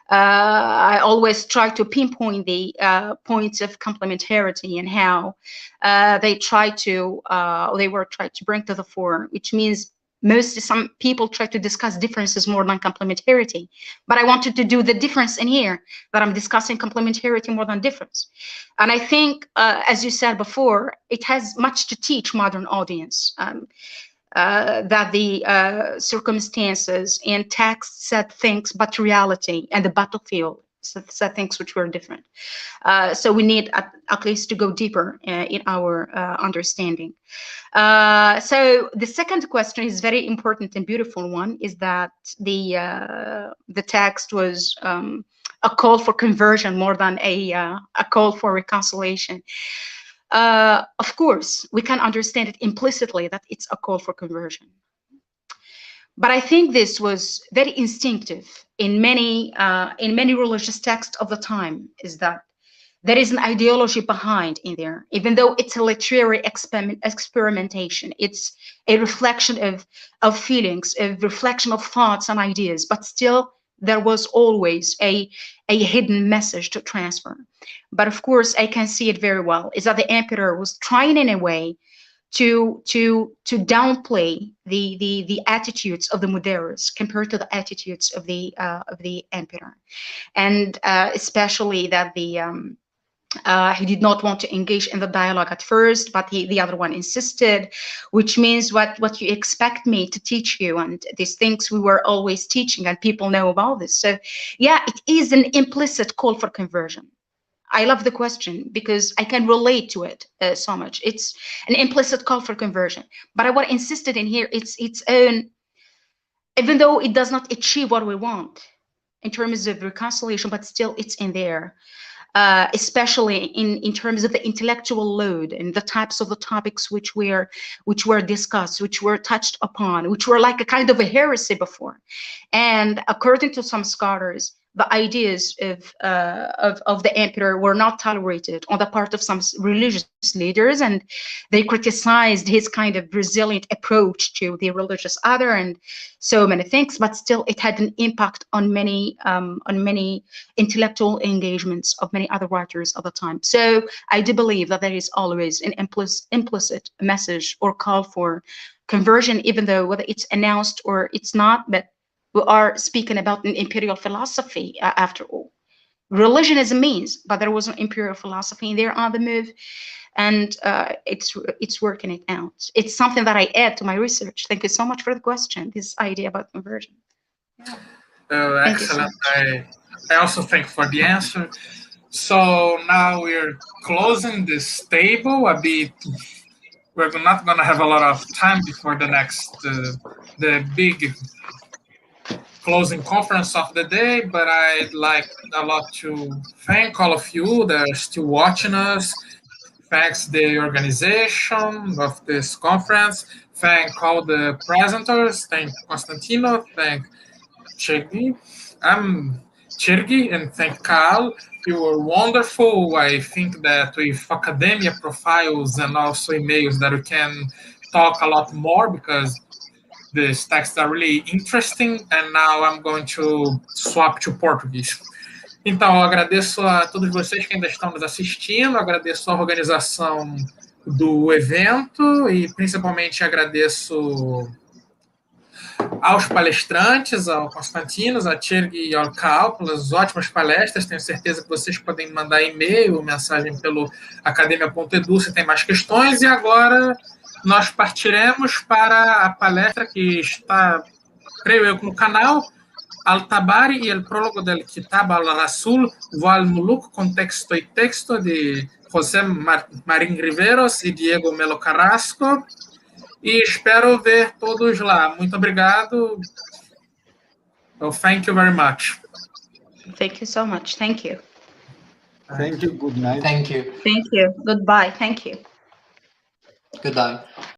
I always try to pinpoint the points of complementarity and how they were tried to bring to the fore, which means some people try to discuss differences more than complementarity, but I wanted to do the difference in here, that I'm discussing complementarity more than difference. And I think, as you said before, it has much to teach modern audience, that the circumstances and text said things, but reality and the battlefield said things which were different. So we need at least to go deeper in our understanding. So the second question is very important and beautiful one, is that the text was a call for conversion more than a call for reconciliation. Of course, we can understand it implicitly that it's a call for conversion. But I think this was very instinctive in many religious texts of the time, is that there is an ideology behind in there, even though it's a literary experimentation. It's a reflection of feelings, a reflection of thoughts and ideas, but still there was always a hidden message to transfer. But of course, I can see it very well, is that the emperor was trying in a way to downplay the attitudes of the Müderris compared to the attitudes of the emperor, and especially that he did not want to engage in the dialogue at first, but the other one insisted, which means what you expect me to teach you, and these things we were always teaching, and people know about this. So yeah, it is an implicit call for conversion. I love the question because I can relate to it so much. It's an implicit call for conversion. But I want to insist in here, it's its own, even though it does not achieve what we want in terms of reconciliation, but still it's in there, especially in terms of the intellectual load and the types of the topics which were discussed, which were touched upon, which were like a kind of a heresy before. And according to some scholars, the ideas of the emperor were not tolerated on the part of some religious leaders, and they criticized his kind of resilient approach to the religious other and so many things. But still, it had an impact on many intellectual engagements of many other writers of the time. So I do believe that there is always an implicit message or call for conversion, even though whether it's announced or it's not. But we are speaking about an imperial philosophy after all. Religion is a means, but there was an imperial philosophy in there on the move, and it's working it out. It's something that I add to my research. Thank you so much for the question, this idea about conversion. Yeah.
Excellent. I also thank for the answer. So now we're closing this table a bit. We're not going to have a lot of time before the next, the big closing conference of the day, but I'd like a lot to thank all of you that are still watching us. Thanks the organization of this conference. Thank all the presenters. Thank Constantino. Thank Chergui. I'm Chergui, and thank Cahal. You were wonderful. I think that with academia profiles and also emails that we can talk a lot more, because these texts are really interesting, and now I'm going to swap to Portuguese. Então, eu agradeço a todos vocês que ainda estão nos assistindo, agradeço a organização do evento e principalmente agradeço aos palestrantes, ao Constantino, a Chergui e ao Cahal pelas ótimas palestras. Tenho certeza que vocês podem mandar e-mail, mensagem pelo academia.edu se tem mais questões. E agora nós partiremos para a palestra que está, creio eu, no canal, Al-Tabari e o prólogo del Kitab al-Rasul, Val Muluk, Contexto e Texto, de José Marín Riveros e Diego Melo Carrasco. E espero ver todos lá. Muito obrigado. Well, thank you very much.
Thank you so much. Thank you.
Thank you. Good night.
Thank you.
Thank you. Goodbye. Thank you.
Goodbye.